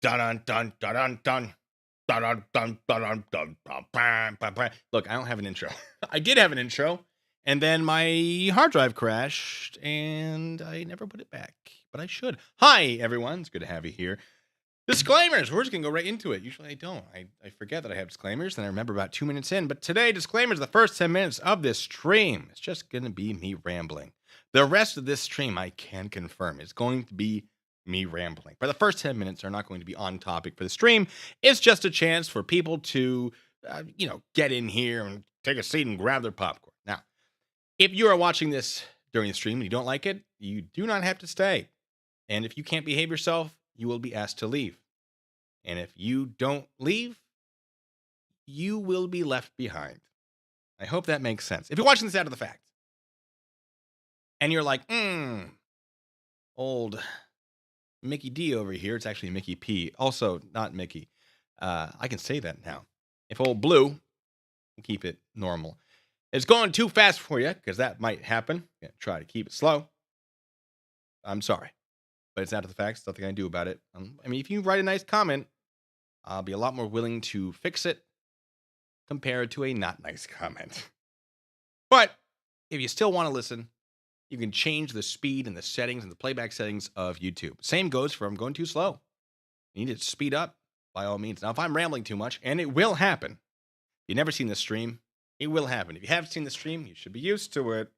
Dun dun dun dun dun. Dun dun dun dun dun dun dun. Bam, bam, bam. Look, I don't have an intro. I did have an intro, and then my hard drive crashed, and I never put it back. But I should. Hi, everyone. It's good to have you here. Disclaimers. We're just going to go right into it. Usually I don't. I forget that I have disclaimers, and I remember about 2 minutes in. But today, disclaimers, the first 10 minutes of this stream, it's just going to be me rambling. The rest of this stream, I can confirm, is going to be me rambling. But the first 10 minutes are not going to be on topic for the stream. It's just a chance for people to, get in here and take a seat and grab their popcorn. Now, if you are watching this during the stream and you don't like it, you do not have to stay. And if you can't behave yourself, you will be asked to leave. And if you don't leave, you will be left behind. I hope that makes sense. If you're watching this out of the fact, and you're like, old Mickey D over here, it's actually Mickey P. Also, not Mickey. I can say that now. If old Blue, we'll keep it normal, it's going too fast for you, because that might happen. Yeah, try to keep it slow. I'm sorry. But it's out of the facts. Nothing I can do about it. If you write a nice comment, I'll be a lot more willing to fix it compared to a not nice comment. But if you still want to listen, you can change the speed and the settings and the playback settings of YouTube. Same goes for I'm going too slow. You need to speed up, by all means. Now, if I'm rambling too much, and it will happen, if you've never seen the stream, it will happen. If you have seen the stream, you should be used to it.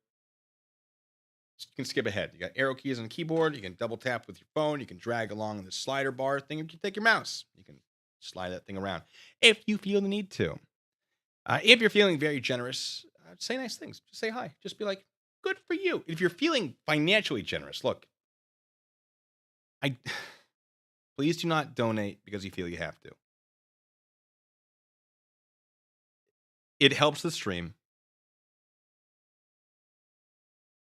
You can skip ahead. You got arrow keys on the keyboard. You can double tap with your phone. You can drag along the slider bar thing. You can take your mouse. You can slide that thing around if you feel the need to. If you're feeling very generous, say nice things. Just say hi. Just be like, good for you. If you're feeling financially generous, look, please do not donate because you feel you have to. It helps the stream.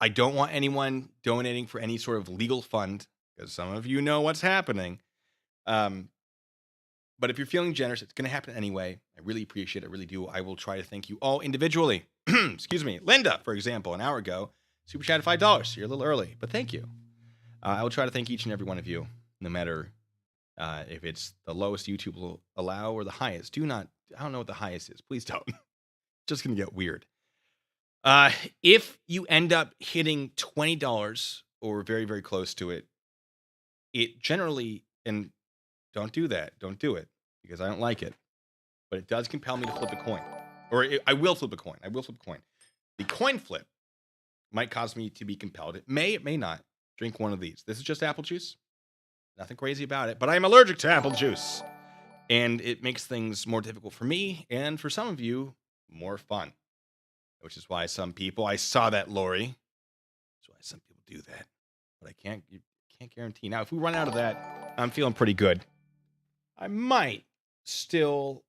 I don't want anyone donating for any sort of legal fund, because some of you know what's happening. But if you're feeling generous, it's going to happen anyway. I really appreciate it. I really do. I will try to thank you all individually. Excuse me. Linda, for example, an hour ago, super chat $5. So you're a little early, but thank you. I will try to thank each and every one of you, no matter if it's the lowest YouTube will allow or the highest. I don't know what the highest is. Please don't. It's just going to get weird. If you end up hitting $20 or very, very close to it, it generally, and don't do that. Don't do it because I don't like it, but it does compel me to flip a coin, I will flip a coin. The coin flip might cause me to be compelled. It may not. Drink one of these. This is just apple juice. Nothing crazy about it, but I'm allergic to apple juice, and it makes things more difficult for me, and for some of you, more fun. Which is why some people, I saw that, Lori. That's why some people do that. But you can't guarantee. Now, if we run out of that, I'm feeling pretty good. I might still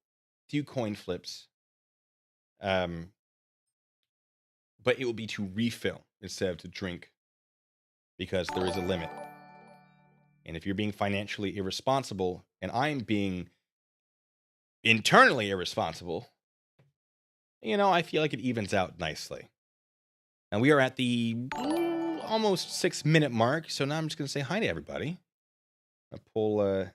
do coin flips. But it will be to refill instead of to drink. Because there is a limit. And if you're being financially irresponsible, and I'm being internally irresponsible, I feel like it evens out nicely. And we are at the almost 6-minute mark, so now I'm just going to say hi to everybody. I'll pull, we're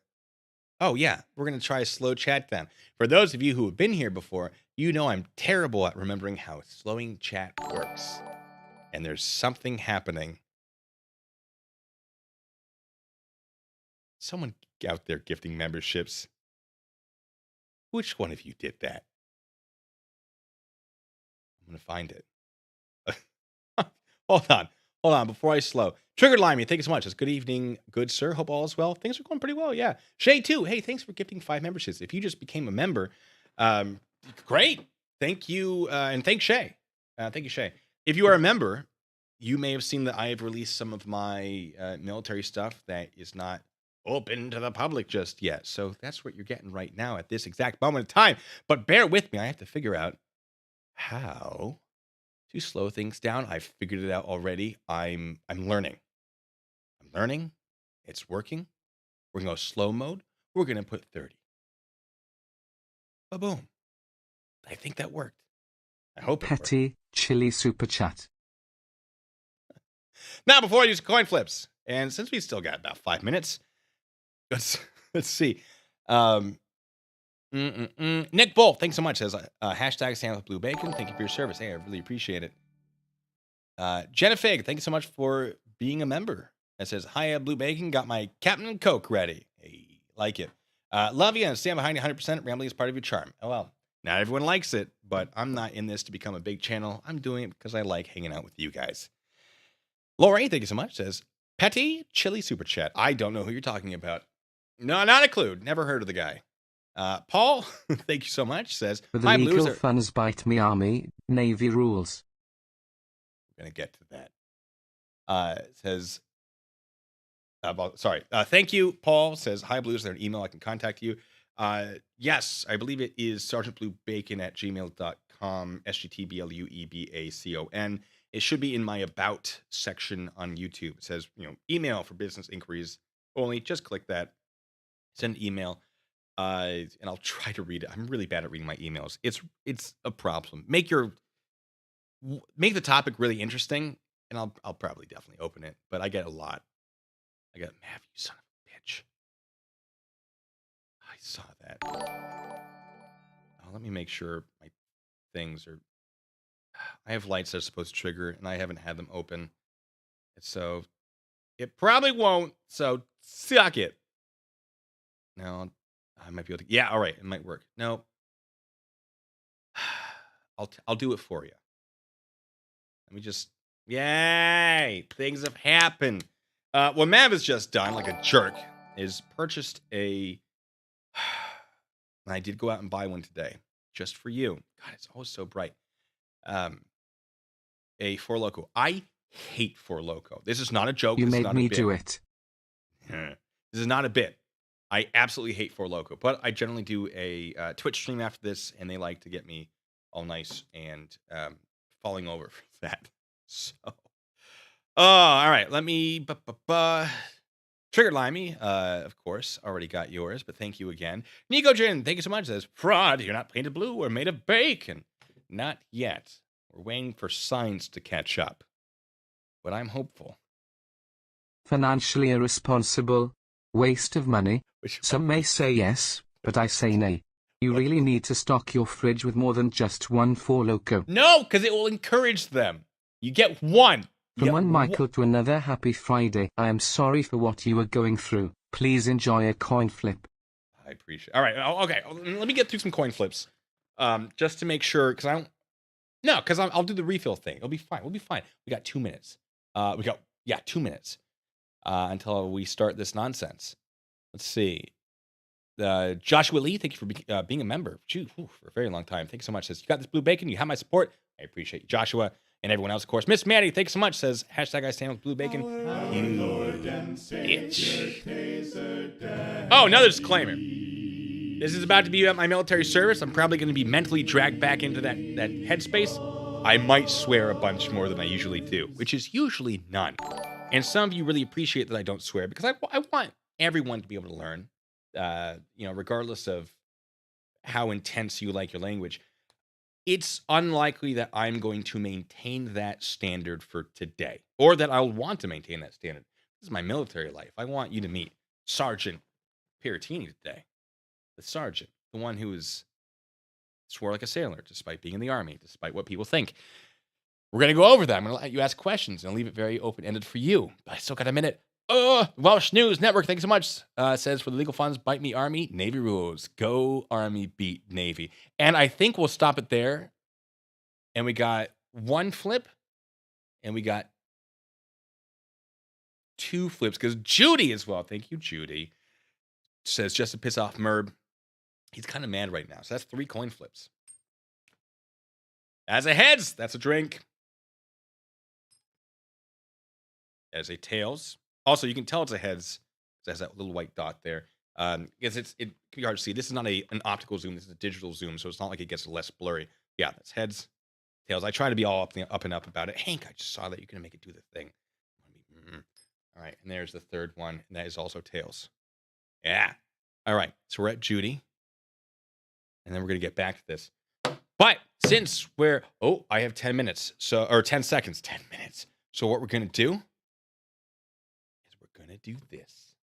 going to try a slow chat then. For those of you who have been here before, you know I'm terrible at remembering how slowing chat works. And there's something happening. Someone out there gifting memberships. Which one of you did that? I'm going to find it. Hold on. Before I slow. Triggered Limey, thank you so much. It's good evening, good sir. Hope all is well. Things are going pretty well, yeah. Shay, too. Hey, thanks for gifting 5 memberships. If you just became a member, great. Thank you, and thanks, Shay. Thank you, Shay. If you are a member, you may have seen that I have released some of my military stuff that is not open to the public just yet. So that's what you're getting right now at this exact moment in time. But bear with me. I have to figure out how to slow things down. I've figured it out already. I'm learning. It's working. We're going to go slow mode. We're going to put 30. Ba-boom. I think that worked. I hope it worked. Petty Chille super chat. Now, before I do some coin flips, and since we still got about 5 minutes, let's Let's see. Um, Nick Bull, thanks so much. Says hashtag stand with blue bacon. Thank you for your service. Hey, I really appreciate it. Jenna Fig, thank you so much for being a member. It says, hi, Blue Bacon, got my Captain Coke ready. Hey, like it. Love you and stand behind you 100%. Rambling is part of your charm. Oh, well, not everyone likes it, but I'm not in this to become a big channel. I'm doing it because I like hanging out with you guys. Lori, thank you so much. Says, Petty Chili Super Chat. I don't know who you're talking about. No, not a clue. Never heard of the guy. Paul, thank you so much. Says, For the hi, legal Blues. funds bite me army, Navy rules. We're going to get to that. It says, thank you, Paul. Says, hi, Blues. Is there an email I can contact you? Yes, I believe it is sergeantbluebacon@gmail.com, SGTBLUEBACON. It should be in my about section on YouTube. It says, email for business inquiries only. Just click that, send an email, and I'll try to read it. I'm really bad at reading my emails. It's a problem. Make the topic really interesting, and I'll probably definitely open it. But I get a lot. I got Mav, you son of a bitch. I saw that. Oh, let me make sure my things are. I have lights that are supposed to trigger, and I haven't had them open. So it probably won't. So suck it. No, I might be able to. Yeah, all right, it might work. No, I'll do it for you. Let me just. Yay! Things have happened. What Mav has just done, like a jerk, is purchased a. And I did go out and buy one today, just for you. God, it's always so bright. A Four Loko. I hate Four Loko. This is not a joke. You This is made not me a bit. do it. This is not a bit. I absolutely hate Four Loko, but I generally do a Twitch stream after this, and they like to get me all nice and falling over for that. So, all right. Let me. Triggered Limey, of course, already got yours, but thank you again. Nico Jin, thank you so much. Says, fraud, you're not painted blue or made of bacon. Not yet. We're waiting for science to catch up. But I'm hopeful. Financially irresponsible. Waste of money. Some may say yes, but I say nay. You really need to stock your fridge with more than just one Four Loko. No, because it will encourage them. You get one. From one Michael to another, happy Friday. I am sorry for what you are going through. Please enjoy a coin flip. I appreciate it. All right. Okay. Let me get through some coin flips. Just to make sure, because I don't. No, because I'll do the refill thing. It'll be fine. We'll be fine. We got 2 minutes. 2 minutes until we start this nonsense. Let's see. Joshua Lee, thank you for being a member. For a very long time. Thanks so much. Says, you got this blue bacon. You have my support. I appreciate you, Joshua. And everyone else, of course. Miss Maddie, thanks so much. Says, hashtag I stand with blue bacon. Bitch. Oh, another disclaimer. This is about to be at my military service. I'm probably going to be mentally dragged back into that headspace. I might swear a bunch more than I usually do, which is usually none. And some of you really appreciate that I don't swear because I want everyone to be able to learn, regardless of how intense you like your language. It's unlikely that I'm going to maintain that standard for today, or that I'll want to maintain that standard. This is my military life. I want you to meet Sergeant Piratini today. The sergeant, the one who swore like a sailor, despite being in the army, despite what people think. We're going to go over that. I'm going to let you ask questions and leave it very open-ended for you. But I still got a minute. Welsh News Network, thanks so much. Says, for the legal funds, bite me Army, Navy rules. Go Army, beat Navy. And I think we'll stop it there. And we got one flip. And we got 2 flips. Because Judy as well. Thank you, Judy. Says, just to piss off Merb. He's kind of mad right now. So that's 3 coin flips. As a heads, that's a drink. As a tails. Also, you can tell it's a heads. It has that little white dot there. Because it can be hard to see. This is not an optical zoom. This is a digital zoom. So it's not like it gets less blurry. Yeah, that's heads. Tails. I try to be all up and up about it. Hank, I just saw that. You're going to make it do the thing. All right. And there's the third one. And that is also tails. Yeah. All right. So we're at Judy. And then we're going to get back to this. But since I have 10 minutes. Or 10 seconds. 10 minutes. So what we're going to do is we're going to do this.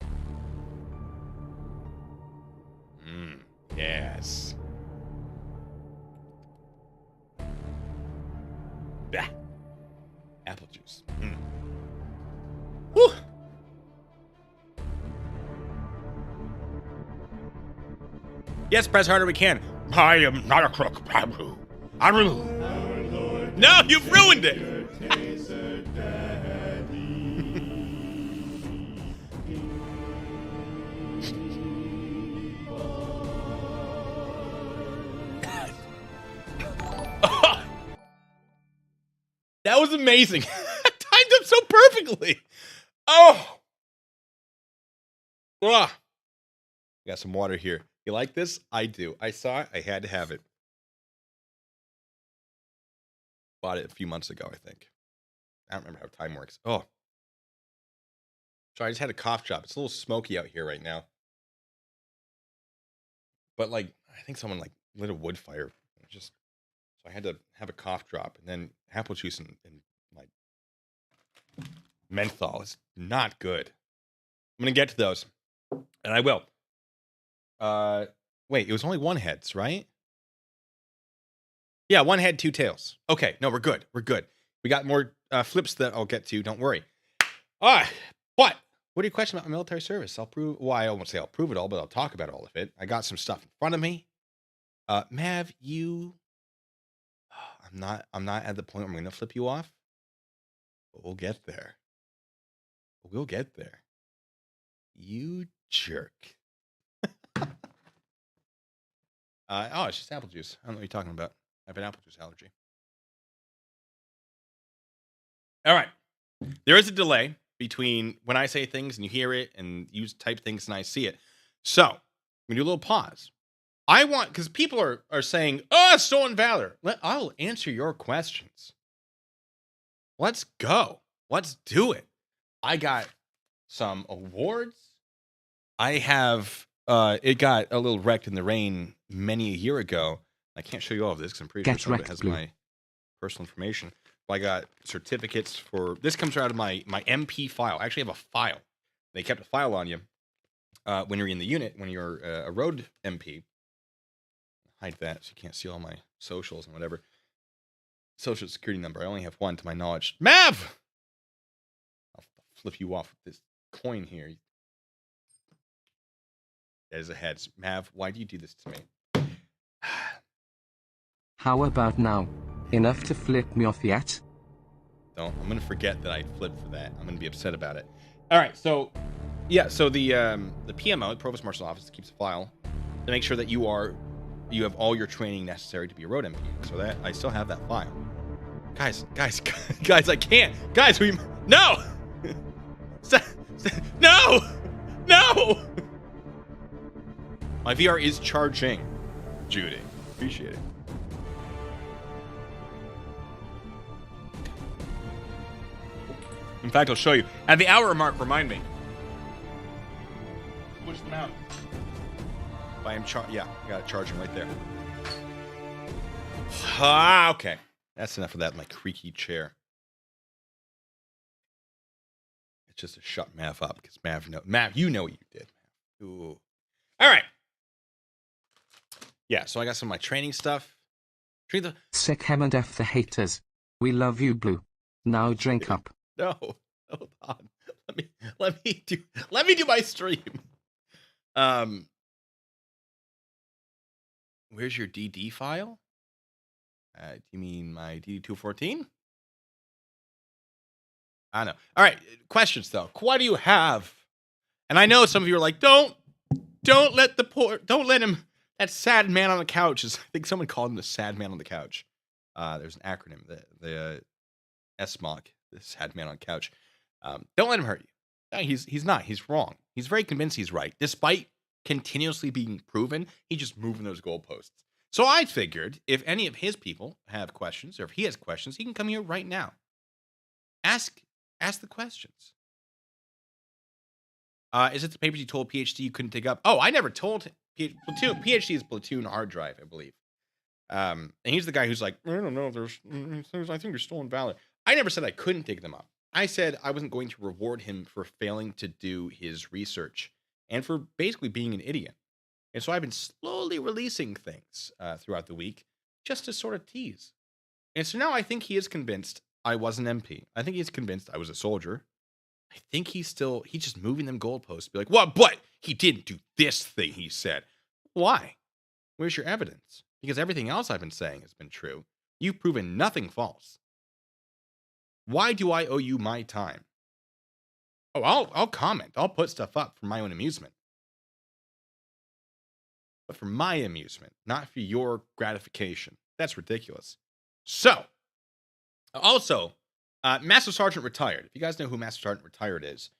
Yes. Bah. Apple juice. Whew. Yes, press harder we can. I am not a crook. No, you've ruined it. That was amazing. Timed up so perfectly. Oh. Ugh. Got some water here. You like this? I do. I saw it. I had to have it. Bought it a few months ago, I think. I don't remember how time works. Oh. Sorry, I just had a cough drop. It's a little smoky out here right now. But like, I think someone like lit a wood fire. Just so I had to have a cough drop, and then apple juice and like menthol is not good. I'm gonna get to those, and I will. Wait, it was only one heads, right? Yeah, one head, two tails. Okay, no, we're good. We're good. We got more flips that I'll get to. Don't worry. What are your questions about my military service? I'll prove. Well, I won't say I'll prove it all, but I'll talk about all of it. I got some stuff in front of me. Mav, you. I'm not at the point where I'm gonna flip you off. But we'll get there. We'll get there. You jerk. It's just apple juice. I don't know what you're talking about. I have an apple juice allergy. All right. There is a delay between when I say things and you hear it, and you type things and I see it. So, I'm going to do a little pause. I want, because people are saying, oh, stolen valor. I'll answer your questions. Let's go. Let's do it. I got some awards. I have, it got a little wrecked in the rain many a year ago. I can't show you all of this because I'm pretty sure some of it has my personal information. But I got certificates for, this comes out of my MP file. I actually have a file. They kept a file on you when you're in the unit, when you're a road MP. Hide that so you can't see all my socials and whatever. Social security number. I only have one to my knowledge. Mav! I'll flip you off with this coin here. There's a head. Mav, why do you do this to me? How about now? Enough to flip me off yet? Don't. I'm going to forget that I flipped for that. I'm going to be upset about it. All right. So, yeah. So the PMO, the Provost Marshal's Office, keeps a file to make sure that you have all your training necessary to be a road MP. So that I still have that file. Guys, I can't. Guys, no! No! My VR is charging, Judy. Appreciate it. In fact, I'll show you. At the hour mark, remind me. Push them out. I am yeah, I got it charging right there. Okay. That's enough of that, my creaky chair. It's just to shut Mav up, because Mav, you know what you did. Ooh. All right. Yeah, so I got some of my training stuff. Sick hem and F the haters. We love you, Blue. Now drink up. No, hold on. Let me do my stream. Where's your DD file? Do you mean my DD214? I know. All right, questions though. What do you have? And I know some of you are like, don't let him. That sad man on the couch is. I think someone called him the sad man on the couch. There's an acronym, the SMOC, the sad man on the couch. Don't let him hurt you. No, he's not. He's wrong. He's very convinced he's right, despite continuously being proven. He's just moving those goalposts. So I figured if any of his people have questions, or if he has questions, he can come here right now. Ask the questions. Is it the papers you told PhD you couldn't dig up? Oh, I never told him. PhD is Platoon hard drive, I believe. And he's the guy who's like, I don't know, I think you're stolen valor. I never said I couldn't dig them up. I said I wasn't going to reward him for failing to do his research and for basically being an idiot. And so I've been slowly releasing things throughout the week just to sort of tease. And so now I think he is convinced I was an MP. I think he's convinced I was a soldier. I think he's just moving them goalposts. Be like, what? But he didn't do this thing, he said. Why? Where's your evidence? Because everything else I've been saying has been true. You've proven nothing false. Why do I owe you my time? Oh, I'll comment. I'll put stuff up for my own amusement. But for my amusement, not for your gratification. That's ridiculous. So, also, Master Sergeant Retired. If you guys know who Master Sergeant Retired is,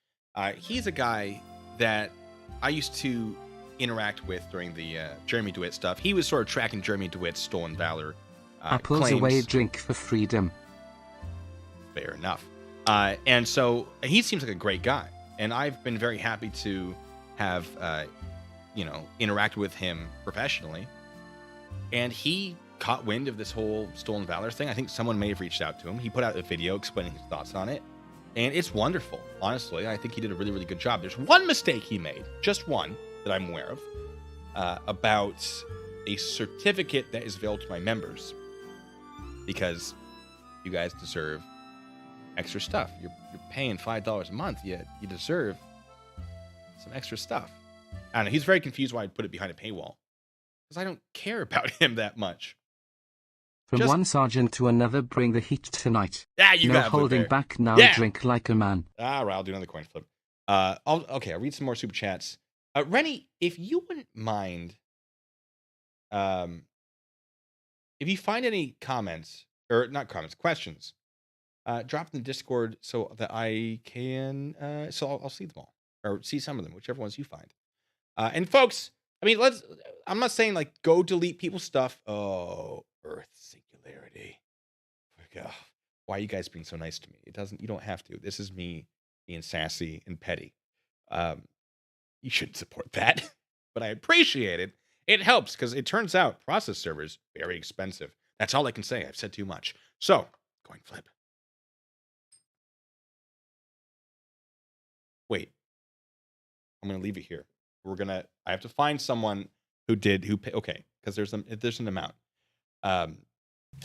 he's a guy that I used to interact with during the Jeremy DeWitt stuff. He was sort of tracking Jeremy DeWitt's stolen valor Apples claims. away, drink for freedom. Fair enough. And so he seems like a great guy, and I've been very happy to have interacted with him professionally. And he caught wind of this whole stolen valor thing. I think someone may have reached out to him. He put out a video explaining his thoughts on it, and it's wonderful. Honestly, I think he did a really, really good job. There's one mistake he made, just one that I'm aware of, about a certificate that is available to my members, because you guys deserve extra stuff. You're paying $5 a month. You deserve some extra stuff. I don't know. He's very confused why I put it behind a paywall, because I don't care about him that much. From one sergeant to another, bring the heat tonight. You no got holding back now. Drink like a man. All right, I'll do another coin flip. I'll read some more super chats. Rennie, if you wouldn't mind, if you find any comments, or not comments, questions, drop in the Discord so that I can, I'll see them all, or see some of them, whichever ones you find. And folks, I mean, I'm not saying like go delete people's stuff. Oh, Earth singularity. God, why are you guys being so nice to me? You don't have to. This is me being sassy and petty. You shouldn't support that, but I appreciate it. It helps because it turns out process servers very expensive. That's all I can say. I've said too much. So, coin flip. Wait, I'm gonna leave it here. I have to find someone okay, because there's an amount. I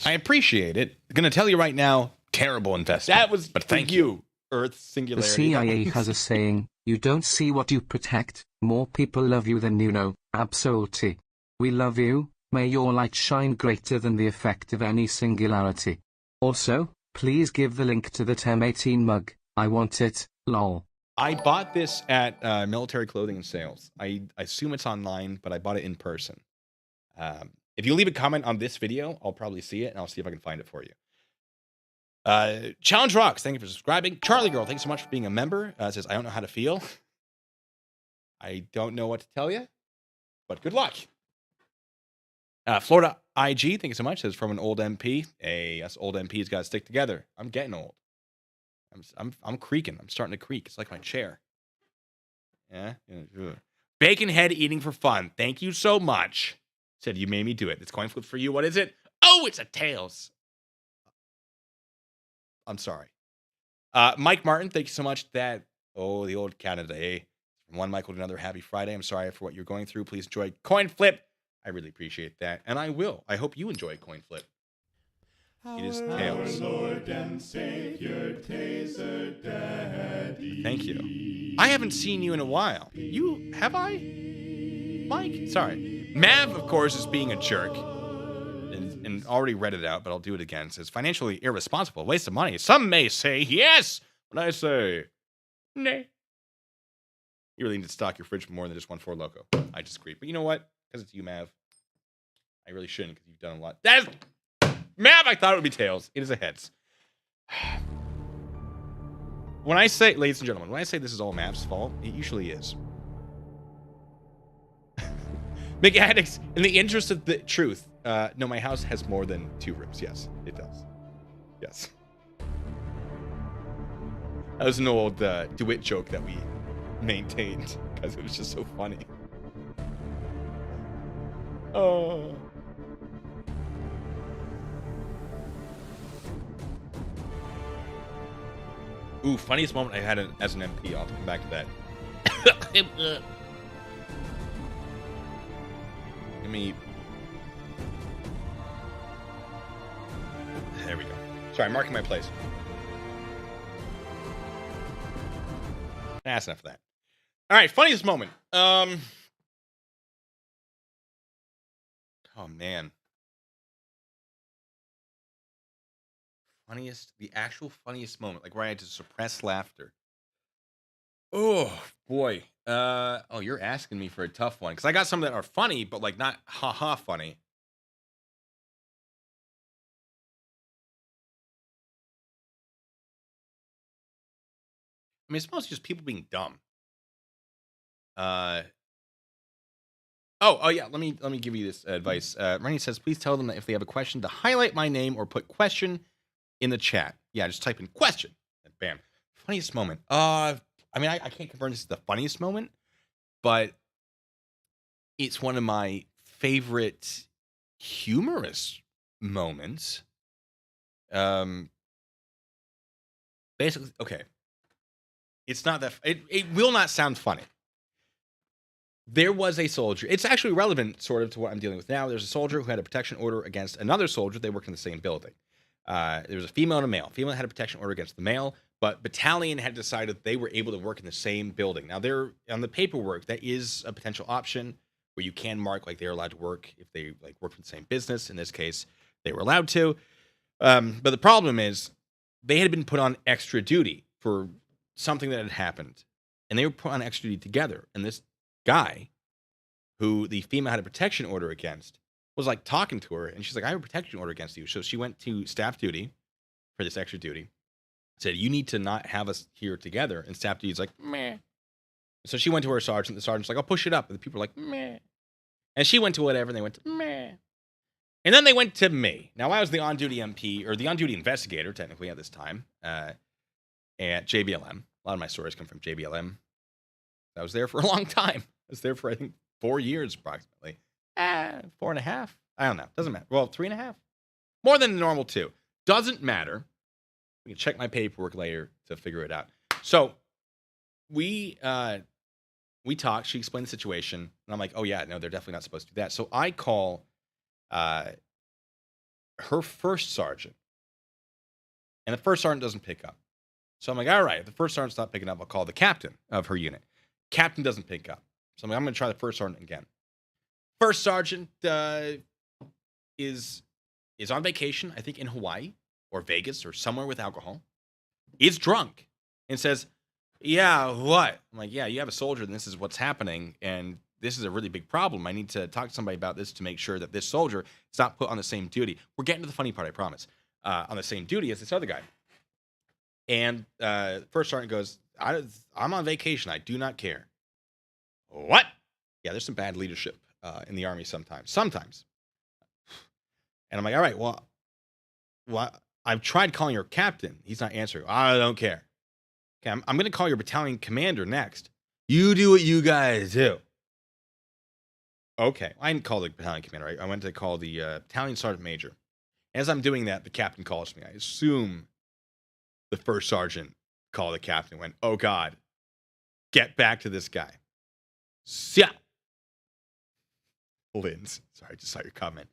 appreciate it. I'm gonna tell you right now, terrible investment. But thank you, Earth singularity. The CIA has a saying, you don't see what you protect. More people love you than you know. Absolutely. We love you. May your light shine greater than the effect of any singularity. Also, please give the link to the TEM18 mug. I want it, lol. I bought this at Military Clothing and Sales. I assume it's online, but I bought it in person. If you leave a comment on this video, I'll probably see it, and I'll see if I can find it for you. Challenge Rocks, thank you for subscribing. Charlie Girl, thanks so much for being a member. Says, I don't know how to feel. I don't know what to tell you, but good luck. Florida IG, thank you so much. Says, from an old MP. Hey, us old MPs got to stick together. I'm getting old. I'm creaking. I'm starting to creak. It's like my chair. Yeah. Bacon head eating for fun. Thank you so much. Said you made me do it. It's coin flip for you. What is it? Oh, it's a tails. I'm sorry. Mike Martin, thank you so much. The old Canada, eh? From one Michael to another, happy Friday. I'm sorry for what you're going through. Please enjoy coin flip. I really appreciate that. And I will. I hope you enjoy coin flip. It is tails. Our Lord and Savior, Taser Daddy. Thank you. I haven't seen you in a while. Have I? Mike? Sorry. Mav, of course, is being a jerk. And already read it out, but I'll do it again. It says, financially irresponsible, waste of money. Some may say yes, but I say nay. You really need to stock your fridge for more than just 1-4 Loco. I just agree. But you know what? Because it's you, Mav. I really shouldn't, because you've done a lot. Mav, I thought it would be tails. It is a heads. When I say, ladies and gentlemen, when I say this is all Mav's fault, it usually is. McAddicts, in the interest of the truth, no, my house has more than 2 rooms. Yes, it does. Yes. That was an old DeWitt joke that we maintained because it was just so funny. Oh. Ooh, funniest moment I had as an MP. I'll come back to that. Let me. There we go. Sorry, I'm marking my place. That's enough of that. All right, funniest moment. Oh man. The actual funniest moment, like where I had to suppress laughter. Oh boy. Oh, you're asking me for a tough one because I got some that are funny, but like not haha funny. I mean, it's mostly just people being dumb. Uh oh yeah. Let me give you this advice. Rennie says, please tell them that if they have a question to highlight my name or put question in the chat. Yeah, just type in question and bam. Funniest moment. I mean, I can't confirm this is the funniest moment, but it's one of my favorite humorous moments. Basically, okay. It's not that it will not sound funny. There was a soldier. It's actually relevant sort of to what I'm dealing with now. There's a soldier who had a protection order against another soldier. They work in the same building. There was a female and a male. Female had a protection order against the male, but battalion had decided they were able to work in the same building. Now, they're on the paperwork. That is a potential option where you can mark like they're allowed to work if they like work for the same business. In this case, they were allowed to. But the problem is they had been put on extra duty for something that had happened, and they were put on extra duty together. And this guy, who the female had a protection order against, was like talking to her, and she's like, I have a protection order against you. So she went to staff duty for this extra duty, said, you need to not have us here together. And staff duty's like, meh. So she went to her sergeant. The sergeant's like, I'll push it up. And the people are like, meh. And she went to whatever, and they went to meh. And then they went to me. Now, I was the on-duty MP, or the on-duty investigator, technically, at this time, at JBLM. A lot of my stories come from JBLM. I was there for a long time. I was there for, I think, 4 years, approximately. 4.5. I don't know. Doesn't matter. Well, 3.5. More than the normal 2. Doesn't matter. We can check my paperwork later to figure it out. So we talked. She explained the situation, and I'm like, oh yeah, no, they're definitely not supposed to do that. So I call her first sergeant, and the first sergeant doesn't pick up. So I'm like, all right, if the first sergeant's not picking up, I'll call the captain of her unit. Captain doesn't pick up. So I'm like, I'm going to try the first sergeant again. First sergeant is on vacation, I think in Hawaii or Vegas or somewhere with alcohol. Is drunk and says, yeah, what? I'm like, yeah, you have a soldier and this is what's happening. And this is a really big problem. I need to talk to somebody about this to make sure that this soldier is not put on the same duty. We're getting to the funny part, I promise. On the same duty as this other guy. And first sergeant goes, I'm on vacation. I do not care. What? Yeah, there's some bad leadership in the Army sometimes. And I'm like, all right, well, I've tried calling your captain. He's not answering. I don't care. Okay, I'm going to call your battalion commander next. You do what you guys do. Okay, I didn't call the battalion commander. I went to call the battalion sergeant major. As I'm doing that, the captain calls me. I assume the first sergeant called the captain and went, oh, God, get back to this guy. Yeah. Linz. Sorry, I just saw your comment.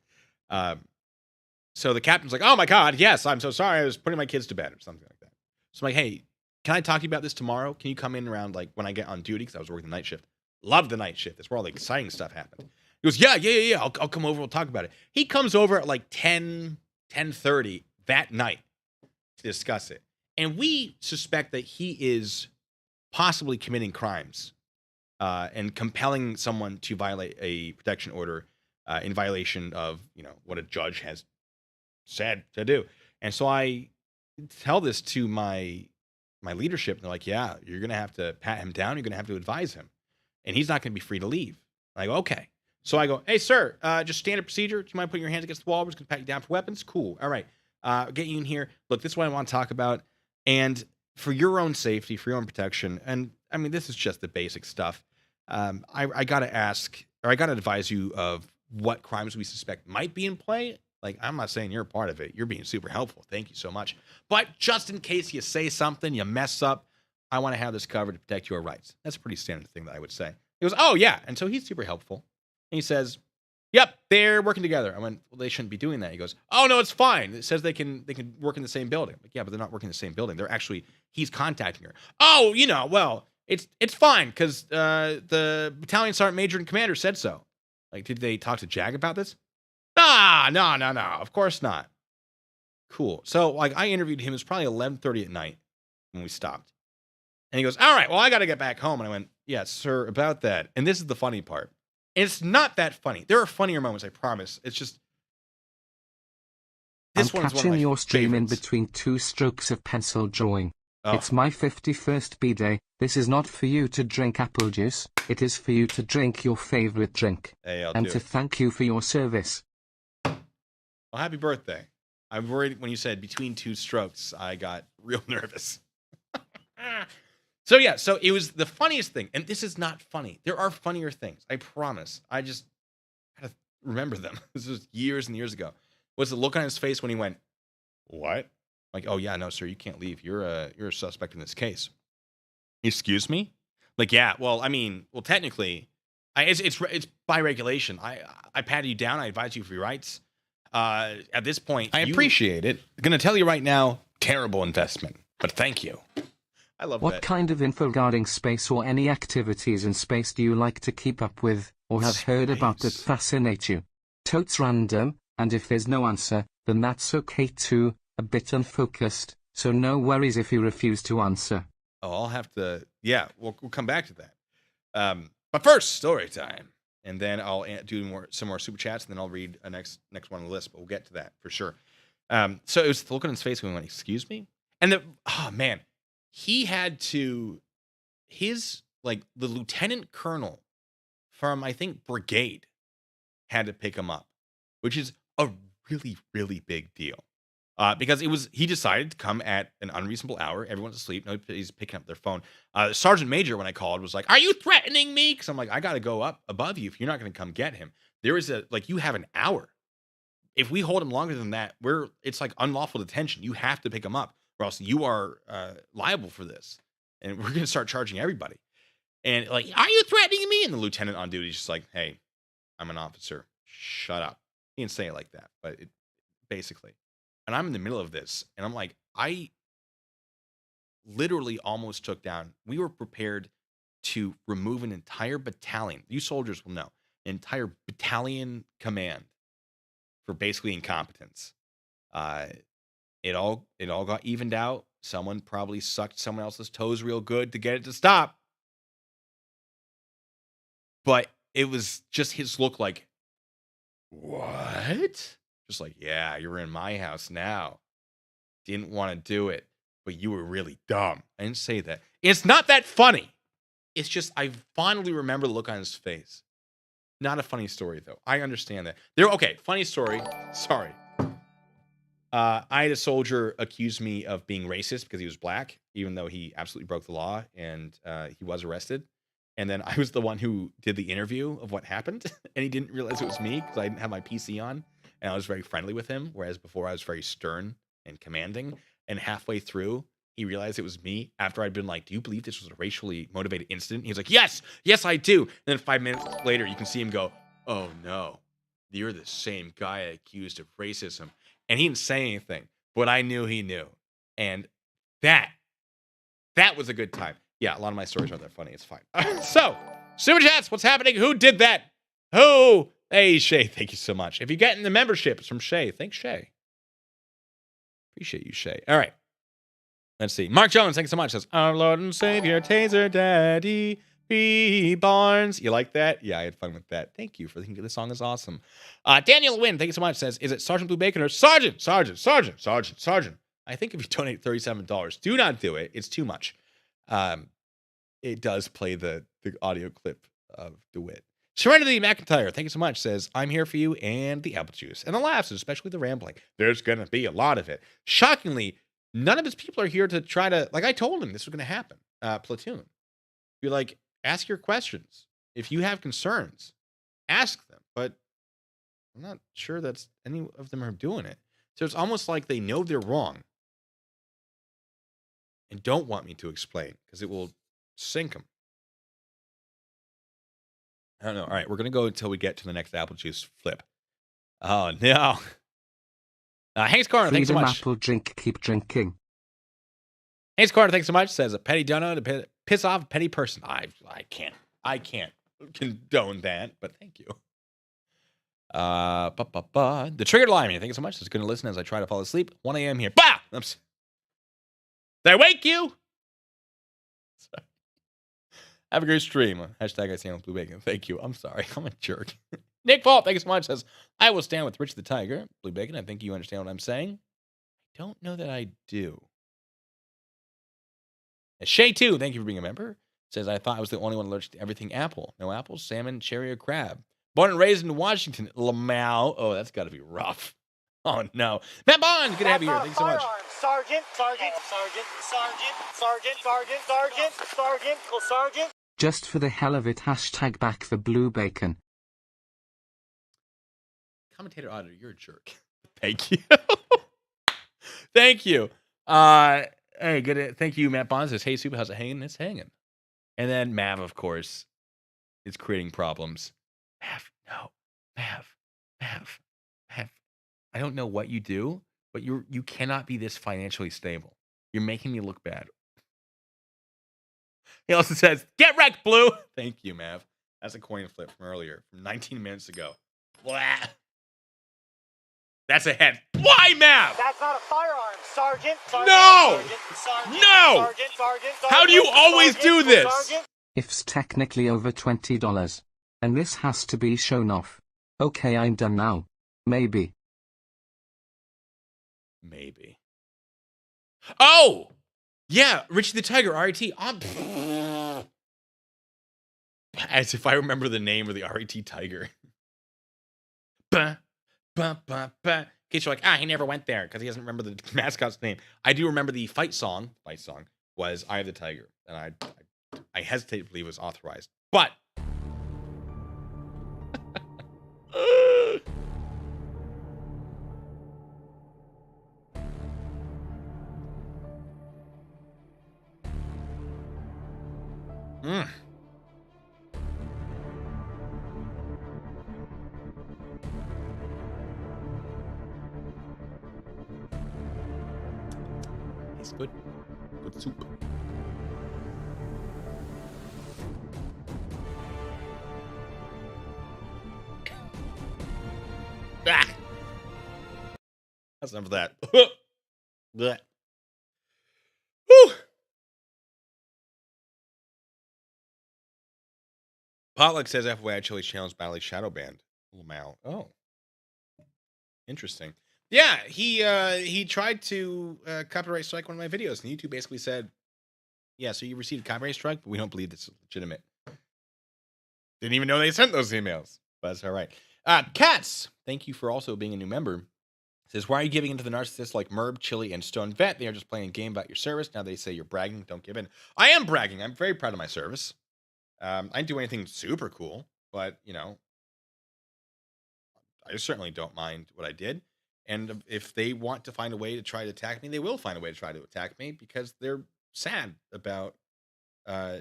So the captain's like, oh, my God, yes, I'm so sorry. I was putting my kids to bed or something like that. So I'm like, hey, can I talk to you about this tomorrow? Can you come in around like when I get on duty? Because I was working the night shift. Love the night shift. That's where all the exciting stuff happened. He goes, yeah. I'll come over. We'll talk about it. He comes over at like 10:30 that night to discuss it. And we suspect that he is possibly committing crimes and compelling someone to violate a protection order in violation of, what a judge has said to do. And so I tell this to my leadership. And they're like, yeah, you're going to have to pat him down. You're going to have to advise him. And he's not going to be free to leave. I go, okay. So I go, hey, sir, just standard procedure. Do you mind putting your hands against the wall? We're just going to pat you down for weapons. Cool. All right. I'll get you in here. Look, this is what I want to talk about. And for your own safety, for your own protection, and I mean, this is just the basic stuff. I got to ask, or I got to advise you of what crimes we suspect might be in play. Like, I'm not saying you're a part of it. You're being super helpful. Thank you so much. But just in case you say something, you mess up, I want to have this covered to protect your rights. That's a pretty standard thing that I would say. He goes, oh, yeah. And so he's super helpful. And he says, Yep, they're working together. I went, well, they shouldn't be doing that. He goes, oh no, it's fine. It says they can work in the same building. I'm like, yeah, but they're not working in the same building. They're actually, he's contacting her. Oh, well, it's fine because the battalion sergeant major and commander said so. Like, did they talk to Jag about this? Ah, no. Of course not. Cool. So like I interviewed him. It was probably 11:30 at night when we stopped. And he goes, all right, well, I got to get back home. And I went, yes, sir, about that. And this is the funny part. It's not that funny. There are funnier moments, I promise. It's just, I'm this one's one of catching my your stream in favorites. between 2 strokes of pencil drawing. Oh, It's my 51st B-day. This is not for you to drink apple juice. It is for you to drink your favorite drink. hey, I'll And do to it. thank you for your service. Well, happy birthday. I'm worried when you said between 2 strokes, I got real nervous. So yeah, so it was the funniest thing. And this is not funny. There are funnier things. I promise. I just had to remember them. This was years and years ago. Was the look on his face when he went, what? Like, oh yeah, no, sir, you can't leave. You're a suspect in this case. Excuse me? Like, yeah, well, I mean, well, technically, it's by regulation. I patted you down. I advised you for your rights. At this point, I appreciate it. I'm gonna tell you right now, terrible investment, but thank you. I love What that. kind of info regarding space or any activities in space do you like to keep up with, or have heard about that Space. fascinate you? Totes random, and if there's no answer, then that's okay too, a bit unfocused, so no worries if you refuse to answer. Oh, I'll have to. Yeah, we'll come back to that. But first, story time, and then I'll do some more super chats, and then I'll read a next one on the list. But we'll get to that for sure. So it was the look on his face when he went, "Excuse me," and oh man, he had to the lieutenant colonel from I think brigade had to pick him up, which is a really really big deal. Because he decided to come at an unreasonable hour. Everyone's asleep. Nobody's picking up their phone. Sergeant Major, when I called, was like, "Are you threatening me?" Because I'm like, I got to go up above you if you're not going to come get him. There is you have an hour. If we hold him longer than that, it's like unlawful detention. You have to pick him up, or else you are liable for this, and we're going to start charging everybody. And like, are you threatening me? And the lieutenant on duty is just like, "Hey, I'm an officer. Shut up." He didn't say it like that, but it basically. And I'm in the middle of this, and I'm like, I literally almost took down. We were prepared to remove an entire battalion. You soldiers will know, an entire battalion command for basically incompetence. Uh, it all got evened out. Someone probably sucked someone else's toes real good to get it to stop. But it was just his look like, what? Just like, yeah, you're in my house now. Didn't want to do it, but you were really dumb. I didn't say that. It's not that funny. It's just I fondly remember the look on his face. Not a funny story though. I understand that. Okay, funny story. Sorry. I had a soldier accuse me of being racist because he was black, even though he absolutely broke the law, and he was arrested. And then I was the one who did the interview of what happened, and he didn't realize it was me because I didn't have my PC on, and I was very friendly with him, whereas before I was very stern and commanding. And halfway through, he realized it was me after I'd been like, "Do you believe this was a racially motivated incident?" He was like, "Yes, I do." And then 5 minutes later, you can see him go, "Oh no, you're the same guy I accused of racism." And he didn't say anything, but I knew he knew. And that was a good time. Yeah, a lot of my stories aren't that funny. It's fine. So, Super Chats, what's happening? Who did that? Who? Hey, Shay, thank you so much. If you're getting the membership, it's from Shay. Thanks, Shay. Appreciate you, Shay. All right. Let's see. Mark Jones, thanks so much. Says, our Lord and Savior, Taser Daddy, B. Barnes. You like that? Yeah, I had fun with that. Thank you for thinking this song is awesome. Daniel Wynn, thank you so much. Says, is it Sergeant Blue Bacon or Sergeant? I think if you donate $37, do not do it. It's too much. It does play the audio clip of DeWitt. Serenity McIntyre, thank you so much, says, I'm here for you and the apple juice and the laughs, especially the rambling. There's going to be a lot of it. Shockingly, none of his people are here to try to, like I told him this was going to happen. Platoon. Be like, ask your questions. If you have concerns, ask them. But I'm not sure that's any of them are doing it. So it's almost like they know they're wrong and don't want me to explain because it will sink them. I don't know. All right, we're gonna go until we get to the next apple juice flip. Oh no. Hank's Corner, thanks so Freedom much. apple drink, keep drinking. Hank's Corner, thanks so much. Says a petty dono to piss off a petty person. I can't condone that, but thank you. The Triggered Limey, thank you so much. It's gonna listen as I try to fall asleep. 1 a.m. here. Bah! Did I wake you? Sorry. Have a great stream. Hashtag I stand with Blue Bacon. Thank you. I'm sorry. I'm a jerk. Nick Fault, thank you so much. Says, I will stand with Rich the Tiger. Blue Bacon, I think you understand what I'm saying. I don't know that I do. And Shay, too, thank you for being a member. Says, I thought I was the only one allergic to everything apple. No apples, salmon, cherry, or crab. Born and raised in Washington, Lamau. Oh, that's got to be rough. Oh, no. Matt Bond, good to have you here. Thanks so much. Sergeant. Just for the hell of it, hashtag back for Blue Bacon. Commentator auditor, you're a jerk. Thank you. Thank you. Hey, good. Thank you, Matt Bond. Says, hey, Super, how's it hanging? It's hanging. And then Mav, of course, is creating problems. Mav. I don't know what you do, but you cannot be this financially stable. You're making me look bad. He also says, get wrecked, Blue. Thank you, Mav. That's a coin flip from earlier, from 19 minutes ago. Blah. That's a head. Why, Mav? That's not a firearm, Sergeant. No! No! How do you always do this? If's technically over $20. And this has to be shown off. Okay, I'm done now. Maybe. Oh! Yeah, Richie the Tiger, RET. As if I remember the name of the RET Tiger. In case you're like, he never went there because he doesn't remember the mascot's name. I do remember the fight song was Eye of the Tiger. And I hesitate to believe it was authorized. But It's good. Good soup. That's enough of that. Blech. Whew. Potluck says FYI Chille challenged Battle Shadow Band. Lamau. Oh. Interesting. Yeah, he tried to copyright strike one of my videos, and YouTube basically said, yeah, so you received a copyright strike, but we don't believe this is legitimate. Didn't even know they sent those emails, but that's all right. Cats, thank you for also being a new member. Says, why are you giving in to the narcissists like Merb, Chille, and Stone Vet? They are just playing a game about your service. Now they say you're bragging. Don't give in. I am bragging. I'm very proud of my service. I didn't do anything super cool, but, I certainly don't mind what I did. And if they want to find a way to try to attack me, they will find a way to try to attack me because they're sad about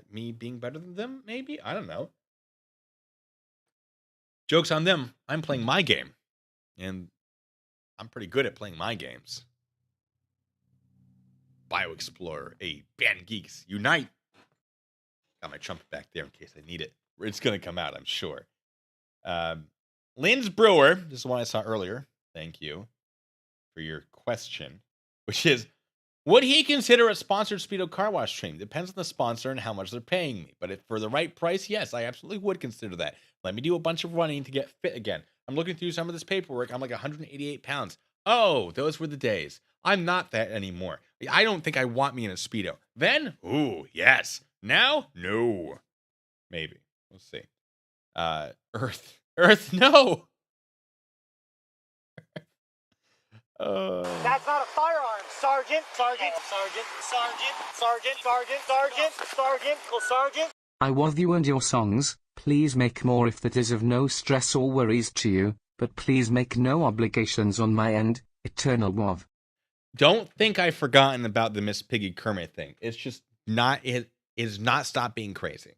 me being better than them, maybe? I don't know. Joke's on them. I'm playing my game. And I'm pretty good at playing my games. BioExplorer, Band Geeks, Unite. Got my trumpet back there in case I need it. It's going to come out, I'm sure. Lynn's Brewer, this is the one I saw earlier. Thank you for your question, which is, would he consider a sponsored Speedo car wash stream? Depends on the sponsor and how much they're paying me. But if for the right price, yes, I absolutely would consider that. Let me do a bunch of running to get fit again. I'm looking through some of this paperwork. I'm like 188 pounds. Oh, those were the days. I'm not that anymore. I don't think I want me in a Speedo. Then, ooh, yes. Now, no. Maybe. We'll see. Earth, no. That's not a firearm, Sergeant. I love you and your songs. Please make more if that is of no stress or worries to you, but please make no obligations on my end. Eternal love. Don't think I've forgotten about the Miss Piggy Kermit thing. It's just not, it is not stopped being crazy.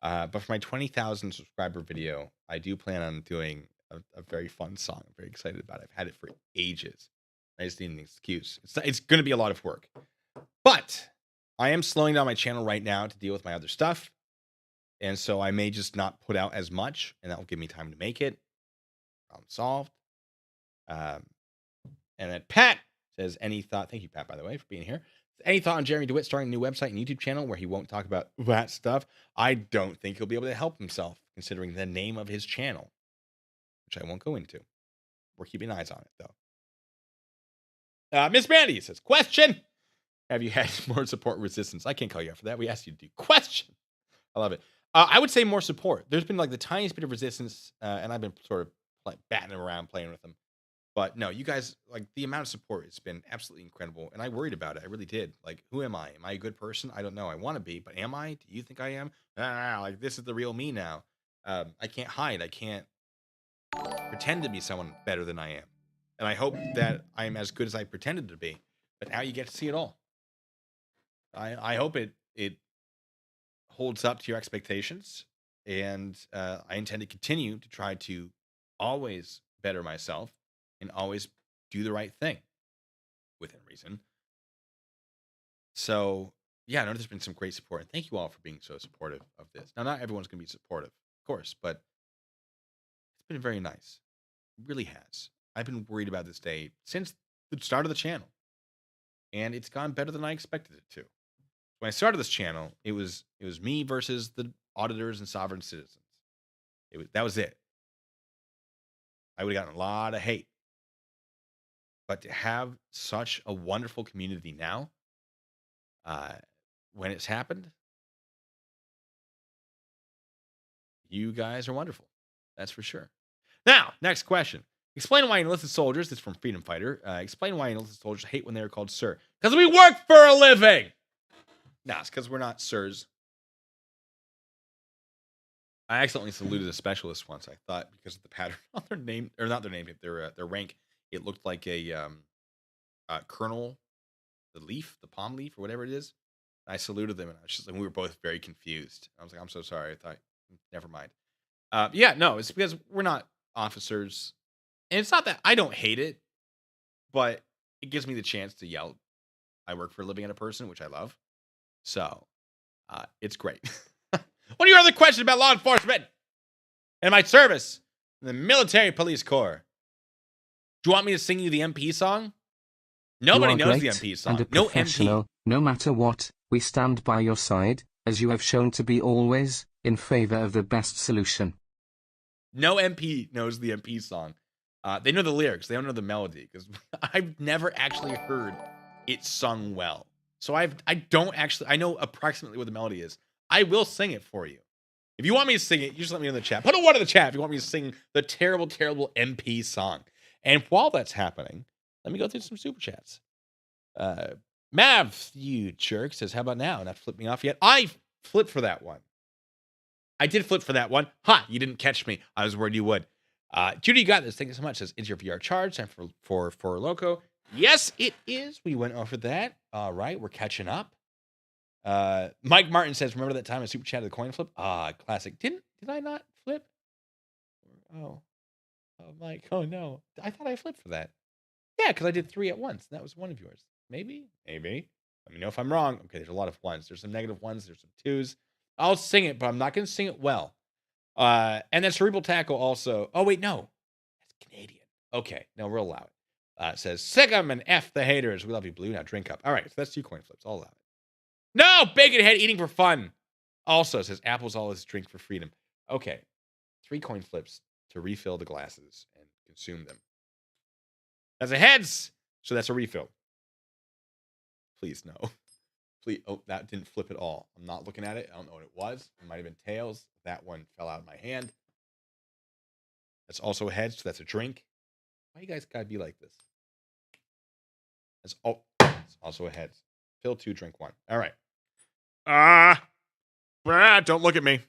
But for my 20,000 subscriber video, I do plan on doing a very fun song. I'm very excited about it. I've had it for ages. I just need an excuse. It's going to be a lot of work. But I am slowing down my channel right now to deal with my other stuff. And so I may just not put out as much, and that will give me time to make it. Problem solved. And then Pat says, any thought? Thank you, Pat, by the way, for being here. Any thought on Jeremy DeWitt starting a new website and YouTube channel where he won't talk about that stuff? I don't think he'll be able to help himself, considering the name of his channel, which I won't go into. We're keeping eyes on it, though. Miss Mandy says, question. Have you had more support resistance? I can't call you out for that. We asked you to do question. I love it. I would say more support. There's been like the tiniest bit of resistance, and I've been sort of like batting around, playing with them. But no, you guys, like the amount of support, it's been absolutely incredible. And I worried about it. I really did. Like, who am I? Am I a good person? I don't know. I want to be, but am I? Do you think I am? Like, this is the real me now. I can't hide. I can't pretend to be someone better than I am. And I hope that I'm as good as I pretended to be. But now you get to see it all. I hope it holds up to your expectations. And I intend to continue to try to always better myself and always do the right thing within reason. So, yeah, I know there's been some great support. And thank you all for being so supportive of this. Now, not everyone's going to be supportive, of course, but it's been very nice. It really has. I've been worried about this day since the start of the channel. And it's gone better than I expected it to. When I started this channel, it was me versus the auditors and sovereign citizens. That was it. I would have gotten a lot of hate. But to have such a wonderful community now, when it's happened, you guys are wonderful. That's for sure. Now, next question. Explain why enlisted soldiers, this is from Freedom Fighter, explain why enlisted soldiers hate when they're called sir. Because we work for a living! No, it's because we're not sirs. I accidentally saluted a specialist once, I thought, because of the pattern on their name, or not their name, their rank. It looked like a kernel, the leaf, the palm leaf, or whatever it is. I saluted them, and I was just like, we were both very confused. I was like, I'm so sorry. I thought, never mind. Yeah, no, it's because we're not officers. And it's not that I don't hate it, but it gives me the chance to yell. I work for a living at a person, which I love. So, it's great. What are your other questions about law enforcement and my service in the military police corps? Do you want me to sing you the MP song? Nobody knows the MP song. And a No professional, MP. no matter what, we stand by your side, as you have shown to be always, in favor of the best solution. No MP knows the MP song. They know the lyrics. They don't know the melody, because I've never actually heard it sung well. So I know approximately what the melody is. I will sing it for you. If you want me to sing it, you just let me know in the chat. Put a 1 in the chat if you want me to sing the terrible, terrible MP song. And while that's happening, let me go through some super chats. Mav, you jerk, says, how about now? Not flip me off yet. I flipped for that one. I did flip for that one. Ha, you didn't catch me. I was worried you would. Judy, you got this. Thank you so much. Says, is your VR charged? Time for Loco. Yes, it is. We went over that. All right, we're catching up. Mike Martin says, remember that time I super chatted the coin flip? Classic. Did I not flip? Oh, Mike. Oh no. I thought I flipped for that. Yeah, because I did 3 at once. That was one of yours. Maybe. Let me know if I'm wrong. Okay, there's a lot of ones. There's some negative ones. There's some twos. I'll sing it, but I'm not going to sing it well. And then Cerebral Tackle also. Oh, wait, no. That's Canadian. Okay, no, we'll allow it. It says, sick 'em and F the haters. We love you, Blue. Now drink up. All right, so that's 2 coin flips. I'll allow it. No, Bacon Head eating for fun. Also says, apples always drink for freedom. Okay, 3 coin flips to refill the glasses and consume them. That's a heads, so that's a refill. Please, no. Please. Oh, that didn't flip at all. I'm not looking at it. I don't know what it was. It might have been tails. That one fell out of my hand. That's also a heads, so that's a drink. Why you guys gotta be like this? It's also a heads. Fill 2, drink 1. All right. Don't look at me.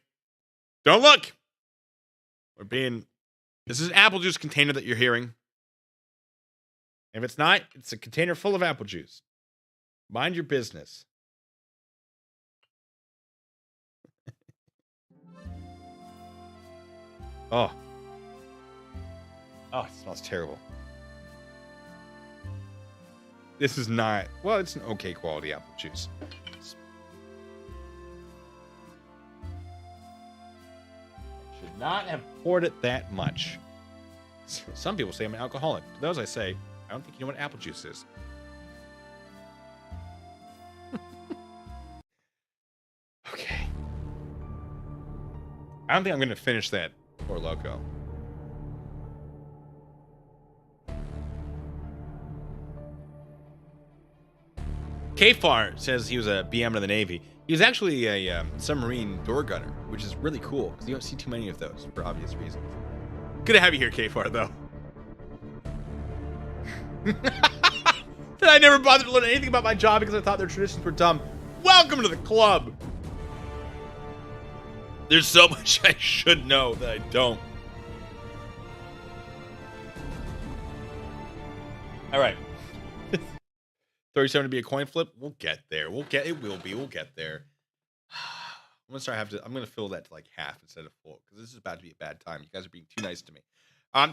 Don't look. This is an apple juice container that you're hearing. If it's not, it's a container full of apple juice. Mind your business. Oh. Oh, it smells terrible. This is not, well, it's an okay quality apple juice. Should not have poured it that much. Some people say I'm an alcoholic. To those I say, I don't think you know what apple juice is. Okay. I don't think I'm going to finish that Four Loko. Kfar says he was a BM in the Navy. He was actually a submarine door gunner, which is really cool because you don't see too many of those for obvious reasons. Good to have you here, Kfar, though. I never bothered to learn anything about my job because I thought their traditions were dumb. Welcome to the club. There's so much I should know that I don't. All right. 37 to be a coin flip. We'll get there. We'll get there. I'm gonna fill that to like half instead of full because this is about to be a bad time. You guys are being too nice to me.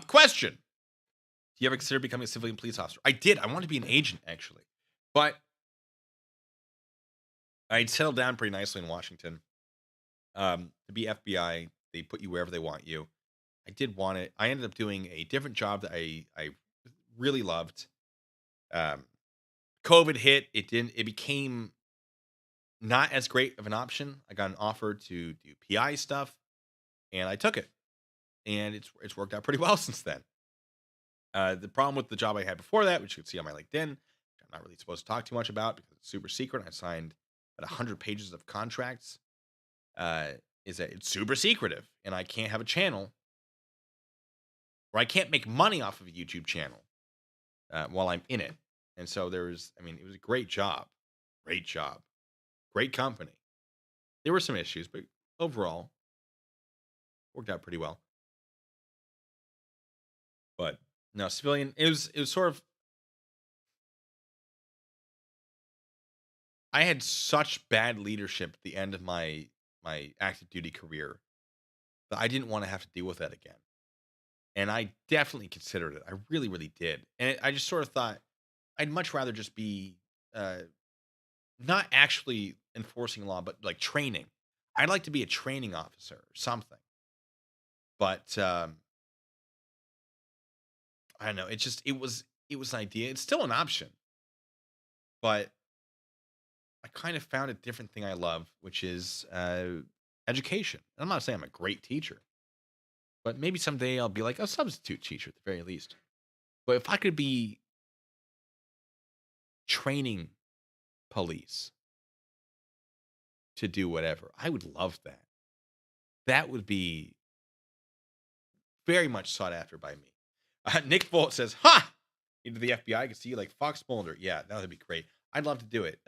Question. Do you ever consider becoming a civilian police officer? I did. I wanted to be an agent, actually. But I'd settled down pretty nicely in Washington. To be FBI, they put you wherever they want you. I did want it. I ended up doing a different job that I really loved. COVID hit. It became not as great of an option. I got an offer to do PI stuff, and I took it. And it's worked out pretty well since then. The problem with the job I had before that, which you can see on my LinkedIn, which I'm not really supposed to talk too much about because it's super secret. I signed about 100 pages of contracts. Is that it's super secretive, and I can't have a channel, or I can't make money off of a YouTube channel while I'm in it. And so it was a great job, great company. There were some issues, but overall, worked out pretty well. But no, civilian. It was sort of. I had such bad leadership at the end of my active duty career that I didn't want to have to deal with that again. And I definitely considered it. I really, really did. And I just sort of thought I'd much rather just be not actually enforcing law, but like training. I'd like to be a training officer or something. But I don't know. It was an idea. It's still an option. But I kind of found a different thing I love, which is education. I'm not saying I'm a great teacher, but maybe someday I'll be like a substitute teacher at the very least. But if I could be training police to do whatever, I would love that. That would be very much sought after by me. Nick Volt says, "Ha! Into the FBI, I can see you like Fox Mulder." Yeah, that would be great. I'd love to do it.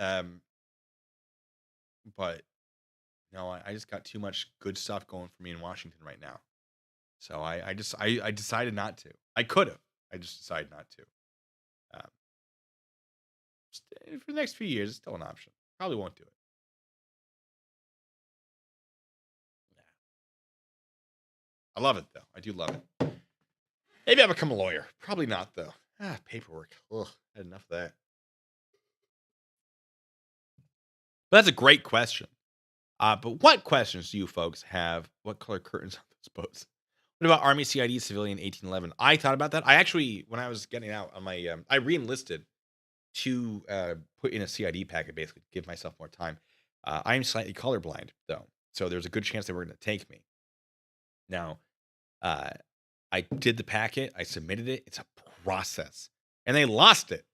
But no, I just got too much good stuff going for me in Washington right now. So I decided not to. I could have. I just decided not to. For the next few years, it's still an option. Probably won't do it. I love it, though. I do love it. Maybe I'll become a lawyer. Probably not, though. Paperwork. Ugh, I had enough of that. But that's a great question. But what questions do you folks have? What color curtains on those boats? What about Army CID civilian 1811? I thought about that. I actually, when I was getting out on my, I re-enlisted to put in a CID packet, basically, to give myself more time. I am slightly colorblind, though. So there's a good chance they were going to take me. Now, I did the packet. I submitted it. It's a process. And they lost it.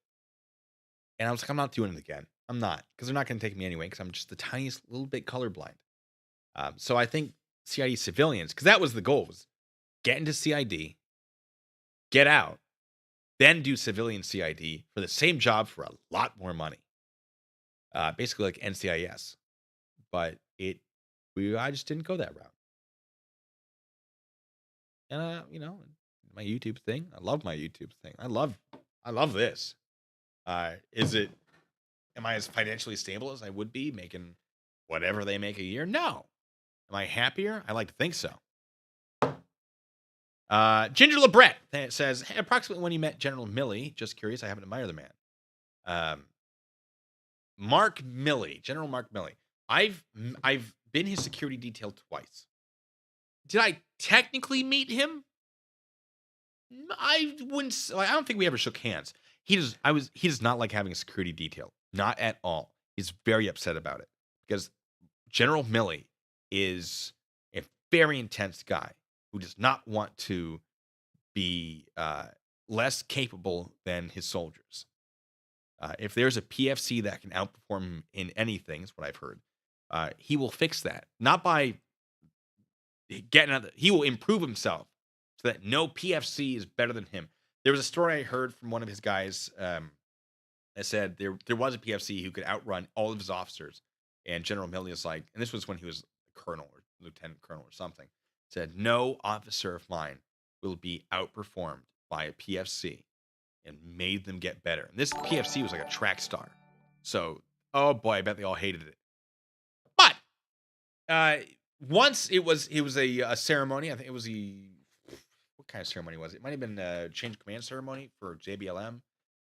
And I was like, I'm not doing it again. I'm not. Because they're not going to take me anyway. Because I'm just the tiniest little bit colorblind. So I think CID civilians, because that was the goal, was get into CID, get out, then do civilian CID for the same job for a lot more money. Basically like NCIS. But I just didn't go that route. And my YouTube thing. I love my YouTube thing. I love this. Am I as financially stable as I would be making whatever they make a year? No. Am I happier? I like to think so. Ginger Lebret says, hey, approximately when you met General Milley, just curious, I happen to admire the man. Mark Milley, General Mark Milley. I've been his security detail twice. Did I technically meet him? I wouldn't. I don't think we ever shook hands. He does not like having a security detail. Not at all. He's very upset about it because General Milley is a very intense guy who does not want to be less capable than his soldiers. If there's a PFC that can outperform him in anything, is what I've heard, he will fix that. Not by getting out. He will improve himself so that no PFC is better than him. There was a story I heard from one of his guys that said there was a PFC who could outrun all of his officers. And General Milley is like, and this was when he was a colonel or lieutenant colonel or something, said, no officer of mine will be outperformed by a PFC, and made them get better. And this PFC was like a track star. So, oh boy, I bet they all hated it. But once it was a ceremony. I think it was what kind of ceremony was it? It might have been a change of command ceremony for JBLM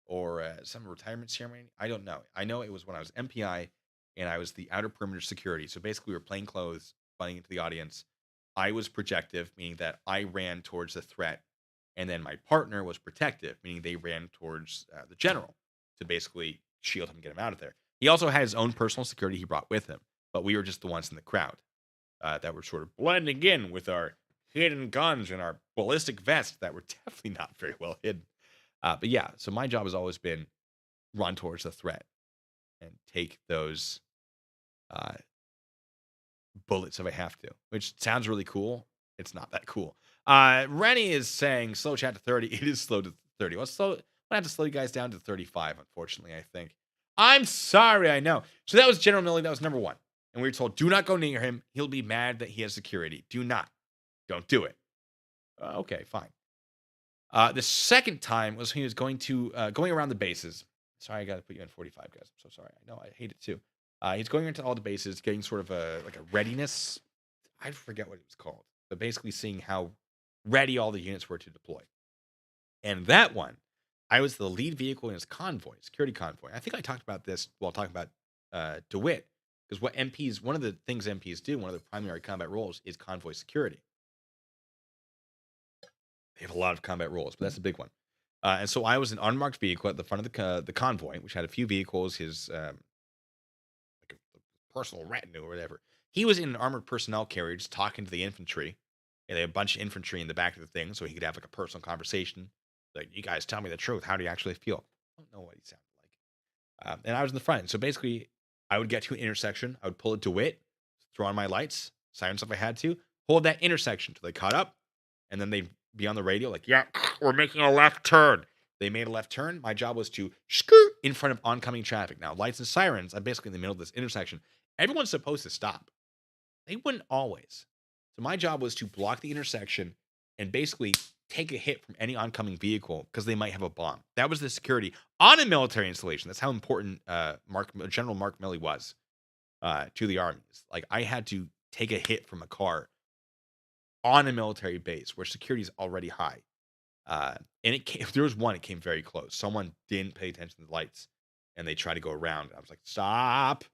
or some retirement ceremony. I don't know. I know it was when I was MPI and I was the outer perimeter security. So basically we were plain clothes, running into the audience. I was projective, meaning that I ran towards the threat. And then my partner was protective, meaning they ran towards the general to basically shield him and get him out of there. He also had his own personal security he brought with him, but we were just the ones in the crowd that were sort of blending in with our hidden guns and our ballistic vests that were definitely not very well hidden. But yeah, so my job has always been run towards the threat and take those bullets if I have to, which sounds really cool. It's not that cool. Rennie is saying slow chat to 30. It is slow to 30. Well, slow. I have to slow you guys down to 35, unfortunately, I think. I'm sorry, I know. So that was General Milley. That was number one. And we were told, do not go near him. He'll be mad that he has security. Do not. Don't do it. Okay, fine. The second time was he was going around the bases. Sorry, I got to put you in 45, guys. I'm so sorry. I know, I hate it too. He's going into all the bases, getting sort of a readiness. I forget what it was called. But basically seeing how ready all the units were to deploy. And that one, I was the lead vehicle in his convoy, security convoy. I think I talked about this while talking about DeWitt, because one of the things MPs do, one of their primary combat roles is convoy security. They have a lot of combat roles, but that's a big one. And so I was an unmarked vehicle at the front of the convoy, which had a few vehicles, his like a personal retinue or whatever. He was in an armored personnel carrier just talking to the infantry. And they had a bunch of infantry in the back of the thing, so he could have like a personal conversation. Like, you guys tell me the truth. How do you actually feel? I don't know what he sounded like. And I was in the front. So basically, I would get to an intersection. I would pull it to wit, throw on my lights, silence if I had to, hold that intersection until they caught up. And then they'd be on the radio like, yeah, we're making a left turn. They made a left turn. My job was to skirt in front of oncoming traffic. Now, lights and sirens, I'm basically in the middle of this intersection. Everyone's supposed to stop. They wouldn't always. So my job was to block the intersection and basically take a hit from any oncoming vehicle because they might have a bomb. That was the security on a military installation. That's how important General Mark Milley was to the armies. Like, I had to take a hit from a car on a military base where security is already high. And if there was one, it came very close. Someone didn't pay attention to the lights and they tried to go around. I was like, stop.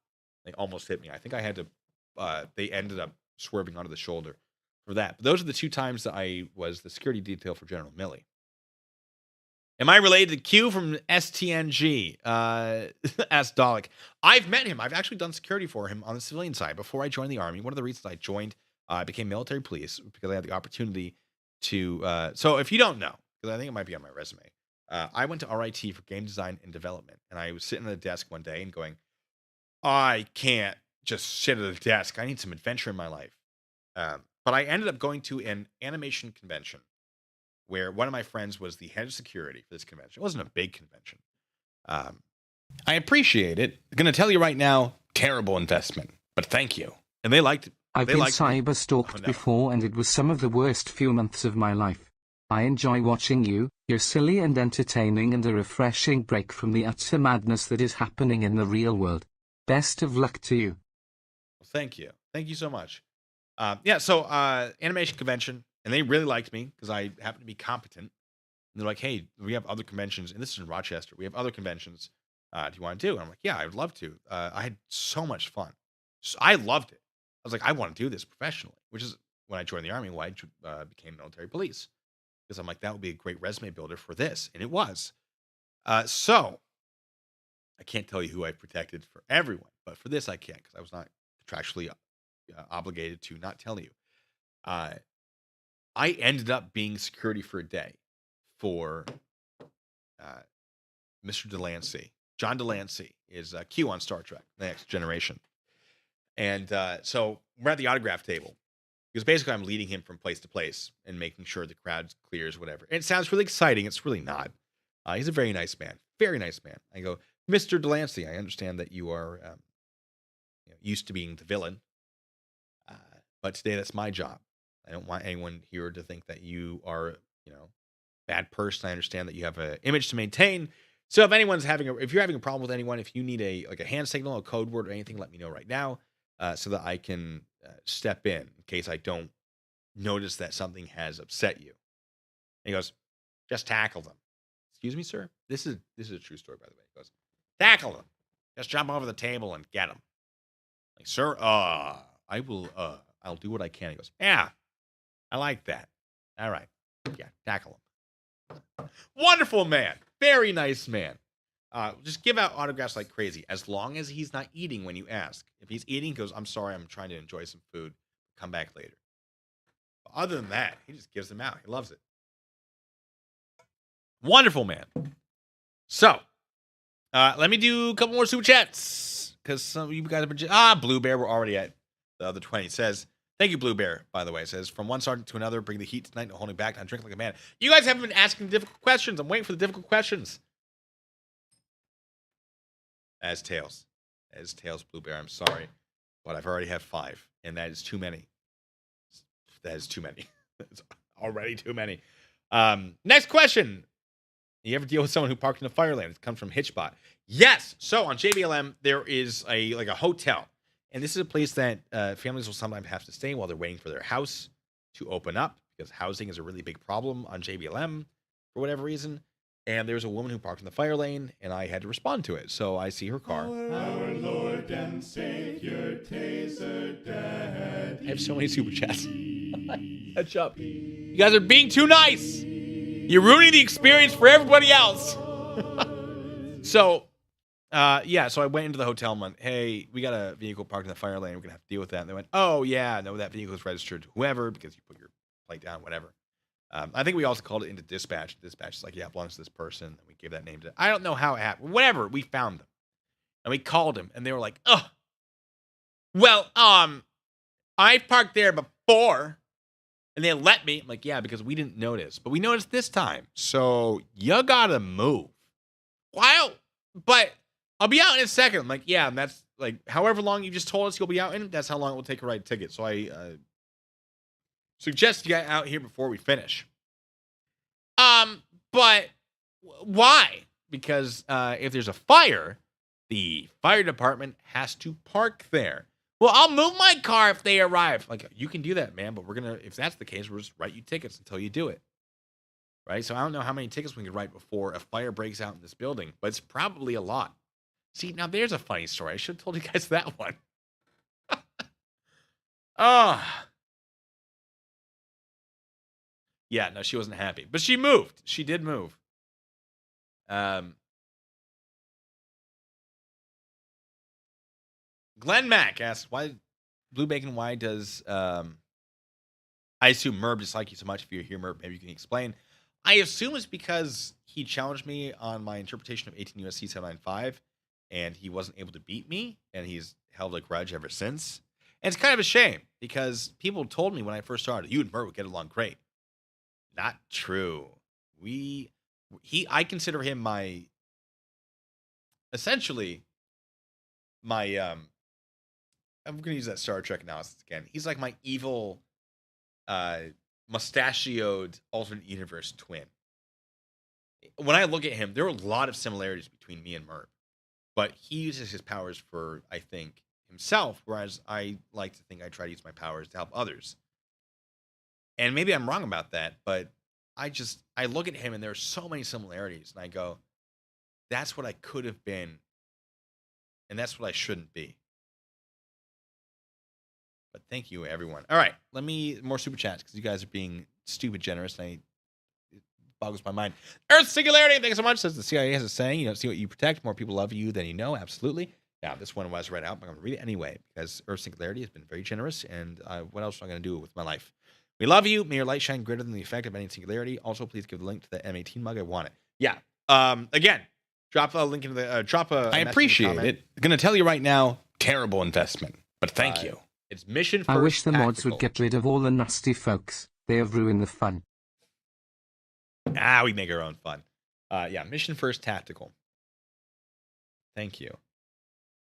They almost hit me. I think I had to, they ended up swerving onto the shoulder for that. But those are the two times that I was the security detail for General Milley. Am I related to Q from STNG? Asked Dalek. I've met him. I've actually done security for him on the civilian side before I joined the Army. One of the reasons I joined, I became military police because I had the opportunity to. So if you don't know, because I think it might be on my resume, I went to RIT for game design and development. And I was sitting at a desk one day and going, I can't just sit at a desk. I need some adventure in my life. But I ended up going to an animation convention where one of my friends was the head of security for this convention. It wasn't a big convention. I appreciate it. I'm going to tell you right now, terrible investment, but thank you. And they liked it. I've been cyber stalked before, and it was some of the worst few months of my life. I enjoy watching you. You're silly and entertaining and a refreshing break from the utter madness that is happening in the real world. Best of luck to you. Well, thank you. Thank you so much. So animation convention, And they really liked me because I happened to be competent. And they're like, hey, we have other conventions. And this is in Rochester. We have other conventions. Do you want to do? And I'm like, yeah, I would love to. I had so much fun. So I loved it. I was like, I want to do this professionally, which is when I joined the Army, why I became military police. Because I'm like, that would be a great resume builder for this. And it was. So I can't tell you who I protected for everyone, but for this I can because I was not contractually obligated to not tell you. Uh, I ended up being security for a day for uh, Mr. Delancey. John Delancey is Q on Star Trek, The Next Generation. And so we're at the autograph table because basically I'm leading him from place to place and making sure the crowd clears, whatever. And it sounds really exciting. It's really not. He's a very nice man. Very nice man. I go, Mr. Delancey, I understand that you are used to being the villain, but today that's my job. I don't want anyone here to think that you are, bad person. I understand that you have an image to maintain. So if anyone's if you're having a problem with anyone, if you need a hand signal, a code word, or anything, let me know right now, so that I can step in case I don't notice that something has upset you. And he goes, just tackle them. Excuse me, sir. This is a true story, by the way. He goes, tackle them. Just jump over the table and get them. Like, sir, I will. I'll do what I can. He goes, yeah, I like that. All right, yeah, tackle him. Wonderful man. Very nice man. Just give out autographs like crazy, as long as he's not eating when you ask. If he's eating, he goes, I'm sorry, I'm trying to enjoy some food. Come back later. But other than that, he just gives them out. He loves it. Wonderful man. So, let me do a couple more super chats, because some of you guys have Blue Bear, we're already at the other 20. It says, thank you, Blue Bear, by the way. It says, from one sergeant to another, bring the heat tonight, no holding back, not drink like a man. You guys haven't been asking difficult questions. I'm waiting for the difficult questions. As Tails, Blue Bear, I'm sorry, but I've already had 5, and that is too many. That is too many. It's already too many. Next question. You ever deal with someone who parked in a fire lane? It comes from Hitchbot. Yes. So on JBLM, there is a hotel. And this is a place that families will sometimes have to stay while they're waiting for their house to open up, because housing is a really big problem on JBLM for whatever reason. And there's a woman who parked in the fire lane, and I had to respond to it. So I see her car. Our Lord and Savior, Taser Daddy. I have so many super chats. Catch up. You guys are being too nice. You're ruining the experience for everybody else. So I went into the hotel and went, hey, we got a vehicle parked in the fire lane. We're going to have to deal with that. And they went, oh, yeah, no, that vehicle is registered to whoever because you put your plate down, whatever. I think we also called it into dispatch. Dispatch is like, yeah, it belongs to this person. And we gave that name to, I don't know how it happened. Whatever, we found them. And we called him, and they were like, oh, well, I parked there before. And they let me. I'm like, yeah, because we didn't notice. But we noticed this time. So you got to move. Wow. But I'll be out in a second. I'm like, yeah, and that's like however long you just told us you'll be out in, that's how long it will take to write a ticket. So I suggest you get out here before we finish. But why? Because if there's a fire, the fire department has to park there. Well, I'll move my car if they arrive. Like, you can do that, man, but if that's the case, we'll just write you tickets until you do it. Right? So I don't know how many tickets we can write before a fire breaks out in this building, but it's probably a lot. See, now there's a funny story. I should have told you guys that one. Yeah, no, she wasn't happy, but she moved. She did move. Glenn Mack asks, why Blue Bacon, why does I assume Merb dislike you so much? If you're here, Merb, maybe you can explain. I assume it's because he challenged me on my interpretation of 18 USC 795, and he wasn't able to beat me, and he's held a grudge ever since. And it's kind of a shame, because people told me when I first started, you and Merb would get along great. Not true. I consider him essentially my I'm going to use that Star Trek analysis again. He's like my evil, mustachioed alternate universe twin. When I look at him, there are a lot of similarities between me and Merv, but he uses his powers for, I think, himself, whereas I like to think I try to use my powers to help others. And maybe I'm wrong about that, but I look at him and there's so many similarities, and I go, that's what I could have been, and that's what I shouldn't be. But thank you, everyone. All right, let me more super chats because you guys are being stupid generous, and it boggles my mind. Earth Singularity, thanks so much. Says the CIA has a saying, you don't see what you protect. More people love you than you know. Absolutely. Yeah, this one was read out, but I'm going to read it anyway because Earth Singularity has been very generous, and what else am I going to do with my life? We love you. May your light shine greater than the effect of any singularity. Also, please give the link to the M18 mug. I want it. Yeah. Again, drop a link into the drop a. I appreciate it. I'm going to tell you right now, terrible investment, but thank you. It's mission first. I wish the mods tactical. would get rid of all the nasty folks. They have ruined the fun. We make our own fun. Yeah, mission first tactical. Thank you.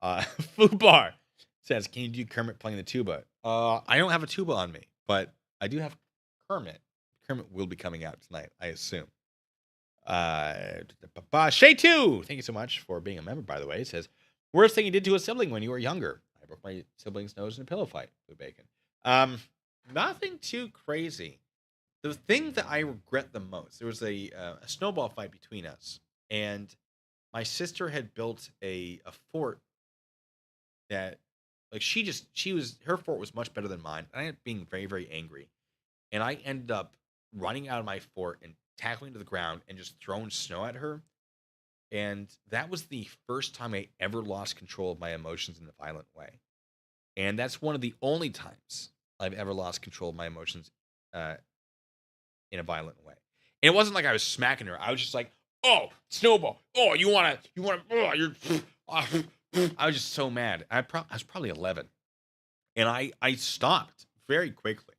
Fubar says, can you do Kermit playing the tuba? I don't have a tuba on me, but I do have Kermit. Kermit will be coming out tonight, I assume. Shay 2, thank you so much for being a member, by the way. It says, worst thing you did to a sibling when you were younger. I broke my sibling's nose in a pillow fight with bacon. Nothing too crazy. The thing that I regret the most, there was a snowball fight between us, and my sister had built a fort that, like, her fort was much better than mine. I ended up being very, very angry, and I ended up running out of my fort and tackling to the ground and just throwing snow at her. And that was the first time I ever lost control of my emotions in a violent way. And that's one of the only times I've ever lost control of my emotions in a violent way. And it wasn't like I was smacking her. I was just like, oh, snowball. Oh, oh, you're. I was just so mad. I was probably 11. And I stopped very quickly.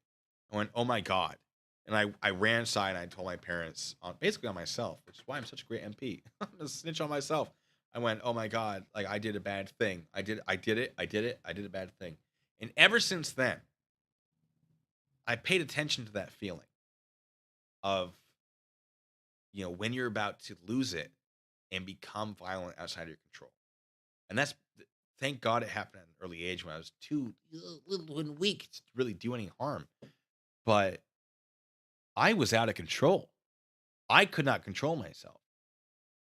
I went, oh my God. And I ran inside and I told my parents, basically on myself, which is why I'm such a great MP. I'm going to snitch on myself. I went, oh my God, like, I did a bad thing. I did a bad thing. And ever since then, I paid attention to that feeling of, when you're about to lose it and become violent outside of your control. And thank God it happened at an early age when I was too little and weak to really do any harm. But I was out of control. I could not control myself.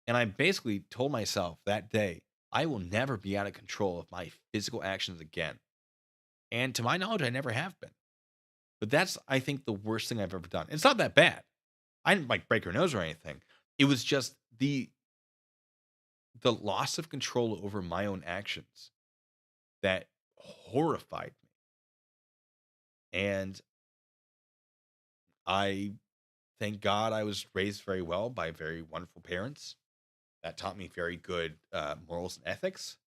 And I basically told myself that day, I will never be out of control of my physical actions again. And to my knowledge, I never have been. But that's, I think, the worst thing I've ever done. It's not that bad. I didn't like break her nose or anything. It was just the loss of control over my own actions that horrified me. And I thank God I was raised very well by very wonderful parents that taught me very good morals and ethics.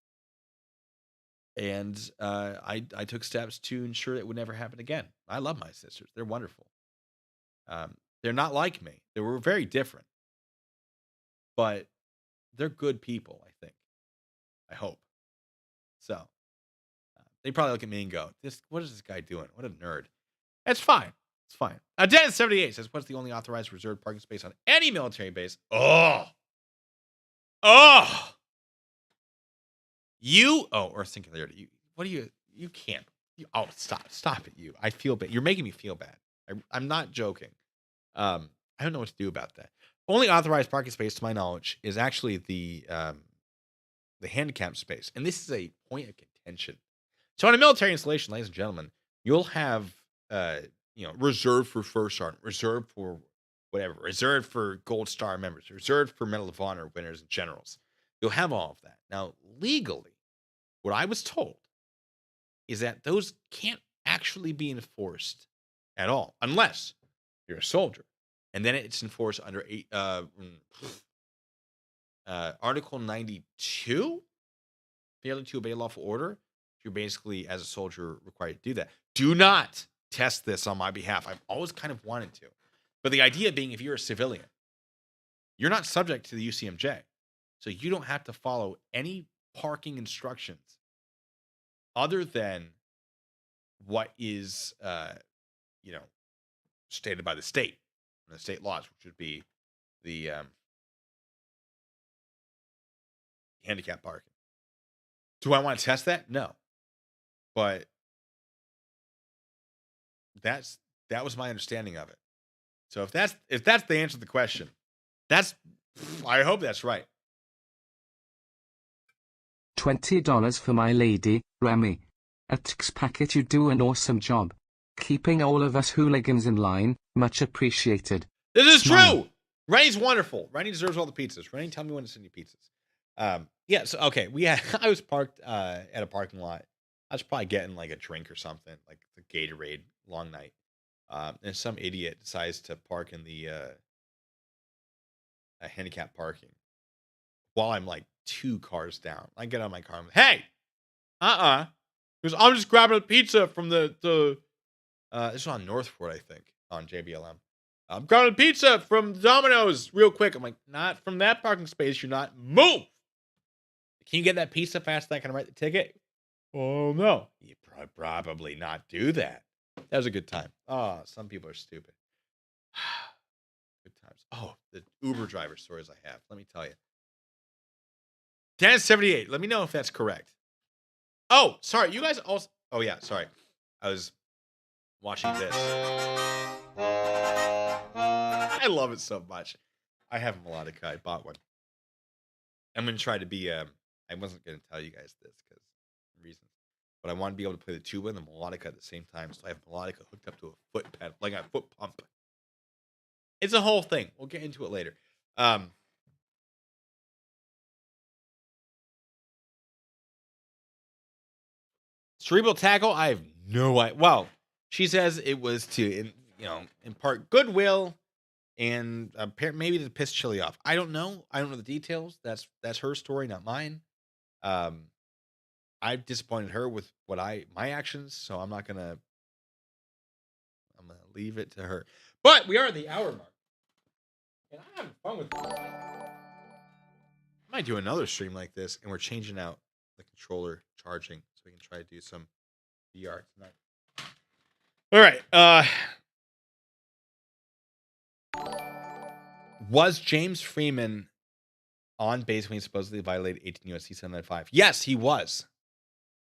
And I took steps to ensure it would never happen again. I love my sisters. They're wonderful. They're not like me. They were very different. But they're good people, I think. I hope. So they probably look at me and go, what is this guy doing? What a nerd. That's fine. It's fine. Dennis78 says, what's the only authorized reserved parking space on any military base? Oh. Or singularity. You can't. Stop it, you. I feel bad. You're making me feel bad. I'm not joking. I don't know what to do about that. Only authorized parking space, to my knowledge, is actually the handicap space. And this is a point of contention. So on a military installation, ladies and gentlemen, you'll have, reserved for first sergeant, reserved for whatever, reserved for gold star members, reserved for Medal of Honor winners and generals. You'll have all of that. Now, legally, what I was told is that those can't actually be enforced at all, unless you're a soldier. And then it's enforced under Article 92, failing to obey lawful order. You're basically, as a soldier, required to do that. Do not test this on my behalf. I've always kind of wanted to. But the idea being, if you're a civilian, you're not subject to the UCMJ. So you don't have to follow any parking instructions other than what is, stated by the state, and the state laws, which would be the handicap parking. Do I want to test that? No. But that's That was my understanding of it. So if that's the answer to the question, that's I hope that's right. $20 for my lady, Remy. At Tix Packet, you do an awesome job. Keeping all of us hooligans in line, much appreciated. This is Smile. true. Rennie's wonderful. Rennie deserves all the pizzas. Rennie, tell me when to send you pizzas. Yeah, so okay, I was parked at a parking lot. I was probably getting like a drink or something, like the Gatorade, long night. And some idiot decides to park in the handicap parking while I'm like 2 cars down. I get out of my car. I'm like, hey, because I'm just grabbing a pizza from the this is on Northport, I think, on JBLM. I'm grabbing a pizza from Domino's real quick. I'm like, not from that parking space. You're not. Move. Can you get that pizza fast that I can write the ticket? Oh, no. You probably not do that. That was a good time. Oh, some people are stupid. Good times. Oh, the Uber driver stories I have. Let me tell you. 1078. Let me know if that's correct. Oh, sorry. You guys also. Oh, yeah. Sorry. I was watching this. I love it so much. I have a melodica. I bought one. I'm going to try to be. I wasn't going to tell you guys this because reasons. But I want to be able to play the tuba and the melodica at the same time. So I have melodica hooked up to a foot pedal, like a foot pump. It's a whole thing. We'll get into it later. Cerebral tackle, I have no idea. Well, she says it was to, impart goodwill and maybe to piss Chille off. I don't know. I don't know the details. That's her story, not mine. I've disappointed her with my actions, so I'm gonna leave it to her. But we are at the hour mark, and I'm having fun with this. I might do another stream like this, and we're changing out the controller charging, so we can try to do some VR tonight. All right. Was James Freeman on base when he supposedly violated 18 U.S.C. 795? Yes, he was.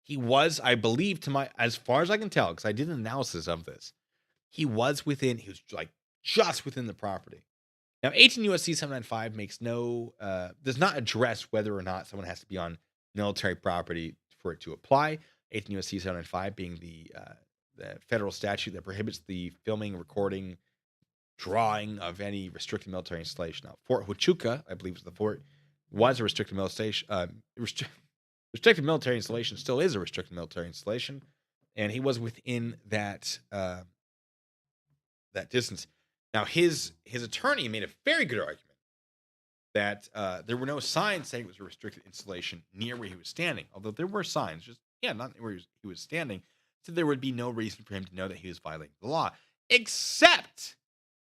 He was, I believe, as far as I can tell, because I did an analysis of this, he was like just within the property. Now, 18 U.S.C. 795 does not address whether or not someone has to be on military property for it to apply. 18 U.S.C. 795 being the federal statute that prohibits the filming, recording, drawing of any restricted military installation. Now, Fort Huachuca, I believe was the fort, was a restricted military restricted military installation, still is a restricted military installation, and he was within that distance. Now, his attorney made a very good argument that there were no signs saying it was a restricted installation near where he was standing, although there were signs, not where he was standing, so there would be no reason for him to know that he was violating the law, except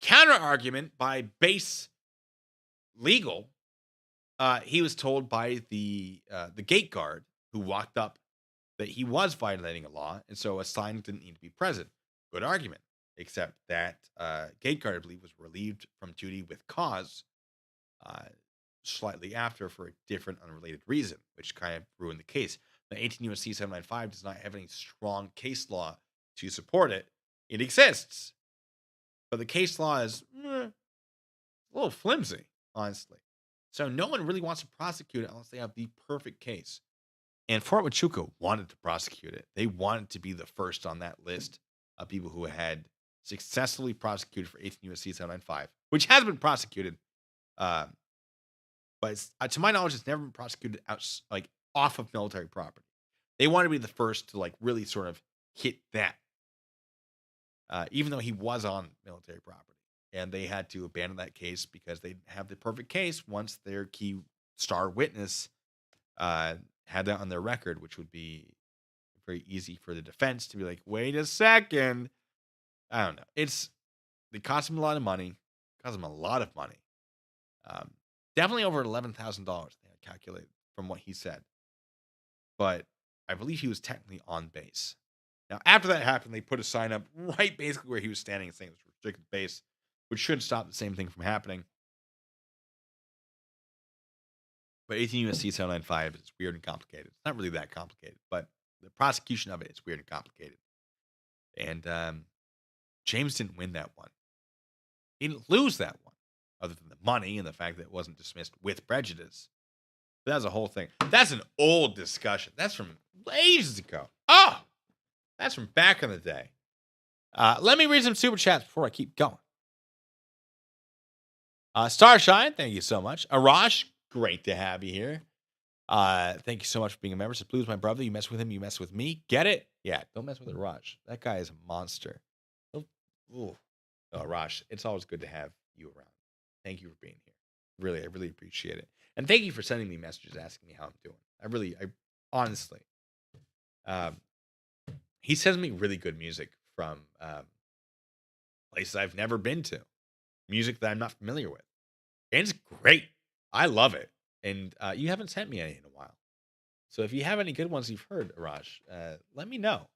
counter argument by base legal. He was told by the gate guard who walked up that he was violating a law, and so a sign didn't need to be present. Good argument, except that gate guard, I believe, was relieved from duty with cause slightly after for a different unrelated reason, which kind of ruined the case. The 18 U.S.C. 795 does not have any strong case law to support it. It exists, but the case law is a little flimsy, honestly. So no one really wants to prosecute it unless they have the perfect case. And Fort Huachuca wanted to prosecute it. They wanted to be the first on that list of people who had successfully prosecuted for 18 U.S.C. 795, which has been prosecuted. But to my knowledge, it's never been prosecuted off of military property. They want to be the first to really sort of hit that, even though he was on military property. And they had to abandon that case because they have the perfect case once their key star witness had that on their record, which would be very easy for the defense to be like, wait a second. I don't know. They cost him a lot of money. Definitely over $11,000 they had calculated from what he said. But I believe he was technically on base. Now, after that happened, they put a sign up right basically where he was standing saying it was restricted base, which should stop the same thing from happening. But 18 U.S.C. 795 is weird and complicated. It's not really that complicated, but the prosecution of it is weird and complicated. And James didn't win that one. He didn't lose that one, other than the money and the fact that it wasn't dismissed with prejudice. But that's a whole thing. That's an old discussion. That's from ages ago. Oh, that's from back in the day. Let me read some super chats before I keep going. Starshine, thank you so much. Arash, great to have you here. Thank you so much for being a member. Says Blue's my brother. You mess with him, you mess with me. Get it? Yeah, don't mess with Arash. That guy is a monster. Oh, Arash, it's always good to have you around. Thank you for being here. Really, I really appreciate it. And thank you for sending me messages asking me how I'm doing. I honestly, he sends me really good music from places I've never been to, music that I'm not familiar with. And it's great. I love it. And you haven't sent me any in a while. So if you have any good ones you've heard, Arash, let me know.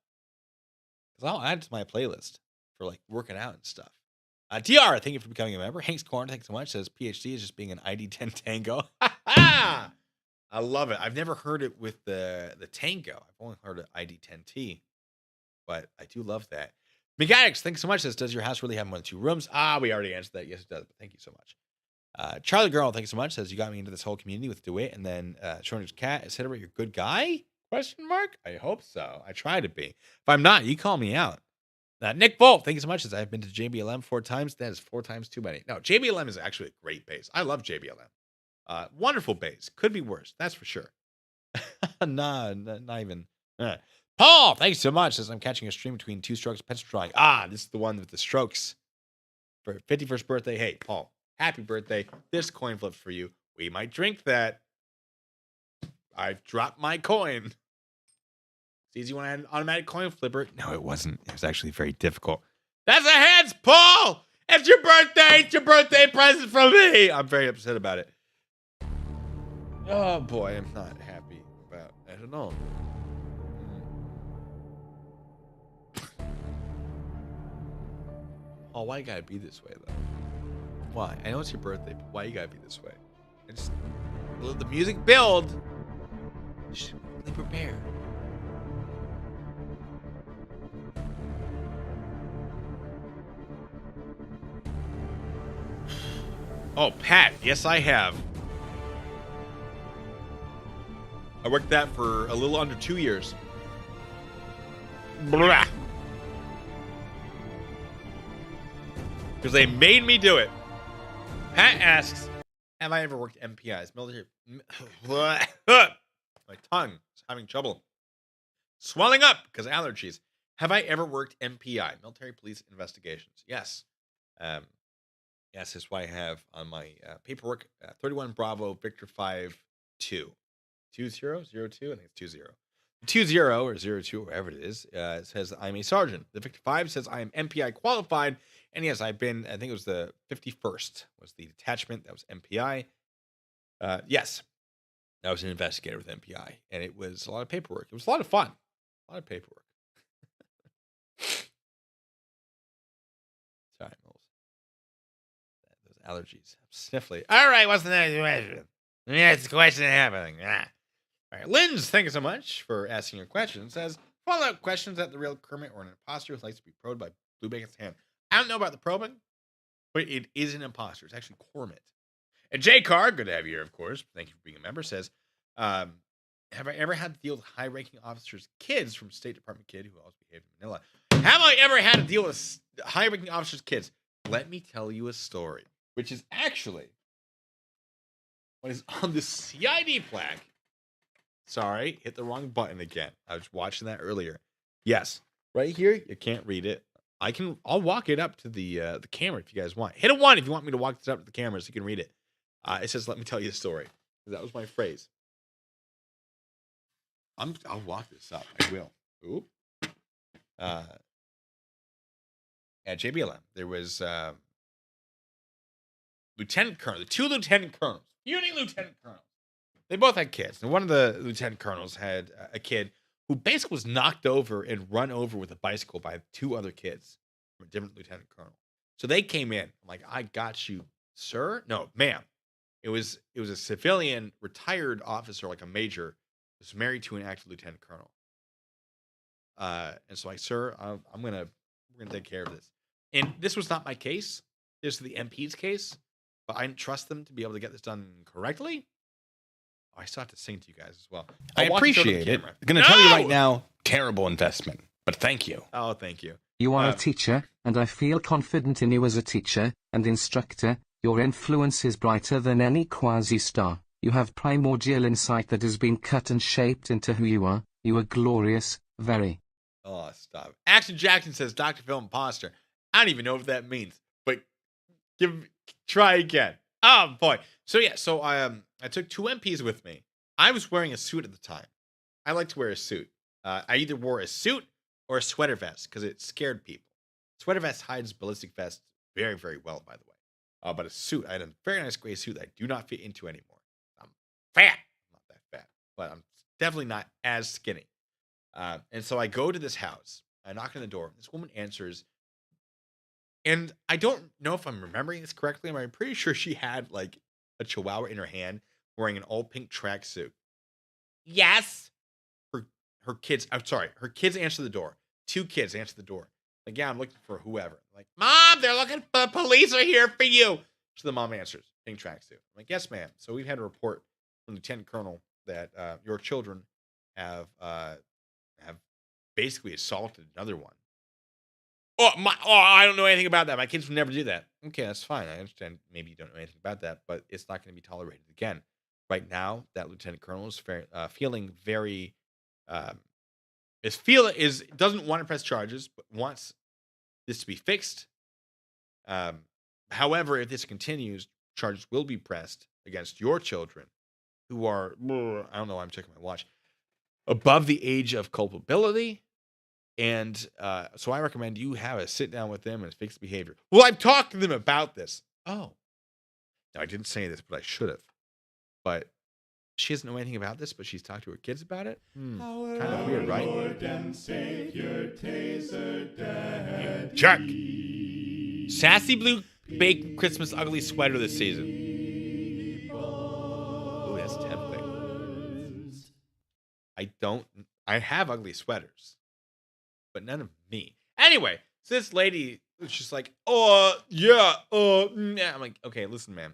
Because I'll add it to my playlist for like working out and stuff. DR, thank you for becoming a member. Hank's Corn, thanks so much. Says PhD is just being an ID10 tango. I love it. I've never heard it with the tango. I've only heard it ID10T. But I do love that. Mechanics, thanks so much. Says, does your house really have more than 2 rooms? We already answered that. Yes, it does. But thank you so much. Charlie Girl, thanks so much. Says, you got me into this whole community with DeWitt. And then Shorter's Cat. Is Hitler your good guy? Question mark? I hope so. I try to be. If I'm not, you call me out. Nick Volt, thank you so much. Says, I've been to JBLM 4 times. That is 4 times too many. No, JBLM is actually a great base. I love JBLM. Wonderful base. Could be worse. That's for sure. Nah, not even. Paul, thanks so much. Says, I'm catching a stream between 2 strokes pencil drawing. This is the one with the strokes. For 51st birthday. Hey, Paul, happy birthday. This coin flip for you. We might drink that. I've dropped my coin. It's easy when I had an automatic coin flipper. No, it wasn't. It was actually very difficult. That's a heads, Paul! It's your birthday! It's your birthday present from me! I'm very upset about it. Oh boy, I'm not happy about it at all. Oh, why you gotta be this way, though? Why? I know it's your birthday, but why you gotta be this way? I just let the music build. You should really prepare. Oh, Pat. Yes, I have. I worked that for a little under 2 years. Blah. Because they made me do it. Pat asks, have I ever worked MPIs? Military. My tongue is having trouble swelling up because of allergies. Have I ever worked MPI? Military Police Investigations. Yes. Yes, that's why I have on my paperwork 31 Bravo Victor 5 2. 2002? I think it's 20. 20 or 02, wherever it is, says I'm a sergeant. The Victor 5 says I am MPI qualified. And yes, I've been, I think it was the 51st was the detachment. That was MPI. Yes, I was an investigator with MPI. And it was a lot of paperwork. It was a lot of fun. A lot of paperwork. Sorry, Moles. Those allergies. I'm sniffly. All right, what's the next question? That's the question happening. All right, Linz, thank you so much for asking your question. It says, follow-up questions at the real Kermit or an imposter who likes to be probed by Blue Bacon's hand. I don't know about the probing, but it is an imposter. It's actually Cormit. And Jay Carr, good to have you here, of course. Thank you for being a member, says, have I ever had to deal with high-ranking officers' kids from State Department kid who always behaved in Manila? Have I ever had to deal with high-ranking officers' kids? Let me tell you a story, which is actually what is on the CID plaque. Sorry, hit the wrong button again. I was watching that earlier. Yes, right here. You can't read it. I'll walk it up to the camera if you guys want. Hit a 1 if you want me to walk this up to the camera so you can read it. It says, "Let me tell you a story." That was my phrase. I'll walk this up. I will. Oop. At JBLM, there was lieutenant colonel, the 2 lieutenant colonels, puny lieutenant colonels. They both had kids, and one of the lieutenant colonels had a kid who basically was knocked over and run over with a bicycle by 2 other kids from a different lieutenant colonel. So they came in. I'm like, I got you, sir. No, ma'am. It was a civilian retired officer, like a major, who's married to an active lieutenant colonel. And so, like, sir, we're gonna take care of this. And this was not my case. This is the MP's case, but I didn't trust them to be able to get this done correctly. Oh, I still have to sing to you guys as well. I appreciate it. I'm going to tell you right now, terrible investment, but thank you. Oh, thank you. You are a teacher, and I feel confident in you as a teacher and instructor. Your influence is brighter than any quasi-star. You have primordial insight that has been cut and shaped into who you are. You are glorious, very. Oh, stop. Action Jackson says Dr. Phil imposter. I don't even know what that means, but try again. Oh, boy. So, yeah, I took 2 MPs with me. I was wearing a suit at the time. I like to wear a suit. I either wore a suit or a sweater vest because it scared people. Sweater vest hides ballistic vests very, very well, by the way. But a suit, I had a very nice gray suit that I do not fit into anymore. I'm fat. I'm not that fat, but I'm definitely not as skinny. And so I go to this house. I knock on the door. This woman answers. And I don't know if I'm remembering this correctly. I'm pretty sure she had like a chihuahua in her hand wearing an all pink tracksuit. Yes. Her kids, I'm sorry, her kids answer the door. 2 kids answer the door. Like, yeah, I'm looking for whoever. Like, Mom, they're looking for, police are here for you. So the mom answers, pink tracksuit. I'm like, yes, ma'am. So we've had a report from Lieutenant Colonel that your children have basically assaulted another one. I don't know anything about that. My kids would never do that. Okay, that's fine. I understand. Maybe you don't know anything about that, but it's not going to be tolerated again. Right now, that Lieutenant Colonel is feeling very, doesn't want to press charges, but wants this to be fixed. However, if this continues, charges will be pressed against your children, who are, I don't know why I'm checking my watch, above the age of culpability. And so I recommend you have a sit down with them and fix behavior. Well, I've talked to them about this. Oh. Now, I didn't say this, but I should have. But she doesn't know anything about this, but she's talked to her kids about it. Kind of weird, right? Lord and Savior, Taser Daddy. Jerk. Sassy blue baked Christmas ugly sweater this season. Oh, that's tempting. I have ugly sweaters, but none of me. Anyway, so this lady was just like, yeah. I'm like, okay, listen, man.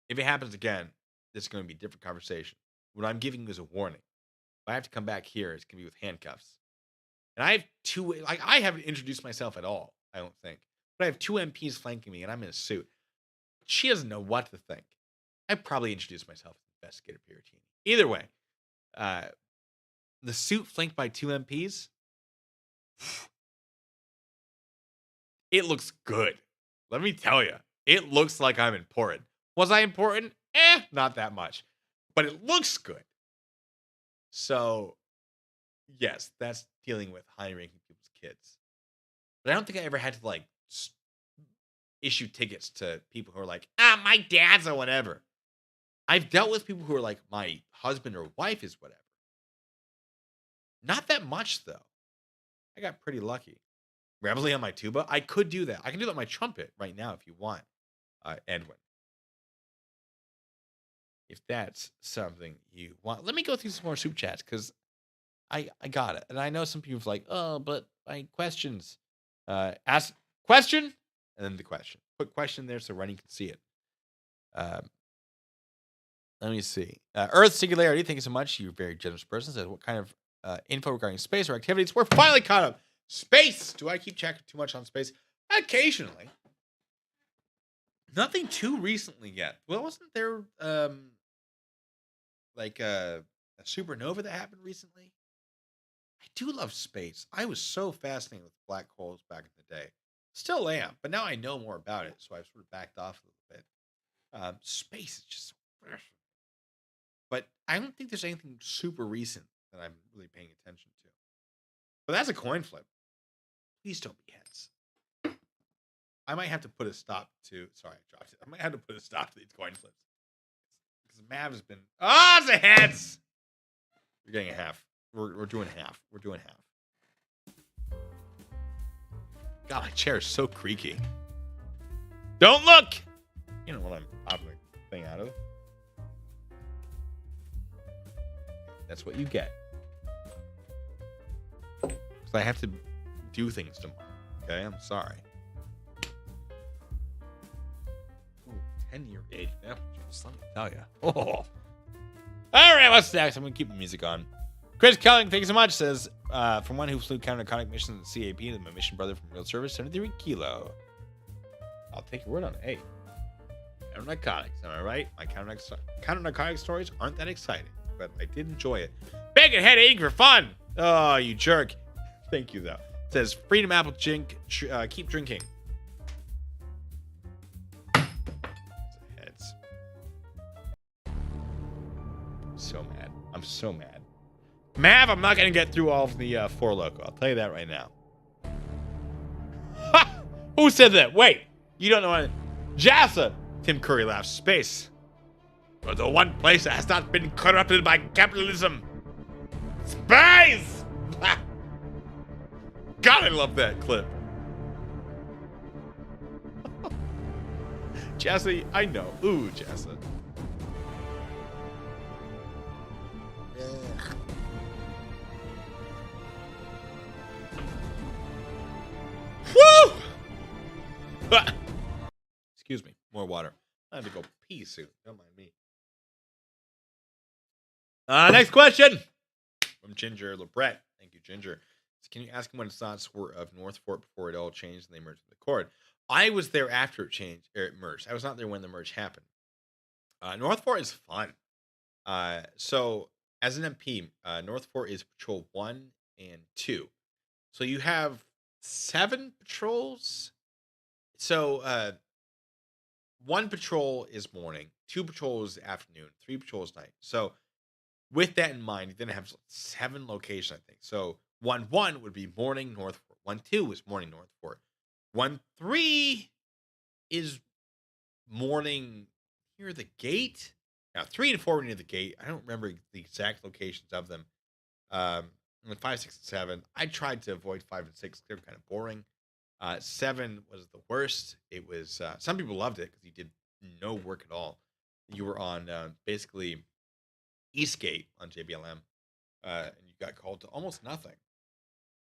If it happens again, this is going to be a different conversation. What I'm giving you is a warning. If I have to come back here, it's going to be with handcuffs. And I have I haven't introduced myself at all, I don't think. But I have 2 MPs flanking me, and I'm in a suit. She doesn't know what to think. I probably introduced myself as investigator Piratini. Either way, the suit flanked by 2 MPs, it looks good. Let me tell you, it looks like I'm important. Was I important? Not that much. But it looks good. So, yes, that's dealing with high-ranking people's kids. But I don't think I ever had to, like, issue tickets to people who are like, my dad's or whatever. I've dealt with people who are like, my husband or wife is whatever. Not that much, though. I got pretty lucky. Reveille on my tuba, I could do that. I can do that on my trumpet right now if you want, Edwin. If that's something you want. Let me go through some more soup chats, because I got it. And I know some people's like, oh, but my questions. Ask question, and then the question. Put question there so Runny can see it. Let me see. Earth Singularity, thank you so much. You're a very generous person. Says, what kind of info regarding space or activities? We're finally caught up. Space! Do I keep checking too much on space? Occasionally. Nothing too recently yet. Well, wasn't there like a supernova that happened recently? I do love space. I was so fascinated with black holes back in the day. Still am, but now I know more about it, so I've sort of backed off a little bit. Space is just so fascinating. But I don't think there's anything super recent that I'm really paying attention to. But that's a coin flip. Please don't be heads. I might have to put a stop to. Sorry, I dropped it. I might have to put a stop to these coin flips. Because Mav's been. It's a heads! You're getting a half. We're doing half. We're doing half. God, my chair is so creaky. Don't look! You know what I'm popping the thing out of. That's what you get. Because I have to do things tomorrow. okay? I'm sorry. Ooh, 10-year age apple juice. Let me tell you. Oh. All right, what's next? I'm going to keep the music on. Chris Kelling, thank you so much, says, from one who flew counter-narcotic missions in CAP, my mission brother from Real Service, 73 Kilo. I'll take your word on it. Hey, counter-narcotics, am I right? My counter-narcotic stories aren't that exciting, but I did enjoy it. Bacon head eating for fun. Oh, you jerk. Thank you, though. It says, Freedom Apple Drink, keep drinking. Heads. So mad. I'm so mad. Mav, I'm not going to get through all of the Four Loko. I'll tell you that right now. Ha! Who said that? Wait. You don't know what... Jassa! Tim Curry laughs. Space. For the one place that has not been corrupted by capitalism. Space! God, I love that clip. Jassa, I know. Ooh, Jassa. Woo! Excuse me. More water. I have to go pee soon. Don't mind me. Next question from Ginger LeBret. Thank you, Ginger. Can you ask him what his thoughts were of North Fort before it all changed and they merged with the Accord? I was there after it changed, or it merged. I was not there when the merge happened. North Fort is fun. So as an MP, North Fort is Patrol 1 and 2. So you have 7 patrols. So 1 patrol is morning, 2 patrols afternoon, 3 patrols night. So with that in mind, you then have 7 locations, I think. So 1-1 would be morning North Fort. 1-2 is morning North Fort. 1-3 is morning near the gate. Now 3 and 4 were near the gate. I don't remember the exact locations of them. 5, 6, and 7. I tried to avoid 5 and 6. They're kind of boring. 7 was the worst. It was some people loved it because you did no work at all. You were on basically Eastgate on JBLM, and you got called to almost nothing.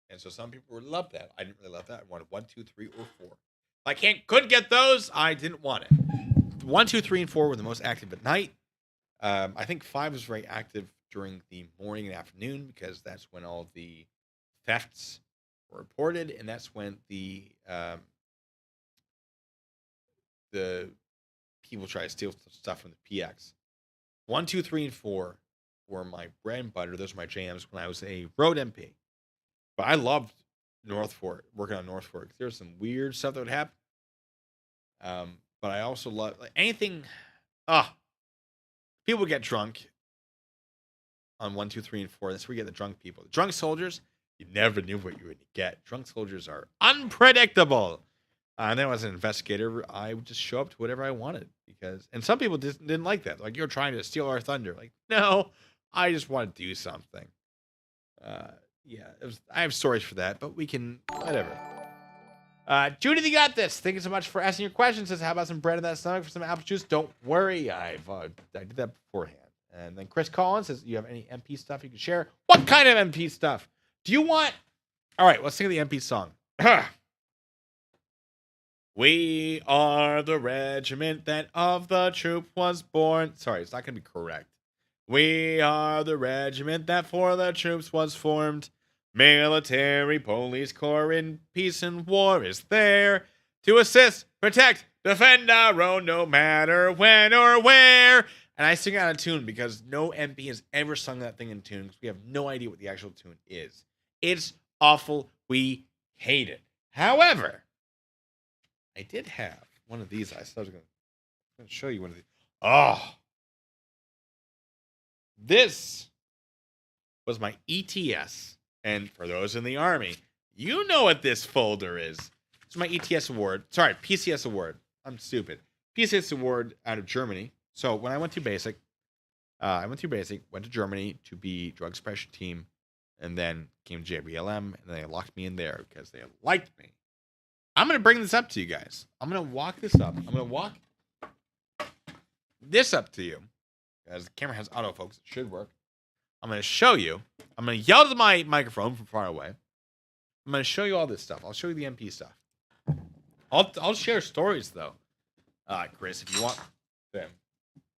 And so some people would love that. I didn't really love that. I wanted 1, 2, 3, or 4. If I couldn't get those, I didn't want it. 1, 2, 3, and 4 were the most active at night. I think 5 was very active during the morning and afternoon because that's when all the thefts were reported, and that's when the people try to steal stuff from the PX. 1, 2, 3, and 4 were my bread and butter. Those were my jams when I was a road MP. But I loved North Fort, working on North Fort. There was some weird stuff that would happen. But I also love anything. People get drunk on 1, 2, 3, and 4. That's where you get the drunk people. The drunk soldiers, you never knew what you were going to get. Drunk soldiers are unpredictable. And then as an investigator, I would just show up to whatever I wanted and some people didn't like that. Like, you're trying to steal our thunder. Like, no, I just want to do something. Yeah, I have stories for that, but we can, whatever. Judy, you got this. Thank you so much for asking your questions. Says, how about some bread in that stomach for some apple juice? Don't worry. I did that beforehand. And then Chris Collins says, you have any MP stuff you can share? What kind of MP stuff? Do you want? All right, let's sing the MP song. We are the regiment that of the troop was born. Sorry, it's not going to be correct. We are the regiment that for the troops was formed. Military police corps in peace and war is there to assist, protect, defend our own no matter when or where. And I sing out of tune because no MP has ever sung that thing in tune because we have no idea what the actual tune is. It's awful. We hate it. However, I did have one of these. I was going to show you one of these. Oh. This was my ETS. And for those in the Army, you know what this folder is. It's my ETS award. Sorry, PCS award. I'm stupid. PCS award out of Germany. So when I went through basic, went to Germany to be drug suppression team, and then came to JBLM, and they locked me in there because they liked me. I'm going to bring this up to you guys. I'm going to walk this up. I'm going to walk this up to you. As the camera has autofocus, it should work. I'm going to show you. I'm going to yell to my microphone from far away. I'm going to show you all this stuff. I'll show you the MP stuff. I'll share stories, though. Chris, if you want them.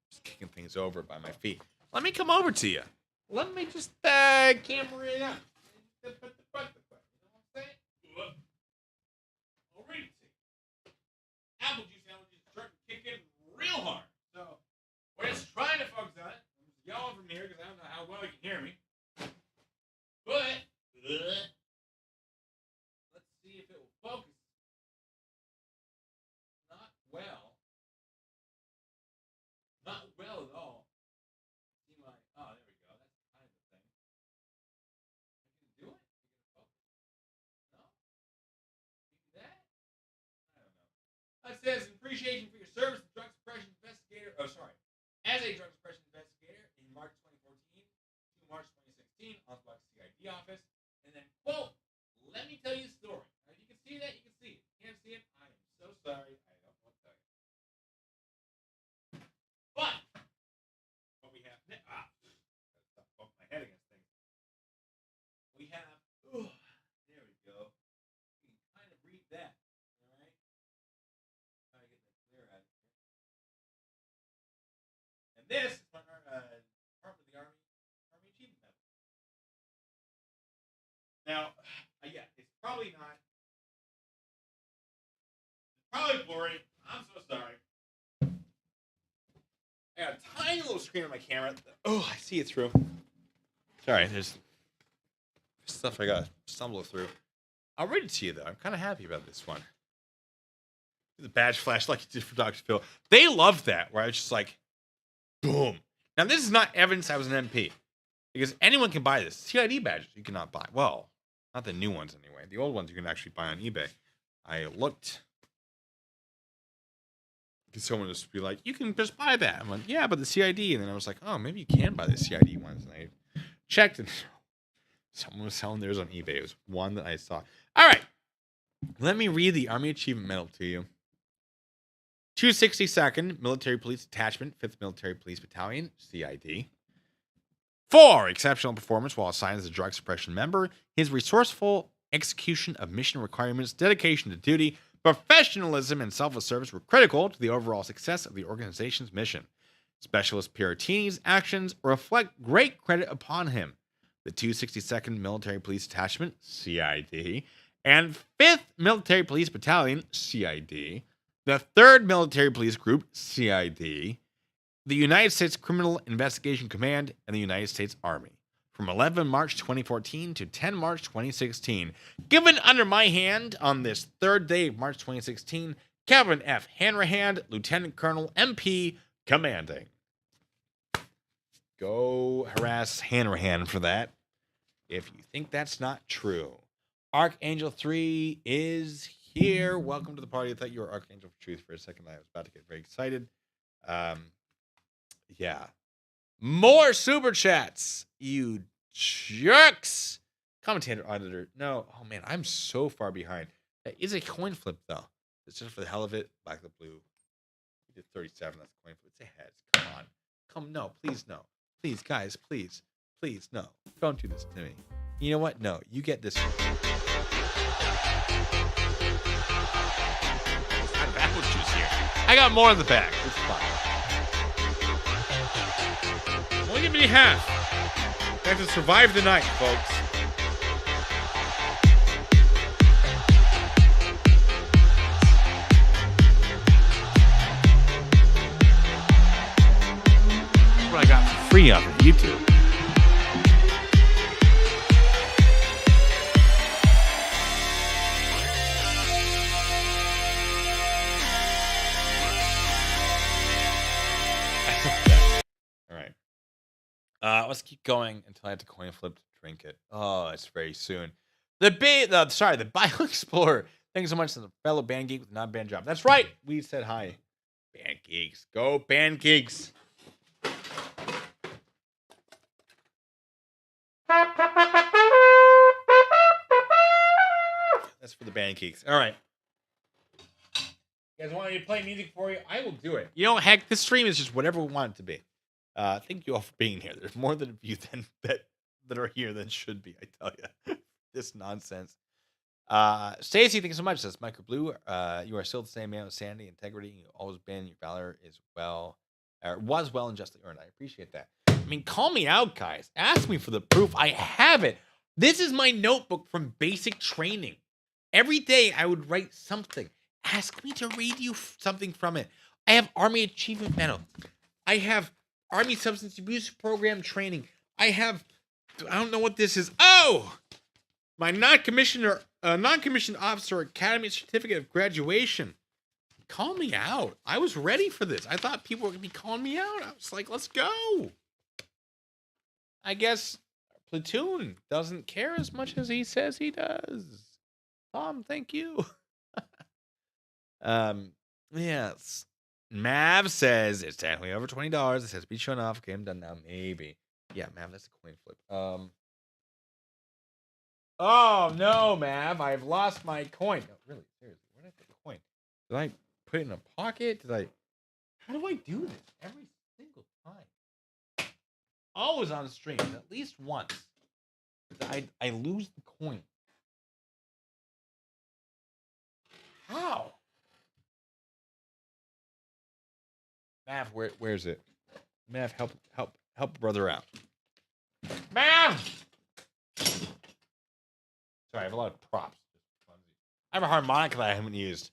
Just kicking things over by my feet. Let me come over to you. Let me just camera it up. You know what I'm saying? I'll read it to you. Apple juice allergies are starting to kick in real hard. So we're just trying to focus on it. I'm just yelling from here because I don't know how well you can hear me. But let's see if it will focus. Not well. Not well at all. See my there we go. That's kind of the thing. I can do it. You can focus. No? Maybe that? I don't know. It says appreciation for your service as drug suppression investigator. Oh, sorry. As a drug suppression investigator in March 2014 to March 2016 on the CID office. And then, quote, let me tell you a story. Now, if you can see that, you can see it. If you can't see it, I am so sorry. I don't want to tell you. But what we have now, gotta stop bumping my head against things. We have, there we go. You can kind of read that. All right. Try to get that clear out of here. And this is my Department of the Army Achievement Medal. Now, yeah, it's probably not. It's probably blurry. I'm so sorry. I got a tiny little screen on my camera. Oh, I see it through. Sorry, there's stuff I got to stumble through. I'll read it to you, though. I'm kind of happy about this one. The badge flash like you did for Dr. Phil. They loved that, where I was just like, boom. Now, this is not evidence I was an MP. Because anyone can buy this. CID badges you cannot buy. Well, not the new ones anyway. The old ones you can actually buy on eBay. I looked. Because someone just be like, you can just buy that. I'm like, yeah, but the CID. And then I was like, oh, maybe you can buy the CID ones. And I checked and someone was selling theirs on eBay. It was one that I saw. All right. Let me read the Army Achievement Medal to you. 262nd Military Police Detachment, 5th Military Police Battalion, CID. For exceptional performance while assigned as a drug suppression member, his resourceful execution of mission requirements, dedication to duty, professionalism, and selfless service were critical to the overall success of the organization's mission. Specialist Piratini's actions reflect great credit upon him. The 262nd Military Police Detachment, CID, and 5th Military Police Battalion, CID, the 3rd Military Police Group, CID, the United States Criminal Investigation Command, and the United States Army. From 11 March 2014 to 10 March 2016. Given under my hand on this 3rd day of March 2016, Calvin F. Hanrahan, Lieutenant Colonel, MP, commanding. Go harass Hanrahan for that, if you think that's not true. Archangel 3 is here. Welcome to the party. I thought you were Archangel for Truth for a second. I was about to get very excited. Yeah. More super chats, you jerks. Commentator, auditor. No. Oh, man, I'm so far behind. That is a coin flip, though. It's just for the hell of it. Black the blue. We did 37. That's a coin flip. It's a heads. Come on. No. Please, no. Please, guys, please. Please, no. Don't do this to me. You know what? No. You get this one. I have apple juice here. I got more in the back. It's fine. Only give me half. I have to survive the night, folks. What I got for free on YouTube. Let's keep going until I have to coin flip to drink it. Oh, it's very soon. The Bio Explorer. Thanks so much to the fellow band geek with non-band job. That's right. We said hi. Band geeks. Go band geeks. That's for the band geeks. All right. You guys want me to play music for you? I will do it. You know, heck, this stream is just whatever we want it to be. Thank you all for being here. There's more than a few that are here than should be, I tell you. This nonsense. Stacy, thank you so much. Says Micro Blue. You are still the same man with sanity, integrity. You've always been. Your valor is was well and justly earned. I appreciate that. I mean, call me out, guys. Ask me for the proof. I have it. This is my notebook from basic training. Every day I would write something. Ask me to read you something from it. I have Army Achievement Medal. I have Army Substance Abuse Program training. I don't know what this is. Oh, my non-commissioned officer academy certificate of graduation. Call me out. I was ready for this. I thought people were going to be calling me out. I was like, let's go. I guess Platoon doesn't care as much as he says he does. Tom, thank you. Yes. Mav says it's definitely over $20. It says be showing off. Okay, I'm done now. Maybe. Yeah, Mav, that's a coin flip. Oh no, Mav, I've lost my coin. No, really, seriously, where did I put the coin? Did I put it in a pocket? How do I do this every single time? Always on stream, at least once. I lose the coin. How? Mav, where's it? Mav, help brother out. Mav! Sorry, I have a lot of props. I have a harmonica that I haven't used.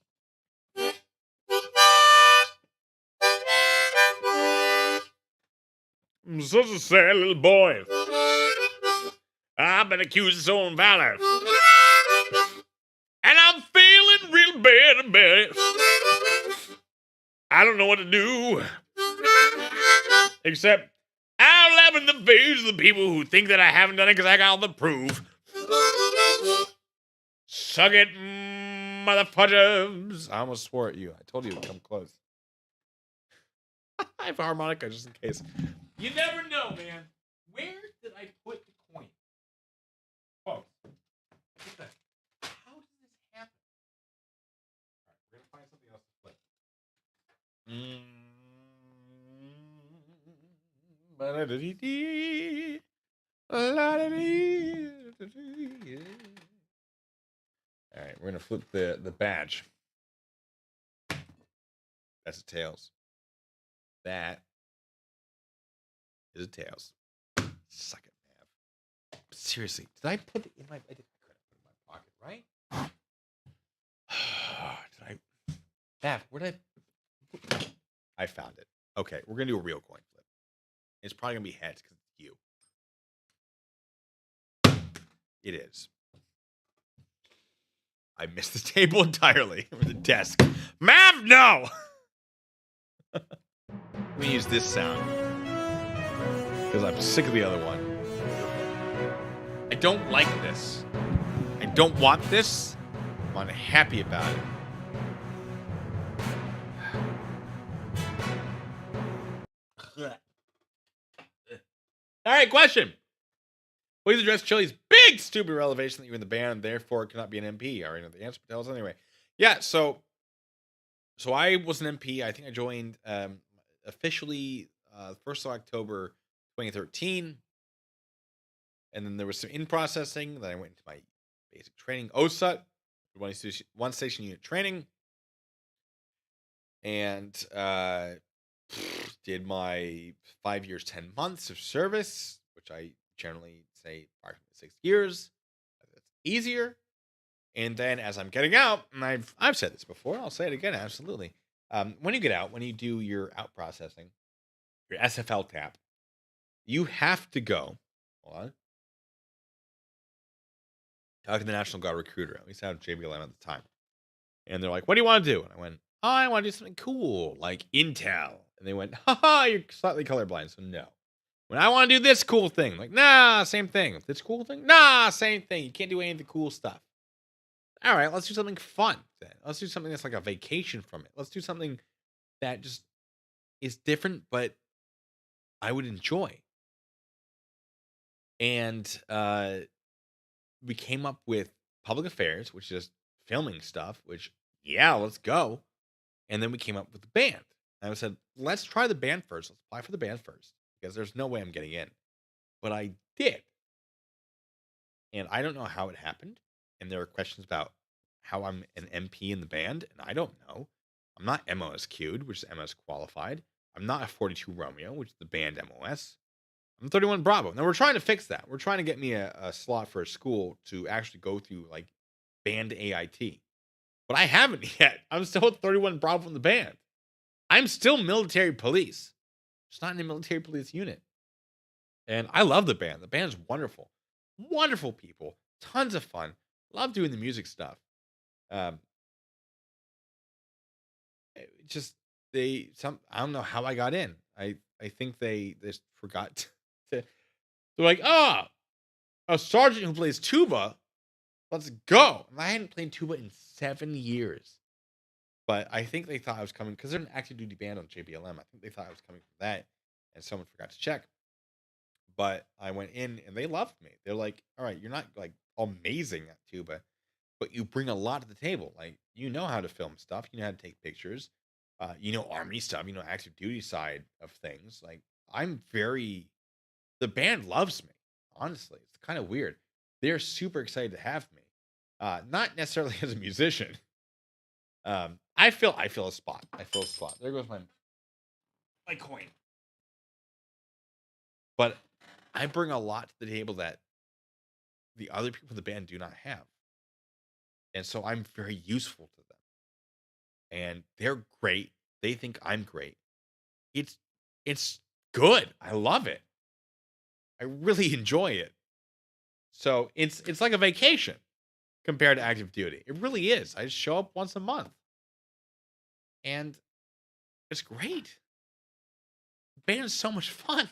I'm such a sad little boy. I've been accused of stolen valor. And I'm feeling real bad about it. I don't know what to do. Except I'll laugh in the face of the people who think that I haven't done it because I got all the proof. Suck it, motherfuckers. I almost swore at you. I told you to come close. I have a harmonica just in case. You never know, man. Where did I put the coin? Oh. How did this happen? All right, we're going to find something else to flip. All right, we're going to flip the badge. That's a tails. That is a tails. Suck it, Mav. Seriously, did I put it in my? I couldn't put it in my pocket, right? Did I? Mav, where did I found it. Okay, we're gonna do a real coin flip. It's probably gonna be heads because it's you. It is. I missed the table entirely, or the desk. Mav, no. Let me use this sound because I'm sick of the other one. I don't like this. I don't want this. I'm unhappy about it. All right, question. Please address Chille's big stupid revelation that you're in the band, therefore cannot be an MP. I already know the answer, but tell us anyway. Yeah, so I was an MP. I think I joined officially 1st of October 2013. And then there was some in-processing. Then I went into my basic training, OSUT, one station unit training. And did my 5 years, 10 months of service, which I generally say 5 to 6 years. That's easier. And then as I'm getting out, and I've said this before, I'll say it again, absolutely. When you get out, when you do your out processing, your SFL tap, you have to go, hold on, talk to the National Guard recruiter. At least I had JBLM at the time. And they're like, what do you want to do? And I went, oh, I want to do something cool, like Intel. And they went, haha, you're slightly colorblind, so no. When I want to do this cool thing, I'm like, nah, same thing. This cool thing, nah, same thing. You can't do any of the cool stuff. All right, let's do something fun then. Let's do something that's like a vacation from it. Let's do something that just is different, but I would enjoy. And we came up with public affairs, which is filming stuff, which, yeah, let's go. And then we came up with the band. And I said, let's try the band first. Let's apply for the band first, because there's no way I'm getting in. But I did. And I don't know how it happened. and there are questions about how I'm an MP in the band, and I don't know. I'm not MOSQ'd, which is MS qualified. I'm not a 42 Romeo, which is the band MOS. I'm 31 Bravo. Now we're trying to fix that. We're trying to get me a slot for a school to actually go through like band AIT. But I haven't yet. I'm still at 31 Bravo in the band. I'm still military police. Just not in a military police unit. And I love the band. The band's wonderful. Wonderful people. Tons of fun. Love doing the music stuff. Um, just I don't know how I got in. I think they just forgot to they're like, a sergeant who plays tuba, let's go. And I hadn't played tuba in 7 years. But I think they thought I was coming because they're an active duty band on JBLM. I think they thought I was coming from that, and someone forgot to check. But I went in and they loved me. They're like, all right, you're not like amazing at tuba, but you bring a lot to the table. Like, you know how to film stuff, you know how to take pictures, you know, army stuff, you know, active duty side of things. Like, the band loves me, honestly. It's kind of weird. They're super excited to have me. Not necessarily as a musician. I feel a spot. I feel a spot. There goes my coin. But I bring a lot to the table that the other people in the band do not have. And so I'm very useful to them. And they're great. They think I'm great. It's good. I love it. I really enjoy it. So it's like a vacation compared to active duty. It really is. I just show up once a month. And it's great. The band is so much fun.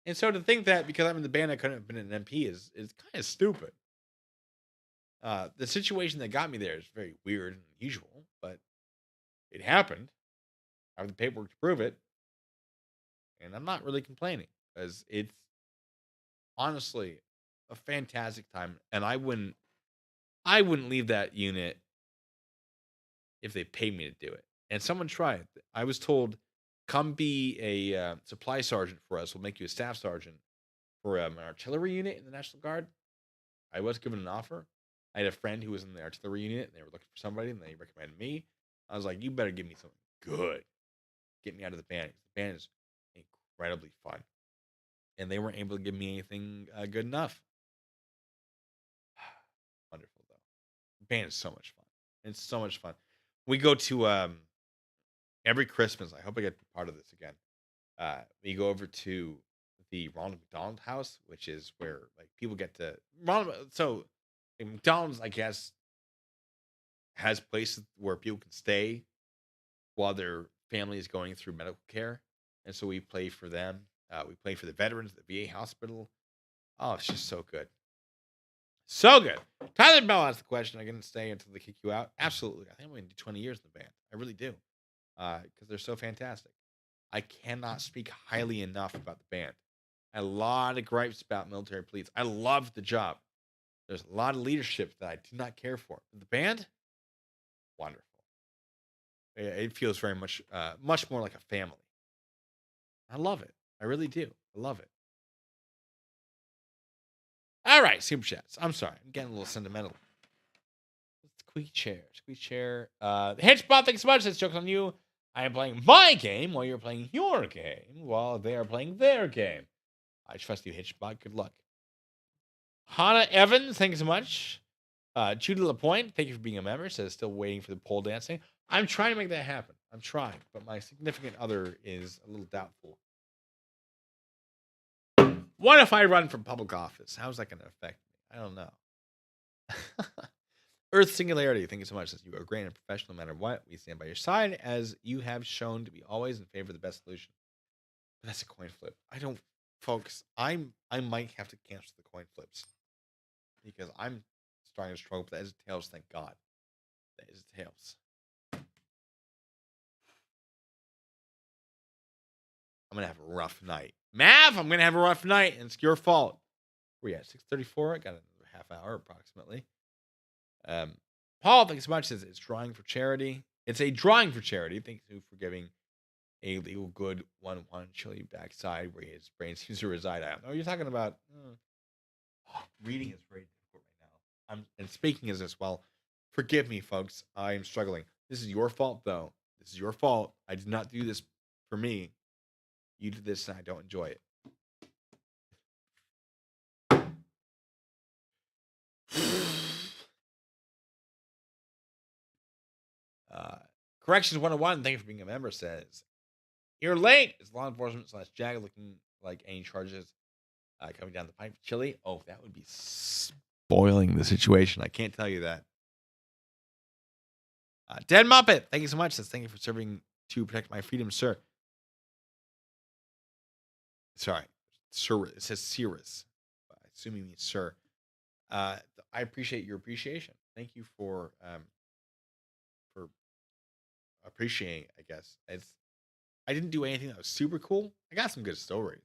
And so to think that because I'm in the band I couldn't have been an MP is kind of stupid. The situation that got me there is very weird and unusual, but it happened. I have the paperwork to prove it. And I'm not really complaining because it's honestly a fantastic time. And I wouldn't leave that unit if they paid me to do it. And someone tried. I was told, come be a supply sergeant for us. We'll make you a staff sergeant for an artillery unit in the National Guard. I was given an offer. I had a friend who was in the artillery unit, and they were looking for somebody, and they recommended me. I was like, you better give me something good. Get me out of the band. The band is incredibly fun. And they weren't able to give me anything good enough. Wonderful, though. The band is so much fun. It's so much fun. We go to every Christmas. I hope I get part of this again. We go over to the Ronald McDonald House, which is where like people get to So McDonald's, I guess, has places where people can stay while their family is going through medical care, and so we play for them. We play for the veterans at the VA hospital. Oh, it's just so good. So good. Tyler Bell asked the question, are you going to stay until they kick you out? Absolutely. I think I'm going to do 20 years in the band. I really do. Because they're so fantastic. I cannot speak highly enough about the band. I had a lot of gripes about military police. I love the job. There's a lot of leadership that I do not care for. But the band, wonderful. It feels very much, much more like a family. I love it. I really do. I love it. All right, super chats. I'm sorry. I'm getting a little sentimental. Squeak chair. Hitchbot, thanks so much. This joke's on you. I am playing my game while you're playing your game while they are playing their game. I trust you, Hitchbot. Good luck. Hannah Evans, thank you so much. Judy Lapointe, thank you for being a member. Says still waiting for the pole dancing. I'm trying to make that happen. I'm trying, but my significant other is a little doubtful. What if I run for public office? How's that going to affect me? I don't know. Earth Singularity, thank you so much. Since you are great and professional no matter what, we stand by your side as you have shown to be always in favor of the best solution. But that's a coin flip. Folks, I might have to cancel the coin flips because I'm starting to struggle with that. As tails, thank God. That is tails. I'm going to have a rough night. Mav, I'm going to have a rough night, and it's your fault. We're at 6:34. I got another half hour approximately. Paul, thanks so much. Says it's drawing for charity. It's a drawing for charity. Thank you for giving a legal good 1-1 Chille backside where his brain seems to reside. I don't know what you're talking about. Reading is very difficult right now. and speaking as this, well, forgive me, folks. I am struggling. This is your fault, though. This is your fault. I did not do this for me. You did this, and I don't enjoy it. Corrections 101, thank you for being a member, says, you're late. Is law enforcement / JAG looking like any charges coming down the pipe? Chille? Oh, that would be spoiling the situation. I can't tell you that. Dead Muppet, thank you so much. Says, thank you for serving to protect my freedom, sir. Sorry, sir. It says Cirrus. I assume you mean sir. I appreciate your appreciation. Thank you for appreciating. I guess I didn't do anything that was super cool. I got some good stories,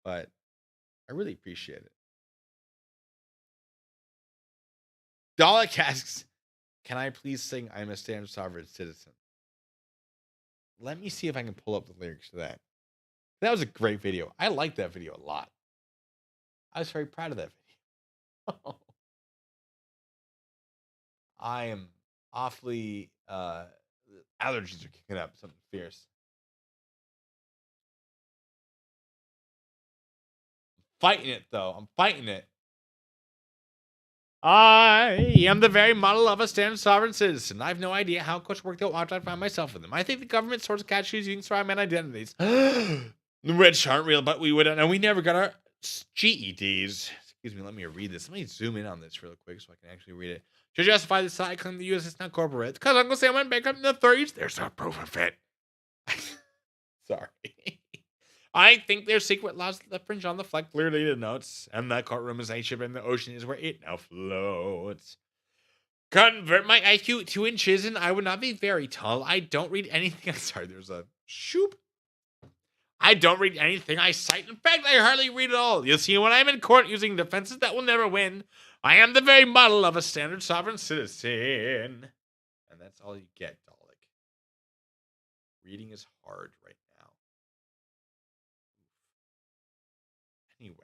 but I really appreciate it. Dalek asks, can I please sing I'm a Standard Sovereign Citizen? Let me see if I can pull up the lyrics to that. That was a great video. I liked that video a lot. I was very proud of that video. I am awfully allergies are kicking up something fierce. Fighting it though. I'm fighting it. I am the very model of a standard sovereign citizen. I have no idea how Coach worked out after I find myself with them. I think the government sorts of catch shoes using strongman identities. The rich aren't real, but we would, and we never got our GEDs. Excuse me, let me read this. Let me zoom in on this real quick so I can actually read it. To justify the side claim the U.S. is not corporate, because Uncle Sam went bankrupt in the 30s. There's no proof of it. Sorry. I think there's secret laws that fringe on the flag clearly denotes, and that courtroom is a ship and the ocean is where it now floats. Convert my IQ 2 inches and I would not be very tall. I don't read anything. I'm sorry, there's a shoop. I don't read anything I cite. In fact, I hardly read at all. You'll see when I'm in court using defenses that will never win. I am the very model of a standard sovereign citizen. And that's all you get, Dalek. Reading is hard right now. Anyway.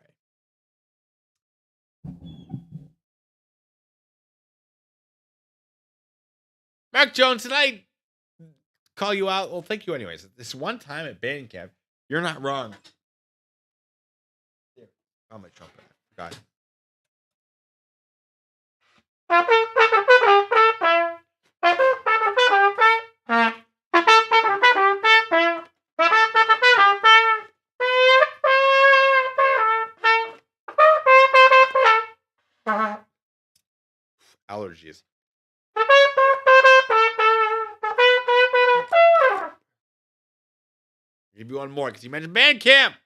Mark Jones, did I call you out? Well, thank you anyways. This one time at band camp, you're not wrong. Here, on my trumpet. I forgot. Allergies. I'll give you one more because you mentioned band camp.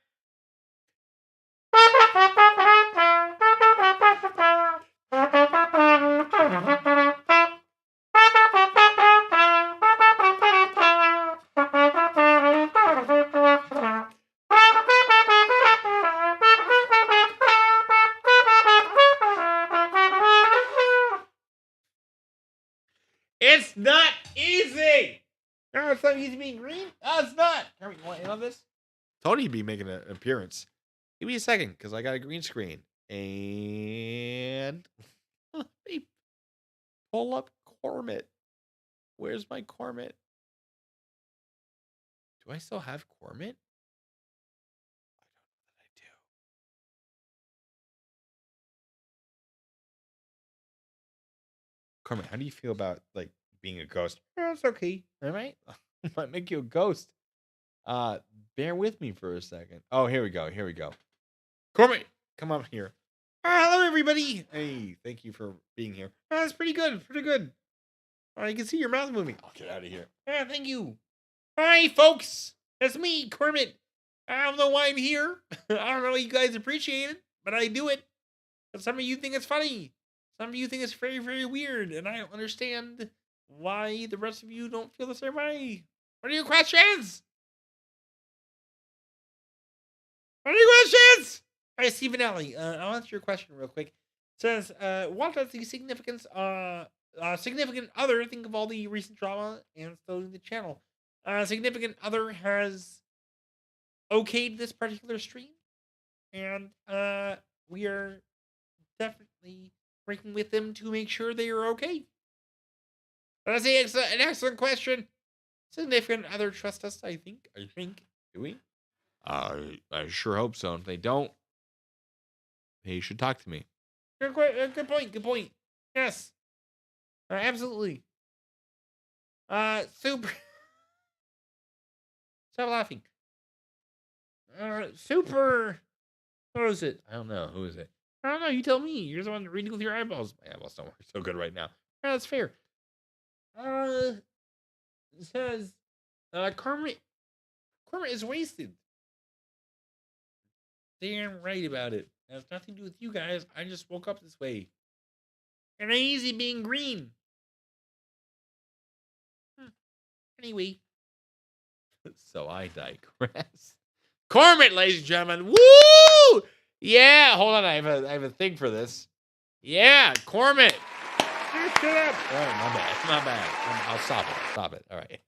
It's not easy. No, it's not easy being green. No, it's not. Kermit, you want in on this? Told you he'd be making an appearance. Give me a second, because I got a green screen. And let me pull up Cormit. Where's my Cormit? Do I still have Cormit? I don't know that I do. Cormit, how do you feel about like being a ghost? It's okay. All right. Might make you a ghost. Bear with me for a second. Oh, here we go. Here we go. Cormit, come up here. Hello, everybody. Hey, thank you for being here. That's pretty good. Pretty good. You can see your mouth moving. I'll get out of here. Thank you. Hi, folks. It's me, Kermit. I don't know why I'm here. I don't know if you guys appreciate it, but I do it. But some of you think it's funny. Some of you think it's very, very weird, and I don't understand why the rest of you don't feel the same way. What are your questions? What are your questions? All right, Stephen Alley. I'll answer your question real quick. It says, what does the significant other think of all the recent drama and still the channel? Significant other has okayed this particular stream, and we are definitely working with them to make sure they are okay. But I say it's an excellent question. Significant other trust us, I think. Do we? I sure hope so. If they don't, they should talk to me. Good point. Good point. Yes. Absolutely. Super. Stop laughing. Super. What is it? I don't know. Who is it? I don't know. You tell me. You're the one reading with your eyeballs. My eyeballs don't work so good right now. That's fair. It says, Kermit is wasted. Damn right about it. It has nothing to do with you guys. I just woke up this way. And I'm easy being green. Anyway. So I digress. Kermit, ladies and gentlemen. Woo! Yeah, hold on. I have a thing for this. Yeah, Kermit. Shut up. All right, my bad. I'll stop it. All right.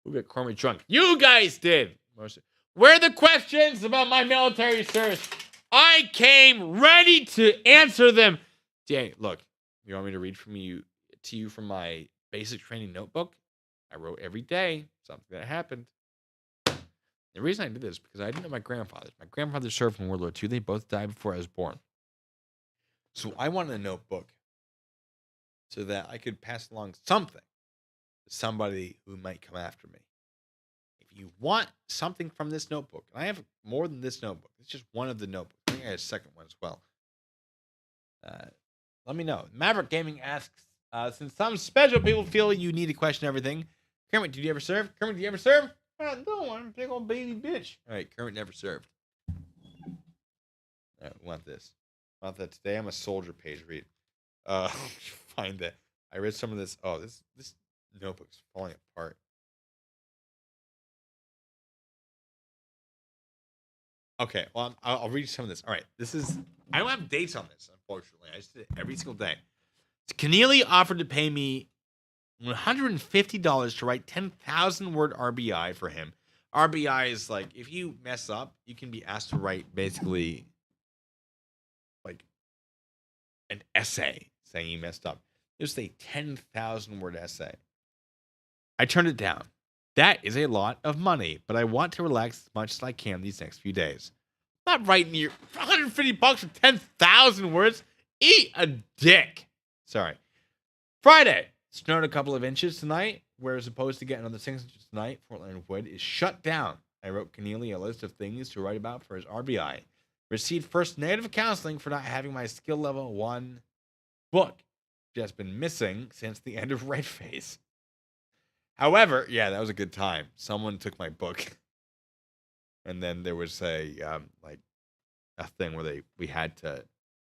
Who got Kermit drunk? You guys did. Where are the questions about my military service? I came ready to answer them. Dang, look, you want me to read to you from my basic training notebook? I wrote every day something that happened. The reason I did this is because I didn't know my grandfather. My grandfather served in World War II. They both died before I was born. So I wanted a notebook so that I could pass along something to somebody who might come after me. If you want something from this notebook, and I have more than this notebook. It's just one of the notebooks. I think I have a second one as well. Let me know. Maverick Gaming asks, since some special people feel you need to question everything, Kermit, did you ever serve? Kermit, did you ever serve? No, I'm a big old baby bitch. All right, Kermit never served. All right, we want this. I want that today. I'm a soldier page read. Find that. I read some of this. Oh, this notebook's falling apart. Okay, well, I'll read some of this. All right, this is. I don't have dates on this, unfortunately. I just did it every single day. Keneally offered to pay me $150 to write 10,000 word RBI for him. RBI is like, if you mess up, you can be asked to write basically like an essay saying you messed up. It was a 10,000 word essay. I turned it down. That is a lot of money, but I want to relax as much as I can these next few days. I'm not writing your $150 for 10,000 words. Eat a dick. Sorry. Friday. Snowed a couple of inches tonight. We're supposed to get another 6 inches tonight. Fort Leonard Wood is shut down. I wrote Keneally a list of things to write about for his RBI. Received first negative counseling for not having my skill level 1 book. Just been missing since the end of Red Phase. However, yeah, that was a good time. Someone took my book. And then there was a thing where we had to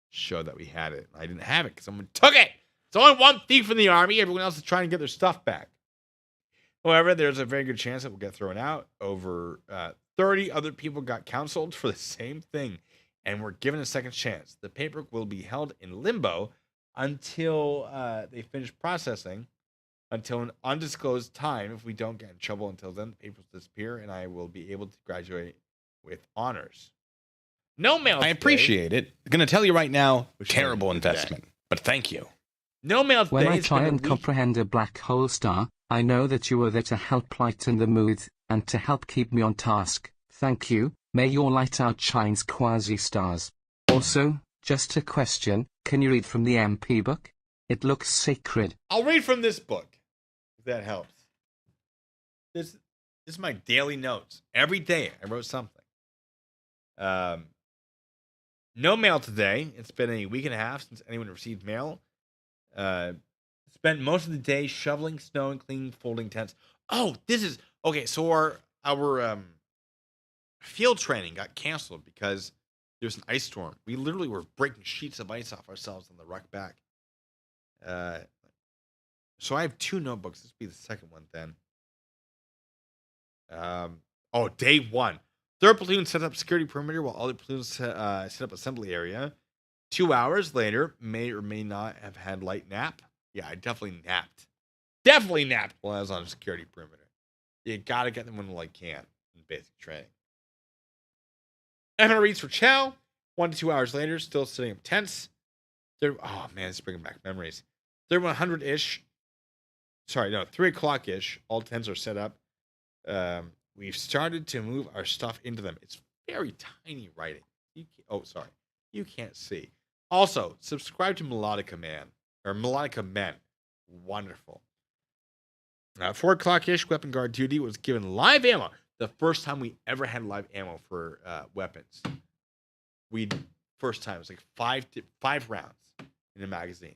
show that we had it. I didn't have it because someone took it. It's only one thief in the army. Everyone else is trying to get their stuff back. However, there's a very good chance it will get thrown out. Over 30 other people got counseled for the same thing and were given a second chance. The paperwork will be held in limbo until they finish processing, until an undisclosed time. If we don't get in trouble until then, the papers disappear and I will be able to graduate with honors. No mail today. I appreciate it. I'm going to tell you right now, Terrible investment, but thank you. No mail today. When I try and comprehend a black hole star, I know that you are there to help lighten the mood, and to help keep me on task. Thank you. May your light outshines quasi-stars. Also, just a question, can you read from the MP book? It looks sacred. I'll read from this book, if that helps. This is my daily notes. Every day I wrote something. No mail today. It's been a week and a half since anyone received mail. Spent most of the day shoveling snow and cleaning folding tents. Oh, this is okay. So our field training got canceled because there was an ice storm. We literally were breaking sheets of ice off ourselves on the ruck back. So I have 2 notebooks. This will be the second one then. Day 1. 3rd platoon set up security perimeter while other platoons set up assembly area. 2 hours later, may or may not have had light nap. Yeah, I definitely napped. Definitely napped while I was on a security perimeter. You gotta get them when you can in basic training. Emma reads for Chow. 1 to 2 hours later, still sitting up tents. Oh man, it's bringing back memories. 3100-ish. Sorry, no, 3 o'clock-ish. All tents are set up. We've started to move our stuff into them. It's very tiny writing. Sorry. You can't see. Also, subscribe to Melodica Men. Wonderful. 4 o'clock-ish, weapon guard duty was given live ammo. The first time we ever had live ammo for weapons. First time, it was like five rounds in a magazine.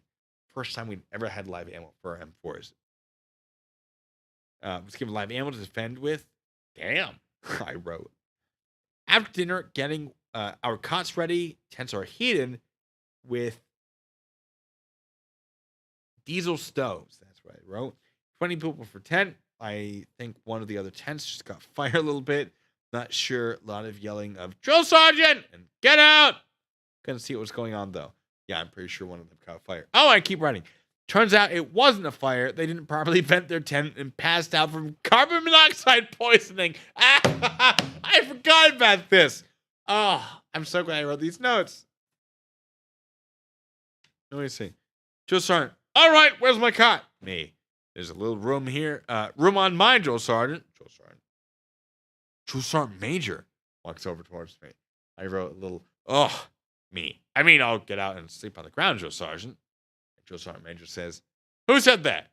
First time we'd ever had live ammo for our M4s. Was given live ammo to defend with. Damn, I wrote. After dinner, getting our cots ready. Tents are heated with diesel stoves. That's what I wrote. 20 people per tent. I think one of the other tents just got fired a little bit. Not sure. A lot of yelling of drill sergeant and get out. Couldn't see what was going on though. Yeah, I'm pretty sure one of them caught fire. Oh, I keep writing. Turns out it wasn't a fire. They didn't properly vent their tent and passed out from carbon monoxide poisoning. I forgot about this. Oh, I'm so glad I wrote these notes. Let me see. Drill sergeant. All right, where's my cot? Me. There's a little room here. Room on mine, drill sergeant. Drill sergeant. Drill sergeant major walks over towards me. I wrote a little, me. I mean, I'll get out and sleep on the ground, drill sergeant. Drill sergeant major says, who said that?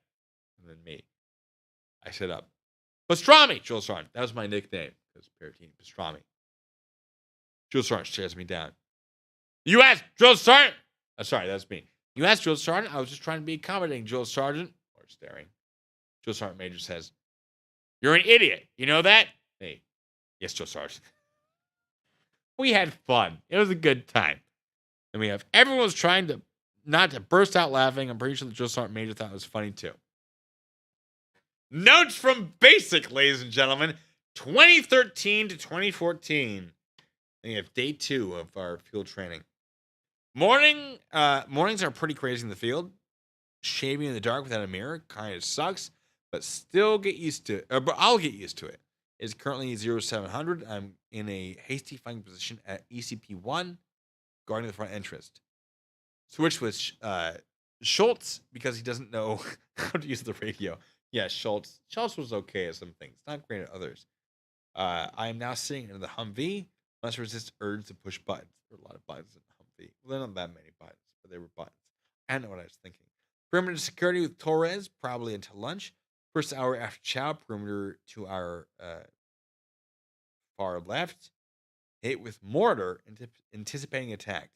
And then me. I sit up. Pastrami, drill sergeant. That was my nickname. It was Paratini. Pastrami. Drill sergeant stares me down. You asked, drill sergeant. Sorry, that's me. You asked, drill sergeant. I was just trying to be accommodating, drill sergeant. Or staring. Drill sergeant major says, you're an idiot. You know that? Hey. Yes, drill sergeant. We had fun. It was a good time. And everyone was trying to not to burst out laughing. I'm pretty sure the drill sergeant major thought it was funny too. Notes from Basic, ladies and gentlemen. 2013 to 2014. We have day 2 of our field training. Mornings are pretty crazy in the field. Shaving in the dark without a mirror kind of sucks, but still get used to it. But I'll get used to it. It's currently 0700. I'm in a hasty flanking position at ECP-1, guarding the front entrance. Switch with Schultz because he doesn't know how to use the radio. Yeah, Schultz. Schultz was okay at some things, not great at others. I am now sitting in the Humvee. Must resist urge to push buttons. There were a lot of buttons in the Humvee. Well, there are not that many buttons, but they were buttons. I don't know what I was thinking. Perimeter security with Torres, probably until lunch. First hour after chow, perimeter to our far left. Hit with mortar, anticipating attack.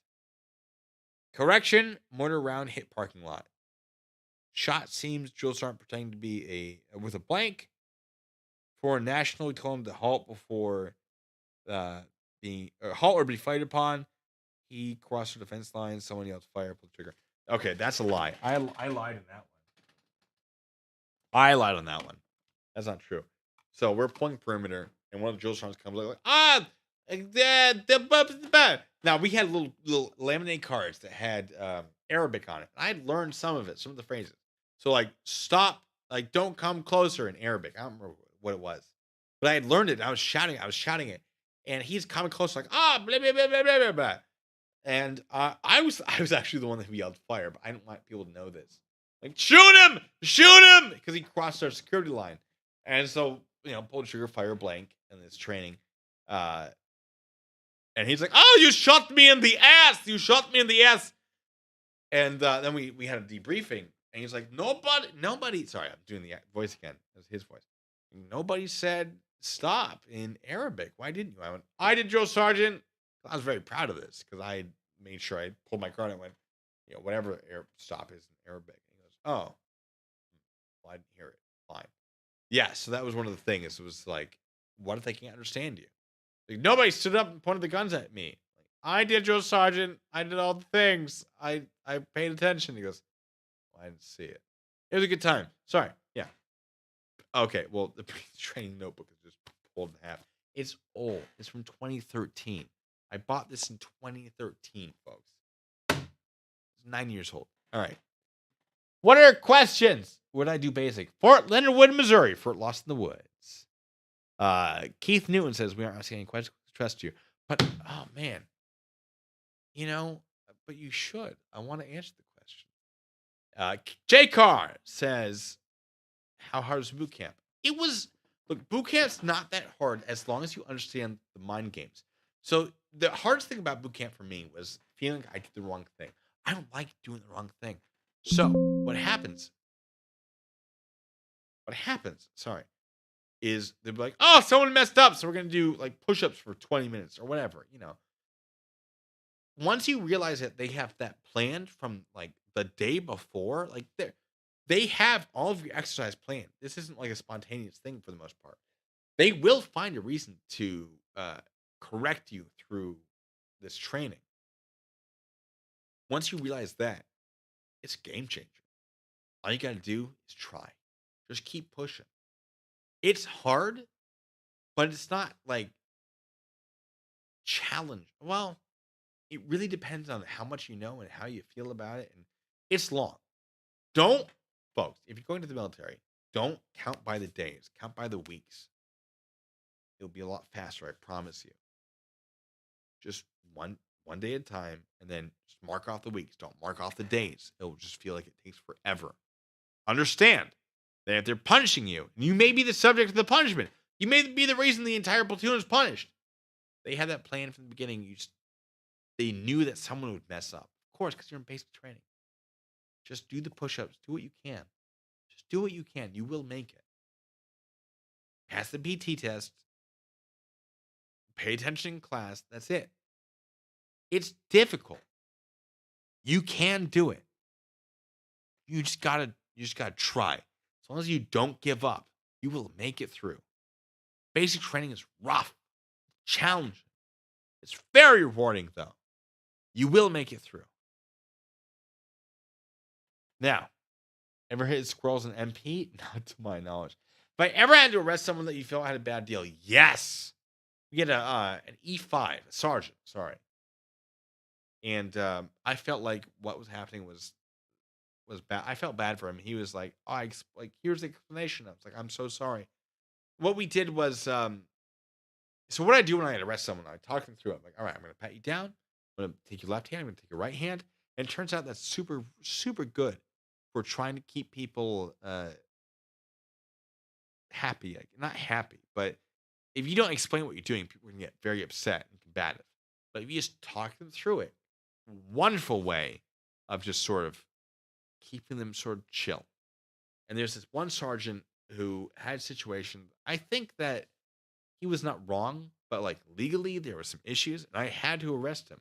Correction, mortar round hit parking lot. Shot seems drill sergeant pretending to be with a blank. For a national, we told him to halt before halt or be fired upon. He crossed the defense line. Someone yelled fire, pull the trigger. Okay, that's a lie. I lied in that one. I lied on that one. That's not true. So we're pulling perimeter, and one of the drill sergeants comes like, now we had little laminate cards that had Arabic on it. I had learned some of it, some of the phrases. So like stop, like don't come closer in Arabic. I don't remember what it was, but I had learned it. I was shouting it, and he's coming close, like blah blah blah blah blah blah. And I was actually the one that yelled fire, but I didn't want people to know this. Like shoot him, because he crossed our security line, and so pull the trigger, fire blank, and it's training. And he's like, "Oh, you shot me in the ass! You shot me in the ass!" And then we had a debriefing, and he's like, "Nobody." Sorry, I'm doing the voice again. That's his voice. Nobody said stop in Arabic. Why didn't you? I went, I did, drill sergeant. I was very proud of this because I made sure I pulled my card and went, whatever stop is in Arabic. And he goes, "Oh, well, I didn't hear it. Fine." Yeah, so that was one of the things. It was like, what if they can't understand you? Like, nobody stood up and pointed the guns at me. Like, I did, drill sergeant. I did all the things. I paid attention. He goes, well, I didn't see it. It was a good time. Sorry. Yeah. Okay, well, the training notebook is just pulled in half. It's old. It's from 2013. I bought this in 2013, folks. It's 9 years old. All right. What are questions? What did I do basic? Fort Leonard Wood, Missouri. Fort Lost in the Woods. Keith Newton says, we aren't asking any questions. Trust you. But, oh, man. You know, but you should. I want to answer the question. J Car says, how hard was boot camp? It was, look, boot camp's not that hard as long as you understand the mind games. So the hardest thing about boot camp for me was feeling I did the wrong thing. I don't like doing the wrong thing. So what happens? Sorry, is they'll be like, oh, someone messed up, so we're gonna do like push-ups for 20 minutes or whatever, you know. Once you realize that they have that planned from like the day before, like they have all of your exercise planned. This isn't like a spontaneous thing for the most part. They will find a reason to correct you through this training. Once you realize that, it's a game changer. All you got to do is try. Just keep pushing. It's hard, but it's not like challenge. Well, it really depends on how much you know and how you feel about it. And it's long. Don't, folks, if you're going to the military, don't count by the days, count by the weeks. It'll be a lot faster, I promise you. Just one day at a time, and then just mark off the weeks. Don't mark off the days. It'll just feel like it takes forever. Understand that if they're punishing you, and you may be the subject of the punishment, you may be the reason the entire platoon is punished. They had that plan from the beginning. They knew that someone would mess up. Of course, because you're in basic training. Just do the push-ups. Do what you can. Just do what you can. You will make it. Pass the PT test. Pay attention in class. That's it. It's difficult. You can do it. You just gotta try. As long as you don't give up, you will make it through. Basic training is rough, challenging. It's very rewarding, though. You will make it through. Now, ever hit squirrels in MP? Not to my knowledge. If I ever had to arrest someone that you felt had a bad deal, yes. We get an E5, a sergeant, sorry. And I felt like what was happening was bad. I felt bad for him. He was like, "Oh, here's the explanation." I was like, "I'm so sorry." What we did was, so what I do when I arrest someone, I talk them through it. I'm like, "All right, I'm going to pat you down. I'm going to take your left hand. I'm going to take your right hand." And it turns out that's super, super good for trying to keep people happy. Like, not happy, but if you don't explain what you're doing, people can get very upset and combative. But if you just talk them through it, wonderful way of just sort of keeping them sort of chill. And there's this one sergeant who had a situation. I think that he was not wrong, but like legally there were some issues, and I had to arrest him.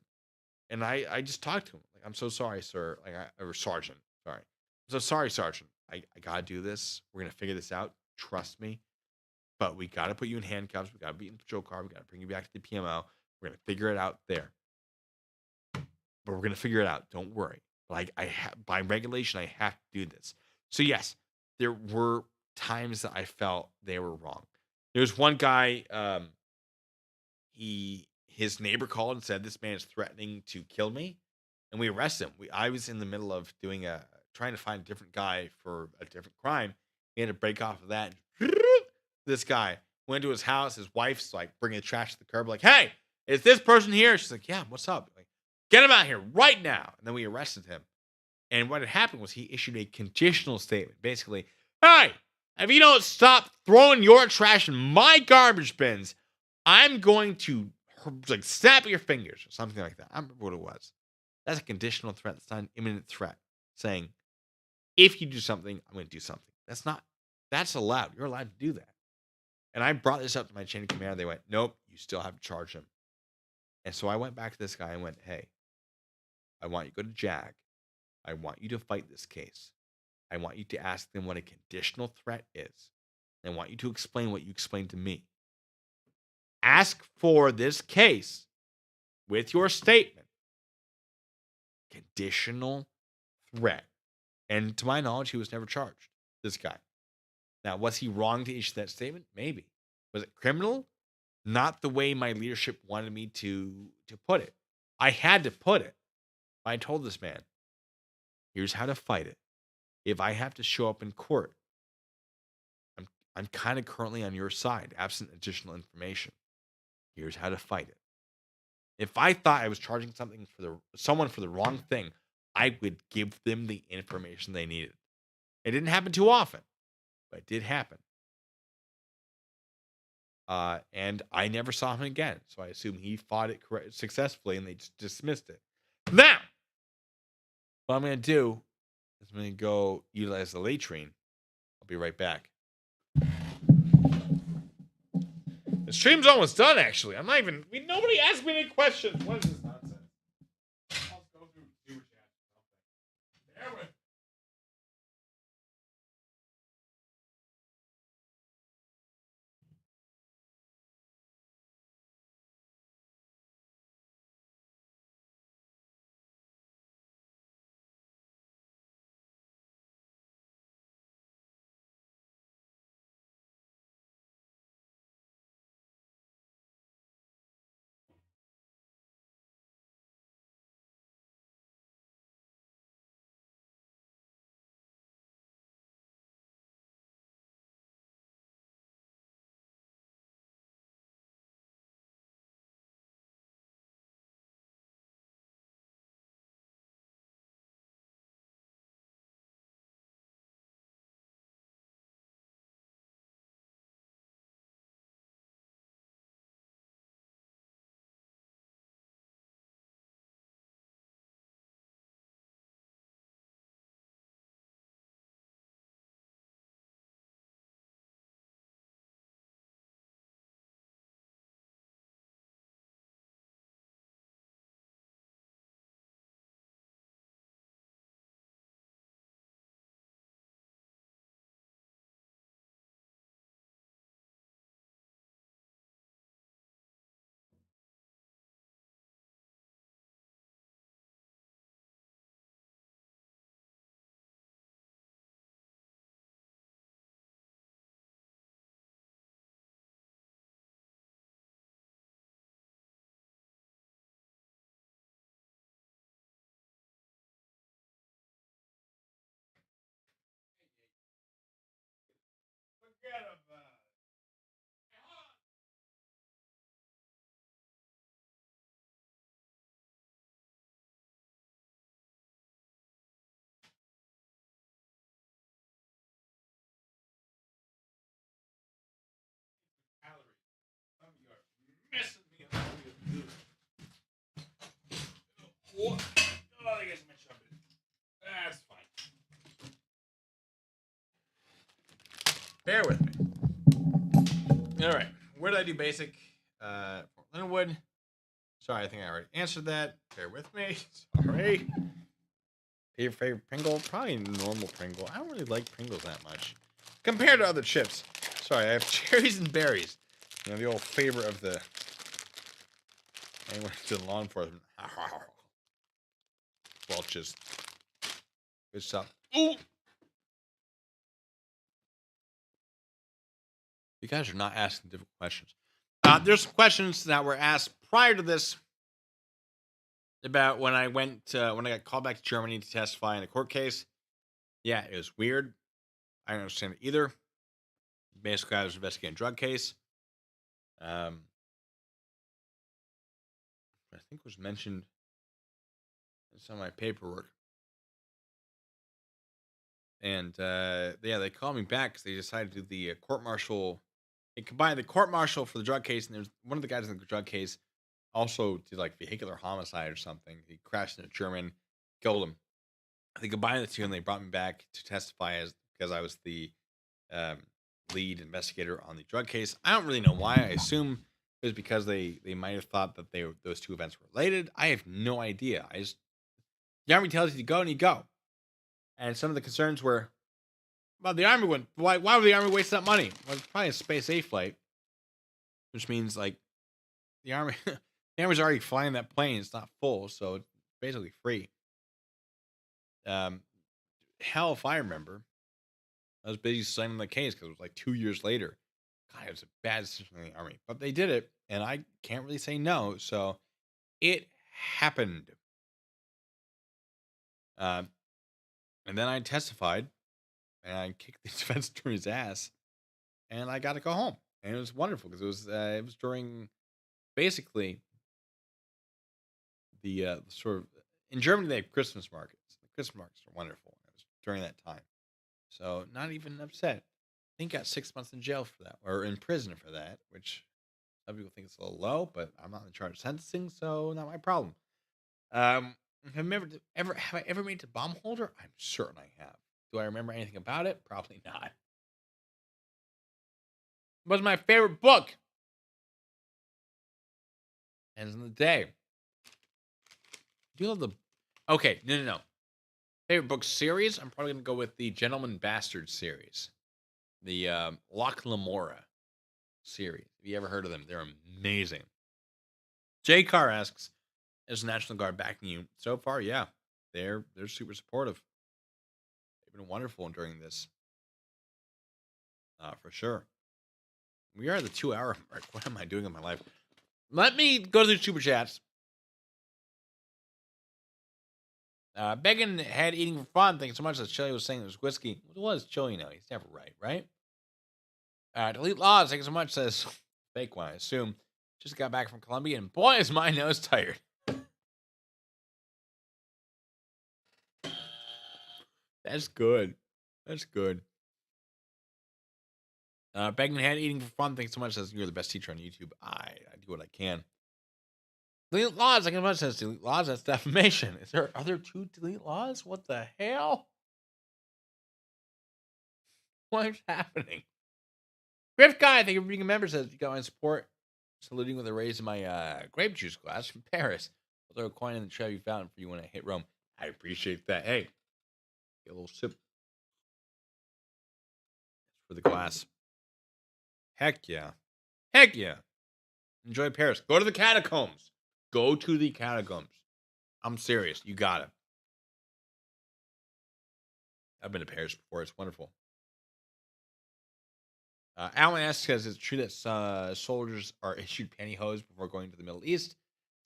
And I just talked to him like, "I'm so sorry, sir." Or sergeant, sorry. "I'm so sorry, sergeant. I gotta do this. We're gonna figure this out. Trust me. But we gotta put you in handcuffs. We gotta be in the patrol car. We gotta bring you back to the PMO. We're gonna figure it out there. But we're gonna figure it out. Don't worry. But by regulation, I have to do this." So yes, there were times that I felt they were wrong. There's one guy, his neighbor called and said this man is threatening to kill me, and we arrested him. I was in the middle of trying to find a different guy for a different crime. He had to break off of that. This guy went to his house. His wife's like bringing the trash to the curb, like, "Hey, is this person here?" She's like, "Yeah, what's up?" Like, "Get him out here right now." And then we arrested him. And what had happened was he issued a conditional statement. Basically, "Hey, if you don't stop throwing your trash in my garbage bins, I'm going to like snap your fingers," or something like that. I don't remember what it was. That's a conditional threat. That's not an imminent threat. Saying, if you do something, I'm going to do something. That's allowed. You're allowed to do that. And I brought this up to my chain of command. They went, "Nope, you still have to charge him." And so I went back to this guy and went, "Hey, I want you to go to JAG. I want you to fight this case. I want you to ask them what a conditional threat is. I want you to explain what you explained to me. Ask for this case with your statement. Conditional threat." And to my knowledge, he was never charged, this guy. Now, was he wrong to issue that statement? Maybe. Was it criminal? Not the way my leadership wanted me to put it. I had to put it. I told this man, "Here's how to fight it. If I have to show up in court, I'm kind of currently on your side, absent additional information. Here's how to fight it. If I thought I was charging someone for the wrong thing, I would give them the information they needed. It didn't happen too often, but it did happen. And I never saw him again, so I assume he fought it successfully, and they just dismissed it. Now, what I'm going to do is I'm going to go utilize the latrine. I'll be right back. The stream's almost done, actually. Nobody asked me any questions. What is this nonsense? I'll go through super chat. Bear with me. Forget about it. Calories. Some of you are missing me. Oh, I guess I'm gonna chop it. That's fine. Bear with me. All right. Where did I do basic? Fort Leonard Wood. Sorry, I think I already answered that. Bear with me. Sorry. Your favorite Pringle? Probably normal Pringle. I don't really like Pringles that much compared to other chips. Sorry, I have cherries and berries. You know, the old favorite of the anyone who's in law enforcement. Welch's. Good stuff. Ooh. You guys are not asking difficult questions. There's some questions that were asked prior to this about when I got called back to Germany to testify in a court case. Yeah, it was weird. I don't understand it either. Basically, I was investigating a drug case. I think was mentioned in some of my paperwork. And yeah, they called me back because they decided to do the court martial. They combined the court martial for the drug case, and there's one of the guys in the drug case also did like vehicular homicide or something. He crashed in a German, killed him. They combined the two, and they brought me back to testify because I was the lead investigator on the drug case. I don't really know why. I assume it was because they might have thought that those two events were related. I have no idea. The army tells you to go and you go. And some of the concerns were about the army one. Why would the army waste that money? Well, it's probably a space A flight, which means like the army, the army's already flying that plane. It's not full, so it's basically free. Hell, if I remember, I was busy studying the case because it was like 2 years later. God, it was a bad decision in the army, but they did it, and I can't really say no. So it happened. And then I testified, and I kicked the defense attorney's ass, and I got to go home, and it was wonderful because it was during basically the sort of in Germany they have Christmas markets. The Christmas markets are wonderful. It was during that time, so not even upset. I think got 6 months in jail for that, or in prison for that, which some people think it's a little low, but I'm not in charge of sentencing, so not my problem. Have I ever made it to bomb holder? I'm certain I have. Do I remember anything about it? Probably not. What's my favorite book? Ends in the day. Do you love the? Okay, no. Favorite book series? I'm probably gonna go with the Gentleman Bastard series, the Loch Lamora series. Have you ever heard of them? They're amazing. J Carr asks, "Is the National Guard backing you?" So far, yeah, they're super supportive. They've been wonderful during this, for sure. We are at the 2-hour mark. What am I doing in my life? Let me go to the super chats. Begging head eating for fun. Thanks so much. That Chille was saying it was whiskey. It was Chille, you know. He's never right? Delete laws. Thanks so much. Says fake one, I assume. Just got back from Colombia, and boy, is my nose tired. That's good. That's good. Begging head eating for fun. Thanks so much. Says you're the best teacher on YouTube. I do what I can. Delete laws. Thanks so much. Says delete laws. That's defamation. Are there 2 delete laws? What the hell? What's happening? Griff Guy, thank you for being a member. Says you got my support. Saluting with a raise in my grape juice glass from Paris. I'll throw a coin in the Trevi fountain for you when I hit Rome. I appreciate that. Hey, get a little sip for the glass. Heck yeah. Heck yeah. Enjoy Paris. Go to the catacombs. Go to the catacombs. I'm serious. You got it. I've been to Paris before. It's wonderful. Alan asks, is it true that soldiers are issued pantyhose before going to the Middle East?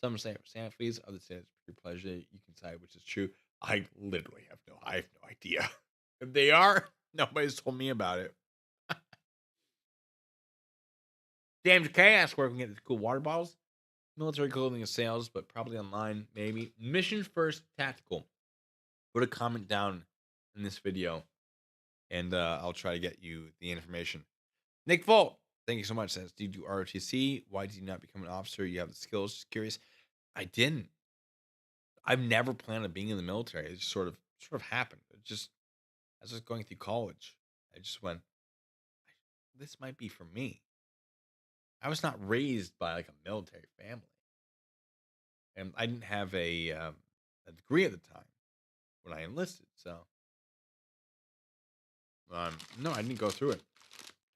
Some say for Santa fleas, others say it's pure pleasure. You can decide which is true. I literally have no idea. If they are, nobody's told me about it. James K asks where we can get these cool water bottles. Military clothing and sales, but probably online, maybe. Mission First Tactical. Put a comment down in this video, and I'll try to get you the information. Nick Volt, thank you so much. Says, do you do ROTC? Why did you not become an officer? You have the skills. Just curious. I didn't. I've never planned on being in the military. It just sort of happened. I was just going through college. I just went, this might be for me. I was not raised by like a military family, and I didn't have a degree at the time when I enlisted. So, no, I didn't go through it.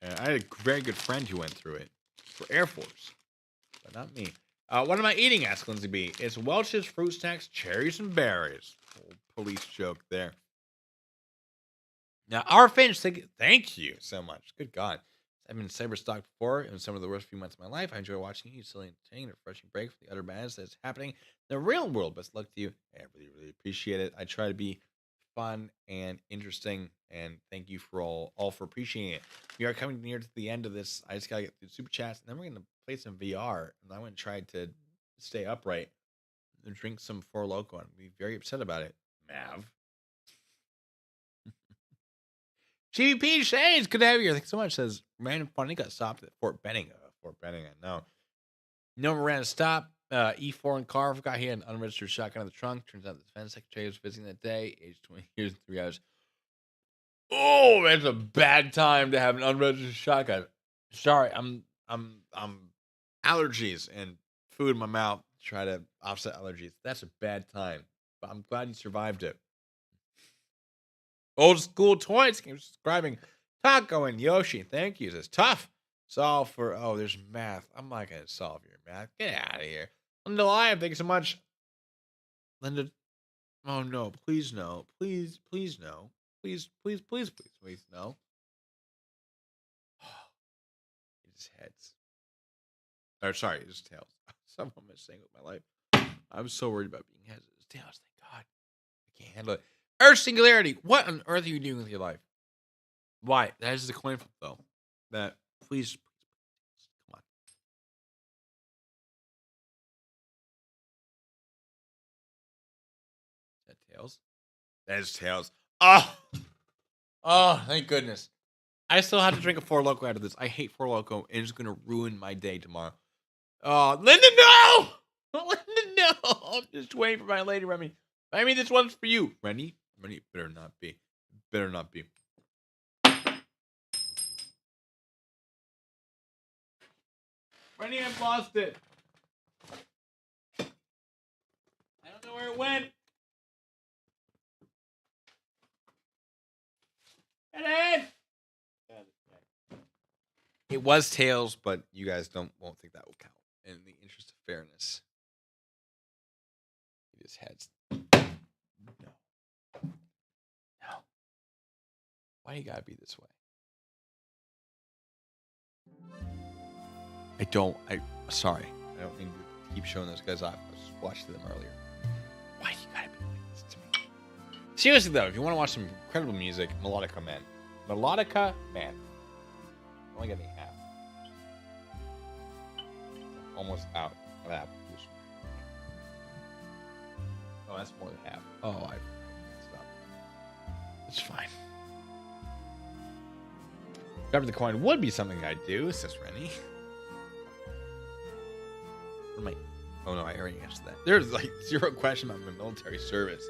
I had a very good friend who went through it for Air Force, but not me. What am I eating? Asked Lindsay B. It's Welch's fruit snacks, cherries, and berries. Old police joke there. Now, our Finch, thank you so much. Good God. I've been cyber-stalked before in some of the worst few months of my life. I enjoy watching you. Silly entertaining, refreshing break from the utter madness that's happening in the real world. Best luck to you. I really appreciate it. I try to be fun and interesting, and thank you for all for appreciating it. We are coming near to the end of this. I just gotta get through super chats, and then we're gonna play some VR. And I went and tried to stay upright and drink some Four Loko and be very upset about it. Mav. GVP Shades, good to have you here. Thanks so much. Says random funny got stopped at Fort Benning. Fort Benning, I know. No random stop. E4 in car. Forgot he had an unregistered shotgun in the trunk. Turns out the defense secretary was visiting that day. Age 20 years and 3 hours. Oh, that's a bad time to have an unregistered shotgun. Sorry, I'm allergies and food in my mouth. Try to offset allergies. That's a bad time. But I'm glad you survived it. Old School Toys keeps subscribing. Taco and Yoshi, thank you. It's tough. Solve for, there's math. I'm not going to solve your math. Get out of here. Linda Lion, thank you so much. Linda, oh no, please no. Please no. Please no. It's heads. Or sorry, it's tails. Someone missing with my life. I'm so worried about being heads. It's tails, thank God. I can't handle it. Earth Singularity, what on earth are you doing with your life? Why? That is the coin flip, though. That, please, Tails. That is Tails. Oh, thank goodness. I still have to drink a Four Loko out of this. I hate Four Loko, and it's gonna ruin my day tomorrow. Oh, Linda, no! Linda, no! I'm just waiting for my lady, Remy. Remy, this one's for you. Remy, it better not be. It better not be. Remy, I've lost it. I don't know where it went. Get in! It was Tails, but you guys won't think that will count. In the interest of fairness. It is heads. No. Why you gotta be this way? Sorry. I don't mean to keep showing those guys off. I was watching them earlier. Why you gotta be like this to me? Seriously though, if you want to watch some incredible music, Melodica Man. Melodica Man. I'm only getting half. Almost out of that. Oh, that's more than half. Oh, I messed up. It's fine. Grab the coin would be something I'd do, says Rennie. Oh no, I already answered that. There's like zero question about my military service.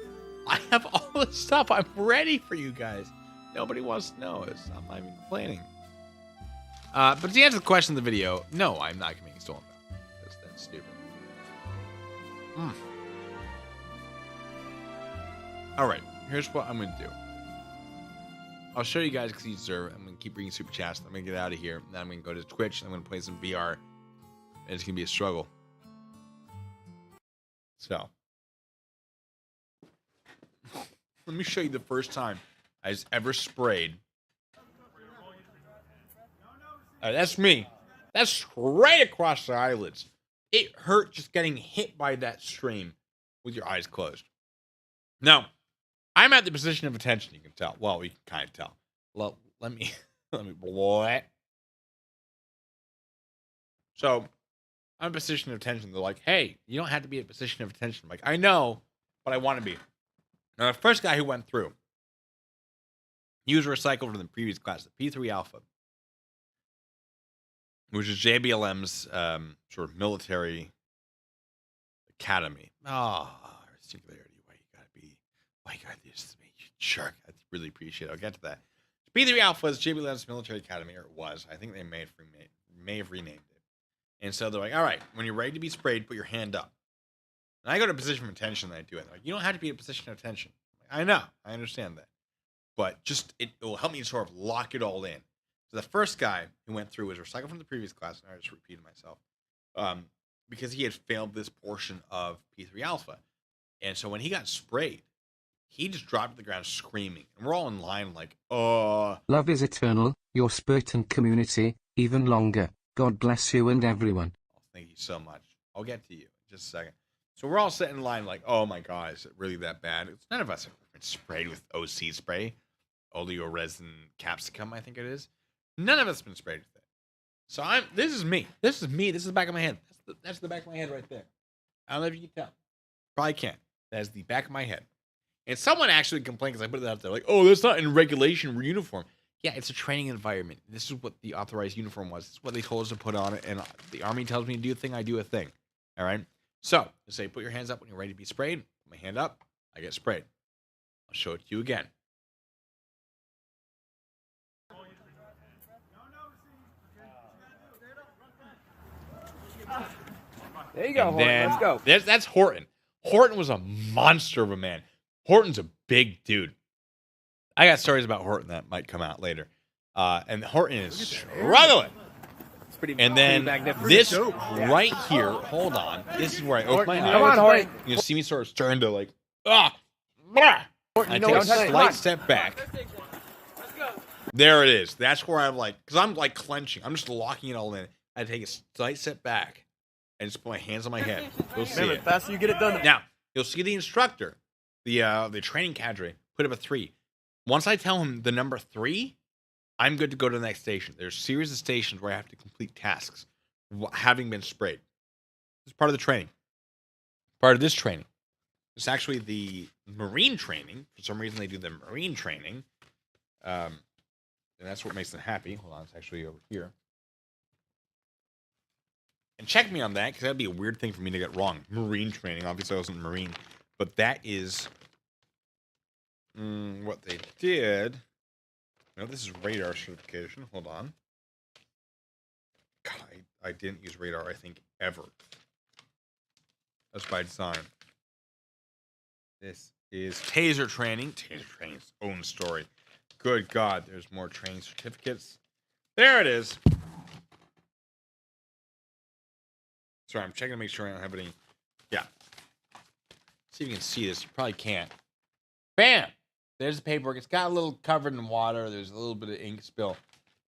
I have all this stuff. I'm ready for you guys. Nobody wants to know. I'm not even complaining. But to answer the question in the video, no, I'm not committing stolen valor. That's stupid. All right, here's what I'm gonna do. I'll show you guys because you deserve it. I'm gonna keep bringing super chats. I'm gonna get out of here. Then I'm gonna go to Twitch. I'm gonna play some VR, and it's gonna be a struggle. So, let me show you the first time I was ever sprayed. That's me. That's straight across the eyelids. It hurt just getting hit by that stream with your eyes closed. Now, I'm at the position of attention, you can tell. Well, we can kind of tell. Well, let me what? So, I'm in a position of attention. They're like, hey, you don't have to be in a position of attention. I'm like, I know, but I want to be. Now, the first guy who went through, he was recycled from the previous class, the P3 Alpha, which is JBLM's sort of military academy. Singularity. Why you gotta do this to me, you jerk? I really appreciate it. I'll get to that. P3 Alpha is JBLM's military academy, or it was. I think they may have renamed it. And so they're like, all right, when you're ready to be sprayed, put your hand up. And I go to a position of attention and I do it. They're like, you don't have to be in a position of attention. Like, I know, I understand that. But just, it will help me sort of lock it all in. So the first guy who went through was recycled from the previous class, and I just repeated myself. Because he had failed this portion of P3 Alpha. And so when he got sprayed, he just dropped to the ground screaming. And we're all in line like, Love is eternal, your spirit and community, even longer. God bless you and everyone. Oh, thank you so much. I'll get to you in just a second. So we're all sitting in line like, oh my God, is it really that bad? None of us have been sprayed with OC spray. Oleoresin capsicum, I think it is. None of us have been sprayed with it. So this is me. This is the back of my head. That's the back of my head right there. I don't know if you can tell. Probably can't. That is the back of my head. And someone actually complained because I put it out there like, oh, that's not in regulation uniform. Yeah, it's a training environment. This is what the authorized uniform was. This is what they told us to put on it. And the Army tells me to do a thing, I do a thing. All right? So, they say, put your hands up when you're ready to be sprayed. Put my hand up. I get sprayed. I'll show it to you again. There you go, Horton. Let's go. That's Horton. Horton was a monster of a man. Horton's a big dude. I got stories about Horton that might come out later. And Horton is struggling. And then this right here, hold on. This is where I open my eyes. Come on, Horton. You see me sort of starting to like, I take a slight step back. There it is. That's where I'm like, because I'm like clenching. I'm just locking it all in. I take a slight step back and just put my hands on my head. You'll see Remember, it. the faster you get it done. Now, you'll see the instructor, the training cadre, put up a 3. Once I tell him the number 3, I'm good to go to the next station. There's a series of stations where I have to complete tasks, having been sprayed. It's part of the training. Part of this training. It's actually the Marine training. For some reason, they do the Marine training. And that's what makes them happy. Hold on, it's actually over here. And check me on that, because that'd be a weird thing for me to get wrong. Marine training. Obviously, I wasn't Marine. But that is what they did. No, this is radar certification. Hold on. God, I didn't use radar, I think, ever. That's by design. This is taser training. Taser training is its own story. Good God, there's more training certificates. There it is. Sorry, I'm checking to make sure I don't have any. Yeah. See if you can see this. You probably can't. Bam! There's the paperwork. It's got a little covered in water. There's a little bit of ink spill.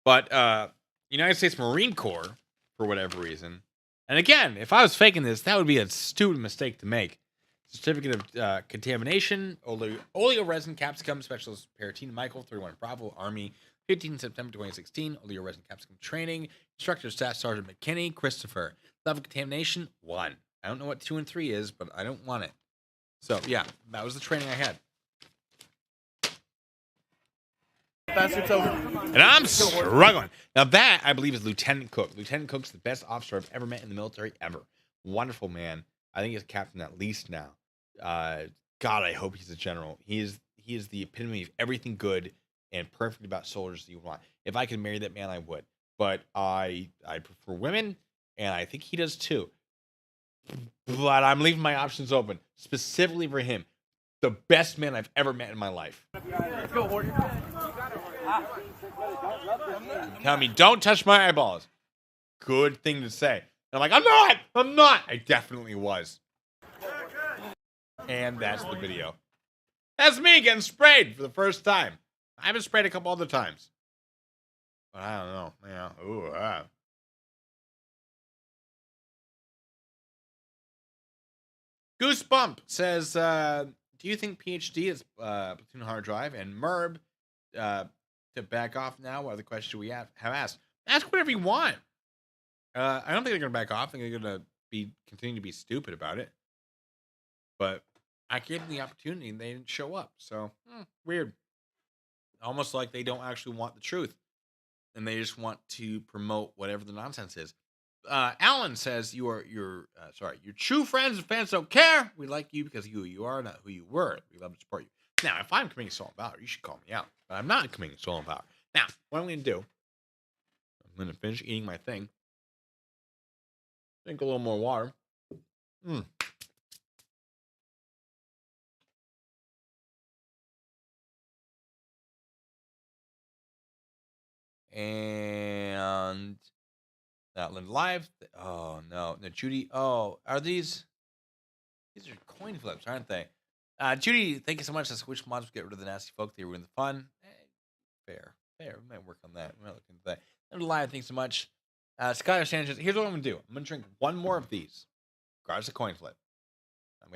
But United States Marine Corps, for whatever reason. And again, if I was faking this, that would be a stupid mistake to make. Certificate of contamination, oleoresin capsicum, Specialist Paratina Michael, 31 Bravo, Army, 15 September 2016, oleoresin capsicum training, Instructor Staff Sergeant McKinney, Christopher. Level of contamination, 1. I don't know what 2 and 3 is, but I don't want it. So, yeah, that was the training I had. And I'm struggling. Now that, I believe, is Lieutenant Cook. Lieutenant Cook's the best officer I've ever met in the military, ever. Wonderful man. I think he's a captain at least now. God, I hope he's a general. He is the epitome of everything good and perfect about soldiers that you want. If I could marry that man, I would. But I prefer women, and I think he does too. But I'm leaving my options open, specifically for him. The best man I've ever met in my life. Tell me, don't touch my eyeballs. Good thing to say. And I'm like, I'm not. I definitely was. And that's the video. That's me getting sprayed for the first time. I've been sprayed a couple other times. But I don't know. Yeah. Ooh, Goosebump says, do you think PhD is platoon hard drive? And Merb, to back off now, what other question we have asked? Ask whatever you want. I don't think they're going to back off. I think they're going to continue to be stupid about it. But I gave them the opportunity and they didn't show up. So, weird. Almost like they don't actually want the truth. And they just want to promote whatever the nonsense is. Alan says your true friends and fans don't care. We like you because of who you are, not who you were. We love to support you. Now, if I'm committing stolen valor, you should call me out. But I'm not committing stolen valor. Now, what I'm going to do, I'm going to finish eating my thing. Drink a little more water. And Outland Live. Oh no, Judy. Oh, are these are coin flips, aren't they? Judy, thank you so much. Let's which mods get rid of the nasty folk. They ruin the fun. Fair. We might work on that. We might look into that. Outland Live, thanks so much. Skylar Sanchez. Here's what I'm gonna do. I'm gonna drink one more of these. Regards a coin flip. I'm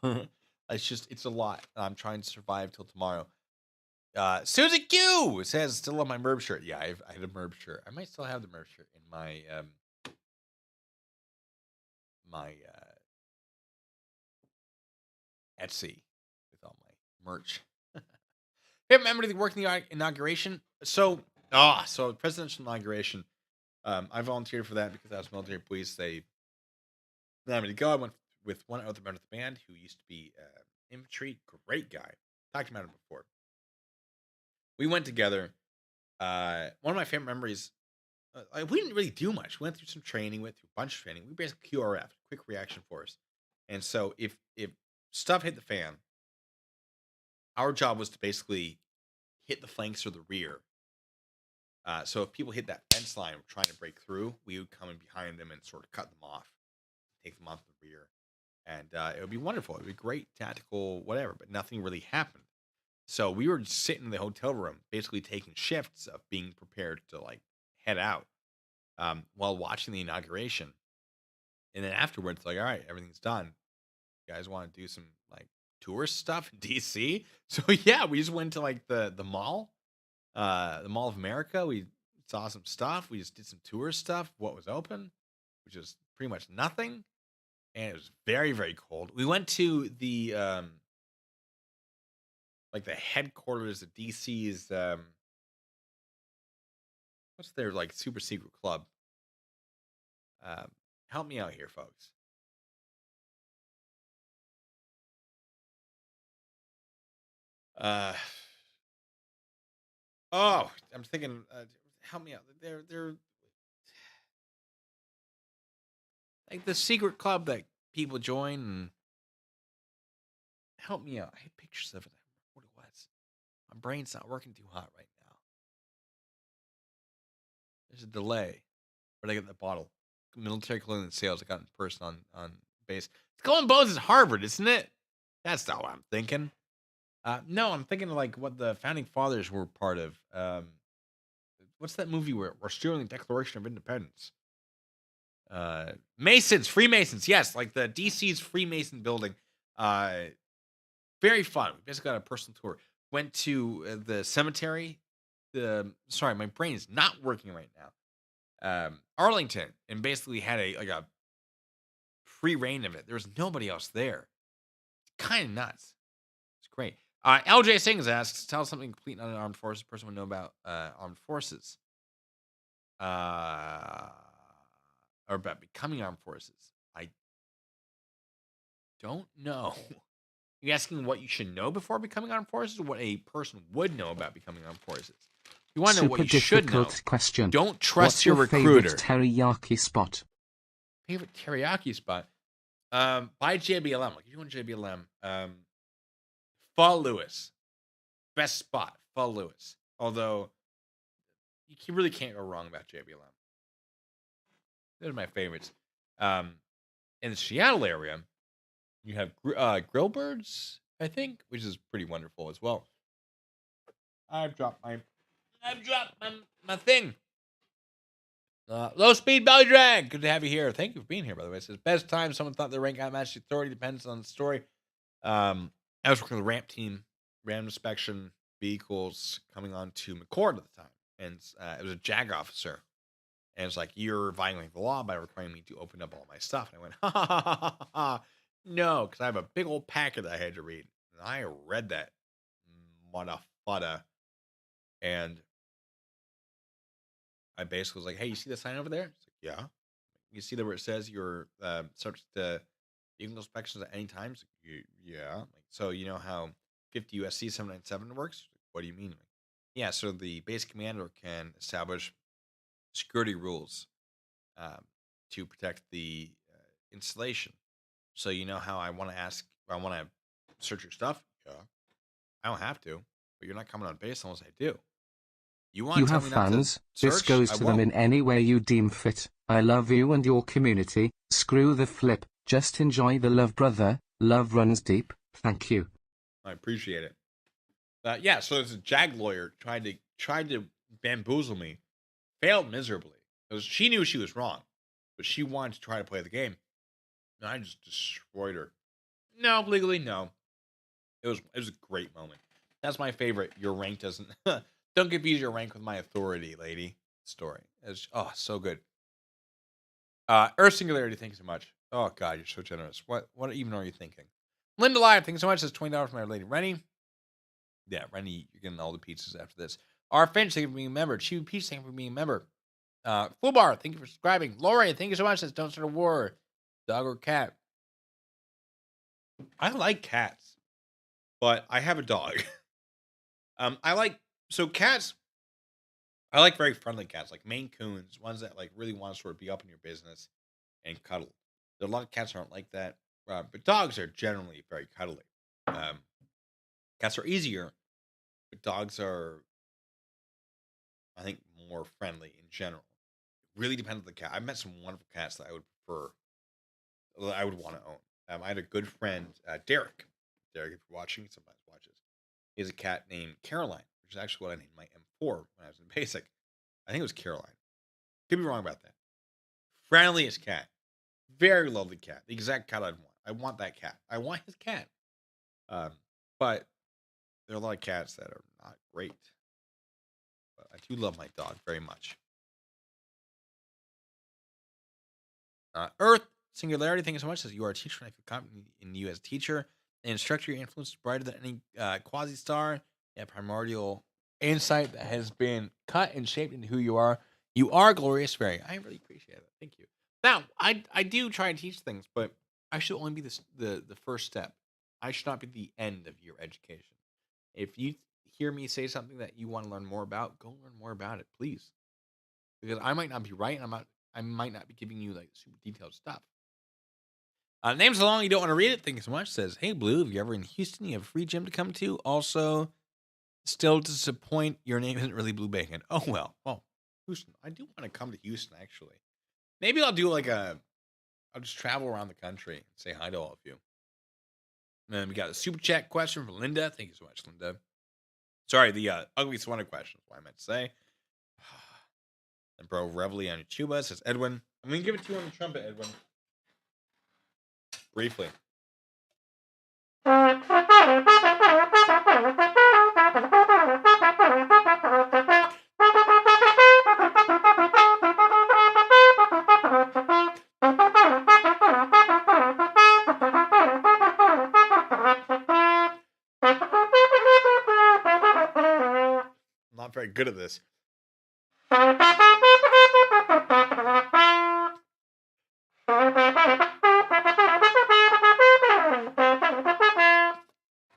gonna. It's a lot. I'm trying to survive till tomorrow. Susie Q says still on my Merb shirt. Yeah, I had a Merb shirt. I might still have the Merb shirt in my Etsy with all my merch. Favorite memory of the working inauguration. So presidential inauguration. I volunteered for that because I was military police. They allowed me to go. I went with one other member of the band who used to be infantry. Great guy. Talked about him before. We went together. One of my favorite memories, we didn't really do much. We went through some training, went through a bunch of training. We basically QRF, quick reaction force. And so if stuff hit the fan, our job was to basically hit the flanks or the rear. So if people hit that fence line trying to break through, we would come in behind them and sort of cut them off, take them off the rear. And it would be wonderful. It would be great, tactical, whatever, but nothing really happened. So we were just sitting in the hotel room, basically taking shifts of being prepared to head out while watching the inauguration. And then afterwards, all right, everything's done. You guys want to do some tourist stuff in DC? So yeah, we just went to the mall, the Mall of America. We saw some stuff. We just did some tourist stuff. What was open, which is pretty much nothing. and it was very, very cold. We went to the like the headquarters of DC's what's their like super secret club? Help me out here, folks. Uh oh, I'm thinking. Help me out. They're like the secret club that people join. And help me out. I had pictures of it. I don't remember what it was. My brain's not working too hot right now. There's a delay. Where'd I get the bottle? Military clothing sales. I got in person on base. Skull and Bones is Harvard, isn't it? That's not what I'm thinking. No, I'm thinking of like what the founding fathers were part of. What's that movie where we're stealing the Declaration of Independence? Masons, Freemasons. Yes, like the DC's Freemason building. Very fun. We basically got a personal tour. Went to the cemetery. Sorry, my brain is not working right now. Arlington, and basically had a free reign of it. There was nobody else there. It's kind of nuts. It's great. LJ Sings asks, tell us something complete on an armed forces person would know about armed forces. Or about becoming armed forces. I don't know. You asking what you should know before becoming armed forces, or what a person would know about becoming armed forces? You want to know what you should know. Question. Don't trust What's your recruiter. Favorite teriyaki spot? Favorite teriyaki spot? Buy JBLM. Like if you want JBLM, Fall Lewis, best spot. Fall Lewis. Although you really can't go wrong about JBLM. Those are my favorites. In the Seattle area, you have Grillbirds, I think, which is pretty wonderful as well. I've dropped my thing. Low speed belly drag. Good to have you here. Thank you for being here, by the way. It says best time someone thought their rank outmatched the authority depends on the story. I was working with the ramp team, random inspection vehicles coming on to McCord at the time, and it was a JAG officer, and it's like, you're violating the law by requiring me to open up all my stuff. And I went, ha ha ha ha ha, no, because I have a big old packet that I had to read, and I read that motherfucker, and I basically was like, hey, you see the sign over there? It's like, yeah. You see that where it says you're subject to vehicle inspections at any time? It's like, yeah. Like, so you know how 50 USC 797 works? What do you mean? Like, yeah, so the base commander can establish security rules to protect the installation. So you know how I want to search your stuff? Yeah. I don't have to, but you're not coming on base unless I do. You want You to tell have me not to fans. This search? goes I to them in won't. any way you deem fit. I love you and your community. Screw the flip. Just enjoy the love, brother. Love runs deep. Thank you. I appreciate it. Yeah, so there's a JAG lawyer tried to bamboozle me, failed miserably because she knew she was wrong, but she wanted to try to play the game, and I just destroyed her. No, legally, no. It was a great moment. That's my favorite. Your rank doesn't. Don't confuse your rank with my authority, lady. Story. It's so good. Earth Singularity, thank you so much. Oh God, you're so generous. What even are you thinking? Linda Live, thank you so much. Says $20 from my lady Rennie. Yeah, Rennie, you're getting all the pizzas after this. R. Finch, thank you for being a member. Chewy Peach, thank you for being a member. Fubar, thank you for subscribing. Lori, thank you so much. Says don't start a war. Dog or cat? I like cats, but I have a dog. Cats. I like very friendly cats, like Maine Coons, ones that like really want to sort of be up in your business and cuddle. There are a lot of cats that aren't like that, but dogs are generally very cuddly. Cats are easier, but dogs are, I think, more friendly in general. It really depends on the cat. I've met some wonderful cats that I would prefer, that I would want to own. I had a good friend, Derek. Derek, if you're watching, sometimes watches. He has a cat named Caroline, which is actually what I named my M4 when I was in basic. I think it was Caroline. Could be wrong about that. Friendliest cat. Very lovely cat. The exact cat I'd want. I want that cat. I want his cat. But there are a lot of cats that are not great. But I do love my dog very much. Earth Singularity, thank you so much. Says you are a teacher and I feel confident in you as a teacher. An instructor, your influence is brighter than any quasi-star. Yeah, primordial insight that has been cut and shaped into who you are. You are glorious fairy. I really appreciate it. Thank you. Now, I do try and teach things, but I should only be the first step. I should not be the end of your education. If you hear me say something that you want to learn more about, go learn more about it, please. Because I might not be right. I might not be giving you like super detailed stuff. Name's so long you don't want to read it. Thank you so much. Says, hey, Blue, if you're ever in Houston, you have a free gym to come to. Also, still disappoint, your name isn't really Blue Bacon. Oh, well. Well, Houston. I do want to come to Houston, actually. Maybe I'll do I'll just travel around the country and say hi to all of you. And then we got a super chat question from Linda. Thank you so much, Linda. Sorry, the ugly sweater question is what I meant to say. And bro, Reveille on your tuba, says Edwin. I'm going to give it to you on the trumpet, Edwin. Briefly. I'm not very good at this.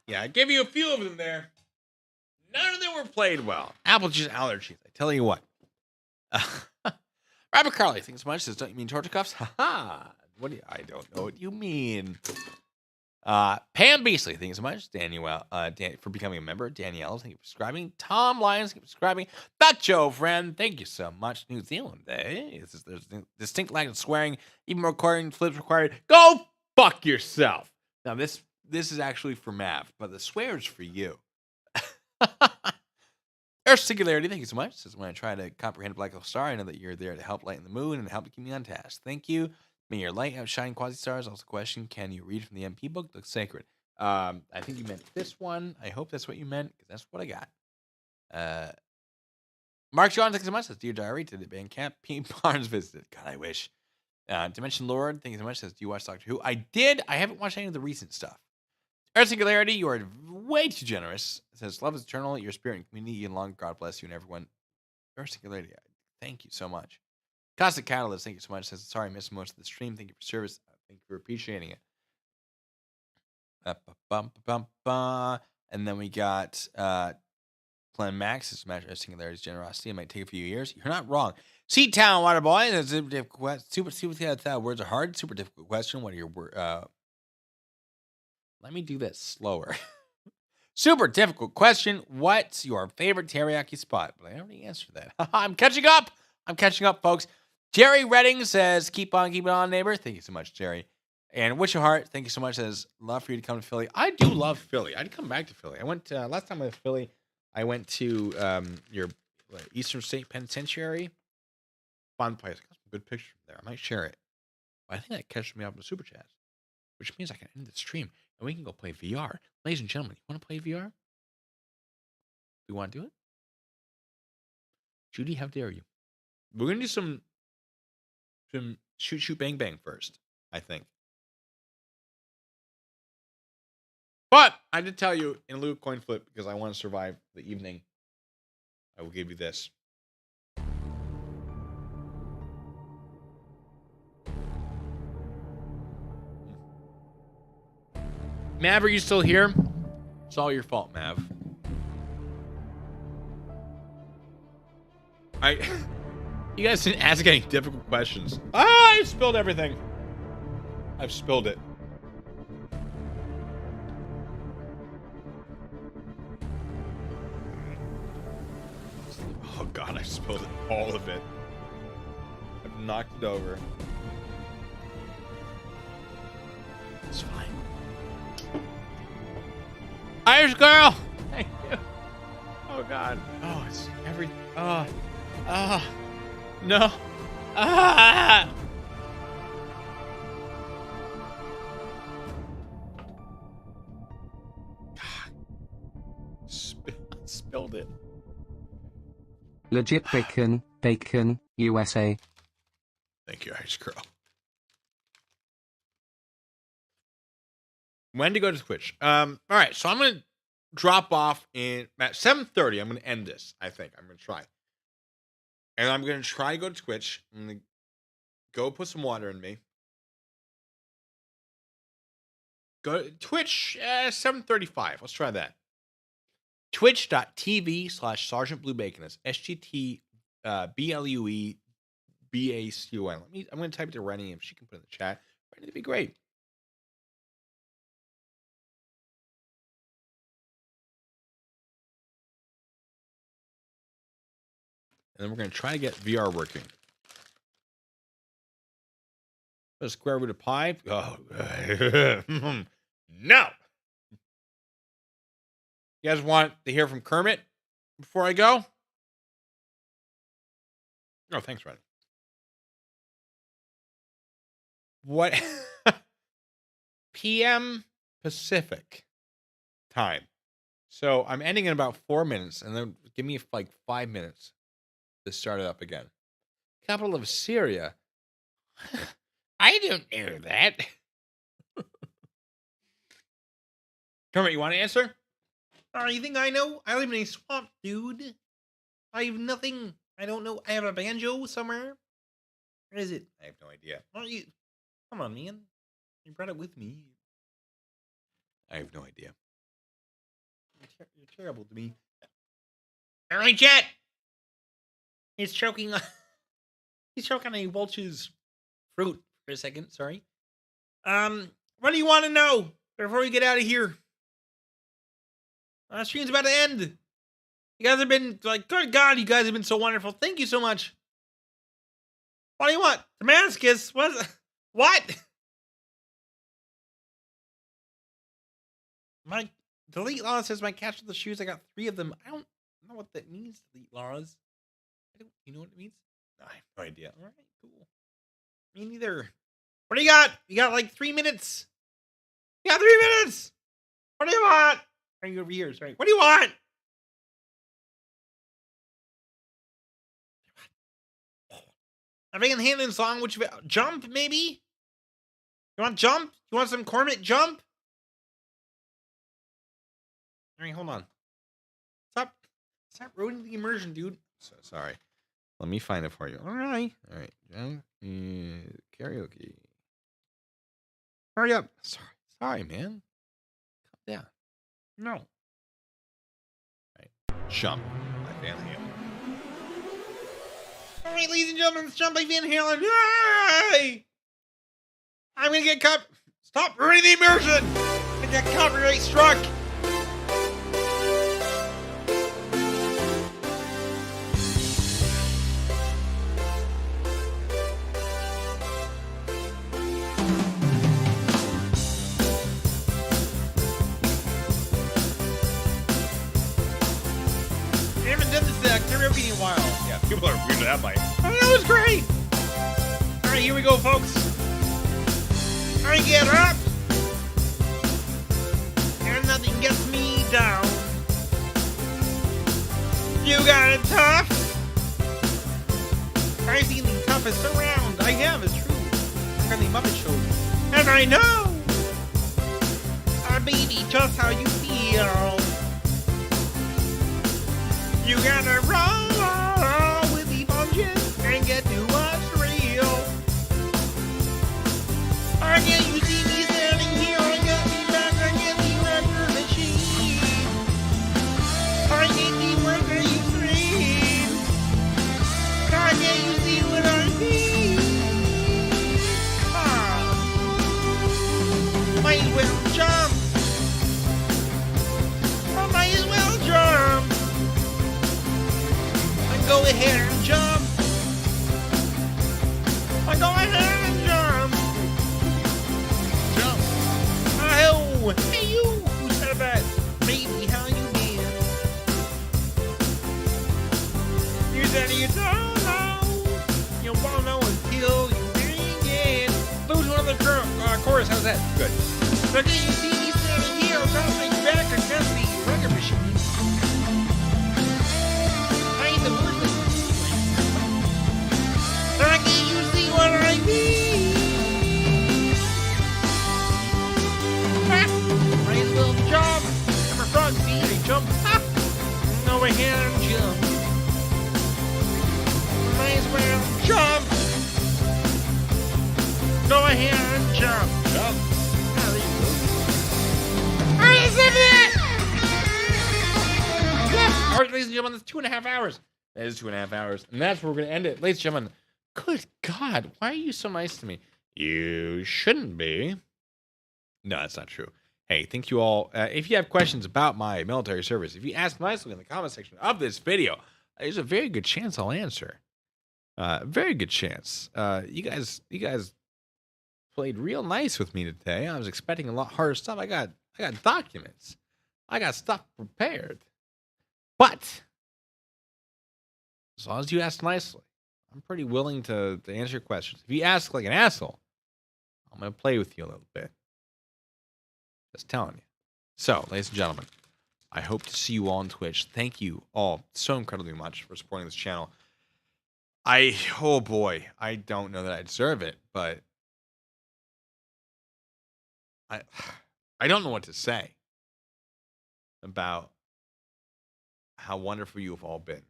Yeah, I gave you a few of them there. None of them were played well. Apple juice allergies. I tell you what. Rabbit Carly, thanks so much. Says, don't you mean torture cuffs? Haha. What do you, I don't know what you mean. Pam Beasley, thank you so much. Danielle, for becoming a member. Danielle, thank you for subscribing. Tom Lyons, thank you for subscribing. That Joe friend, thank you so much. New Zealand, there's distinct lack of swearing, even recording flips required. Go fuck yourself. Now this is actually for Mav, but the swear is for you. Earth Singularity, thank you so much. Says, when I try to comprehend Black Hole Star, I know that you're there to help lighten the moon and help to keep me on task. Thank you. May your light outshine quasi-stars. Also, question, can you read from the MP book? Looks sacred. I think you meant this one. I hope that's what you meant, because that's what I got. Mark John, thank you so much. Says, dear diary, to the band camp. Pete Barnes visited. God, I wish. Dimension Lord, thank you so much. Says, do you watch Doctor Who? I did. I haven't watched any of the recent stuff. Earth Singularity, you are way too generous. It says, love is eternal. Your spirit and community and long. God bless you and everyone. Earth Singularity, thank you so much. Cosmic Catalyst, thank you so much. Says, sorry, I missed most of the stream. Thank you for service. Thank you for appreciating it. And then we got Glenn Max. This match of Singularity's generosity. It might take a few years. You're not wrong. Sea Town Water Boy. That's a difficult. Super words are hard. Super difficult question. What are your words? Let me do that slower. Super difficult question. What's your favorite teriyaki spot? But I already answered that. I'm catching up. Folks. Jerry Redding says, keep on keeping on, neighbor. Thank you so much, Jerry. And Wish Your Heart, thank you so much. Says, love for you to come to Philly. I do love Philly. I'd come back to Philly. I went last time I was in Philly. I went to your Eastern State Penitentiary. Fun place. Got some good pictures from there. I might share it. But I think that catches me up in the super chat, which means I can end the stream and we can go play VR. Ladies and gentlemen, you want to play VR? You want to do it? Judy, how dare you? We're gonna do some shoot bang bang first, I think. But I did tell you in lieu of coin flip, because I want to survive the evening, I will give you this. Mav, are you still here? It's all your fault, Mav. You guys didn't ask any difficult questions. I spilled everything. I've spilled it. Oh God, I spilled it. All of it. I've knocked it over. It's fine. Irish girl! Thank you. Oh God. Oh, it's every. No. God. Spilled it. Legit bacon, USA. Thank you, Irish girl. When to go to Twitch. All right, so I'm gonna drop off at 7:30. I'm gonna end this. I think I'm gonna try, and I'm gonna try to go to Twitch. I'm gonna go put some water in me. Go to Twitch 7:35. Let's try that. Twitch.tv/Sergeant Blue Bacon. That's SGT BLUE BACON. I'm gonna type it to Rennie if she can put it in the chat. Rennie, that'd be great. And then we're going to try to get VR working. The square root of pi. Oh, no. You guys want to hear from Kermit before I go? Oh, thanks, Ronnie. What? PM Pacific time. So I'm ending in about 4 minutes, and then give me like 5 minutes to start it up again. Capital of Syria. I don't know that. Kermit, you want to answer? You think I know? I live in a swamp, dude. I have nothing. I don't know. I have a banjo somewhere. Where is it? I have no idea. Come on, man. You brought it with me. I have no idea. You're terrible to me. All right, Jet. He's choking on. He's choking on a vulture's fruit for a second. Sorry. What do you want to know before we get out of here? Stream's about to end. You guys have been like, good God, you guys have been so wonderful. Thank you so much. What do you want? Damascus? What? My delete law says my catch of the shoes. I got 3 of them. I don't know what that means. Delete laws. You know what it means? No, I have no idea. All right, cool. Me neither. What do you got? You got like 3 minutes. You got 3 minutes. What do you want? Are you over here? Sorry. What do you want? I'm making the Hanlon song. Which jump maybe? You want jump? You want some Kermit jump? All right, hold on. Stop ruining the immersion, dude. So sorry. Let me find it for you. All right. Karaoke. Hurry up. Sorry, man. Calm down. No. All right. Jump by Van Halen. All right, ladies and gentlemen, it's Jump by Van Halen. Yay! I'm gonna get Stop ruining the immersion. I got copyright struck. Karaoke in a while. Yeah, people are weird to that mic. Oh, that was great. All right, here we go, folks. All right, get up. And nothing gets me down. You got it tough. I've seen the toughest around. I have, it's true. I'm on the Muppet Show. And I know. Baby, just how you feel. You gotta roll with the punches and get to what's real. I get you see me standing here, I got me back, I get the record machine. I get the word that you scream. I get you see what I mean. Might as well jump. I might as well jump. Go ahead and jump. Go ahead and jump. Jump. Oh, hey you. Who said that? Baby, how you been? You said you don't know. You won't know until you bring it. Lose one of the chorus. How's that? Good. So can you see me standing here, bouncing back against the record machine? Can you see what I mean? ahead and jump. Might as well jump. Go ahead and jump. Jump. All right, that's it. Yep. All right, ladies and gentlemen, that's 2.5 hours. That is 2.5 hours. And that's where we're going to end it. Ladies and gentlemen, good God, why are you so nice to me? You shouldn't be. No, that's not true. Hey, thank you all. If you have questions about my military service, if you ask nicely in the comment section of this video, there's a very good chance I'll answer. Very good chance. You guys played real nice with me today. I was expecting a lot harder stuff. I got documents. I got stuff prepared. But as long as you ask nicely, I'm pretty willing to answer your questions. If you ask like an asshole, I'm gonna play with you a little bit. Just telling you. So, ladies and gentlemen, I hope to see you all on Twitch. Thank you all so incredibly much for supporting this channel. Oh boy, I don't know that I deserve it, but I don't know what to say about how wonderful you have all been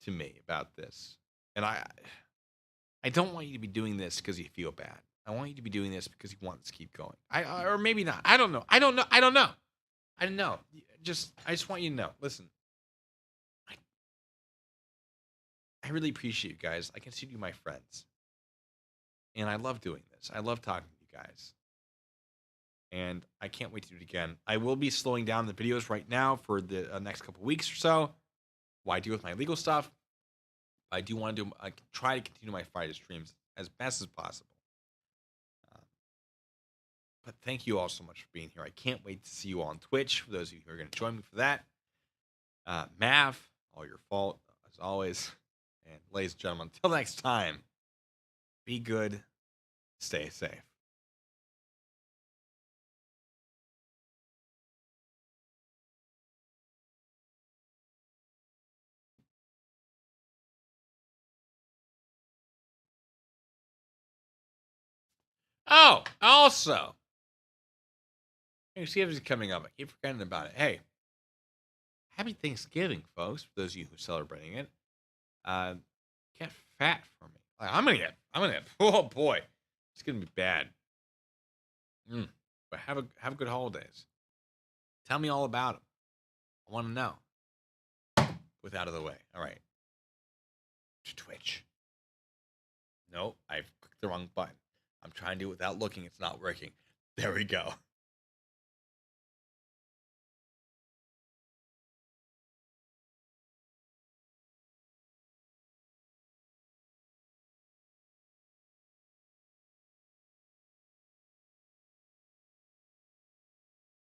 to me about this. And I don't want you to be doing this because you feel bad. I want you to be doing this because you want this to keep going. Or maybe not. I don't know. I don't know. I don't know. I just want you to know. Listen, I really appreciate you guys. I consider you my friends. And I love doing this. I love talking to you guys. And I can't wait to do it again. I will be slowing down the videos right now for the next couple weeks or so while I deal with my legal stuff. I do want to try to continue my Friday streams as best as possible. But thank you all so much for being here. I can't wait to see you all on Twitch. For those of you who are going to join me for that. Mav, all your fault, as always. And ladies and gentlemen, until next time, be good, stay safe. Oh, also, you see if it's coming up. I keep forgetting about it. Hey, happy Thanksgiving, folks. For those of you who are celebrating it, get fat for me. I'm gonna get. Oh boy, it's gonna be bad. But have good holidays. Tell me all about them. I want to know. With out of the way. All right. To Twitch. No, I've clicked the wrong button. I'm trying to do it without looking. It's not working. There we go.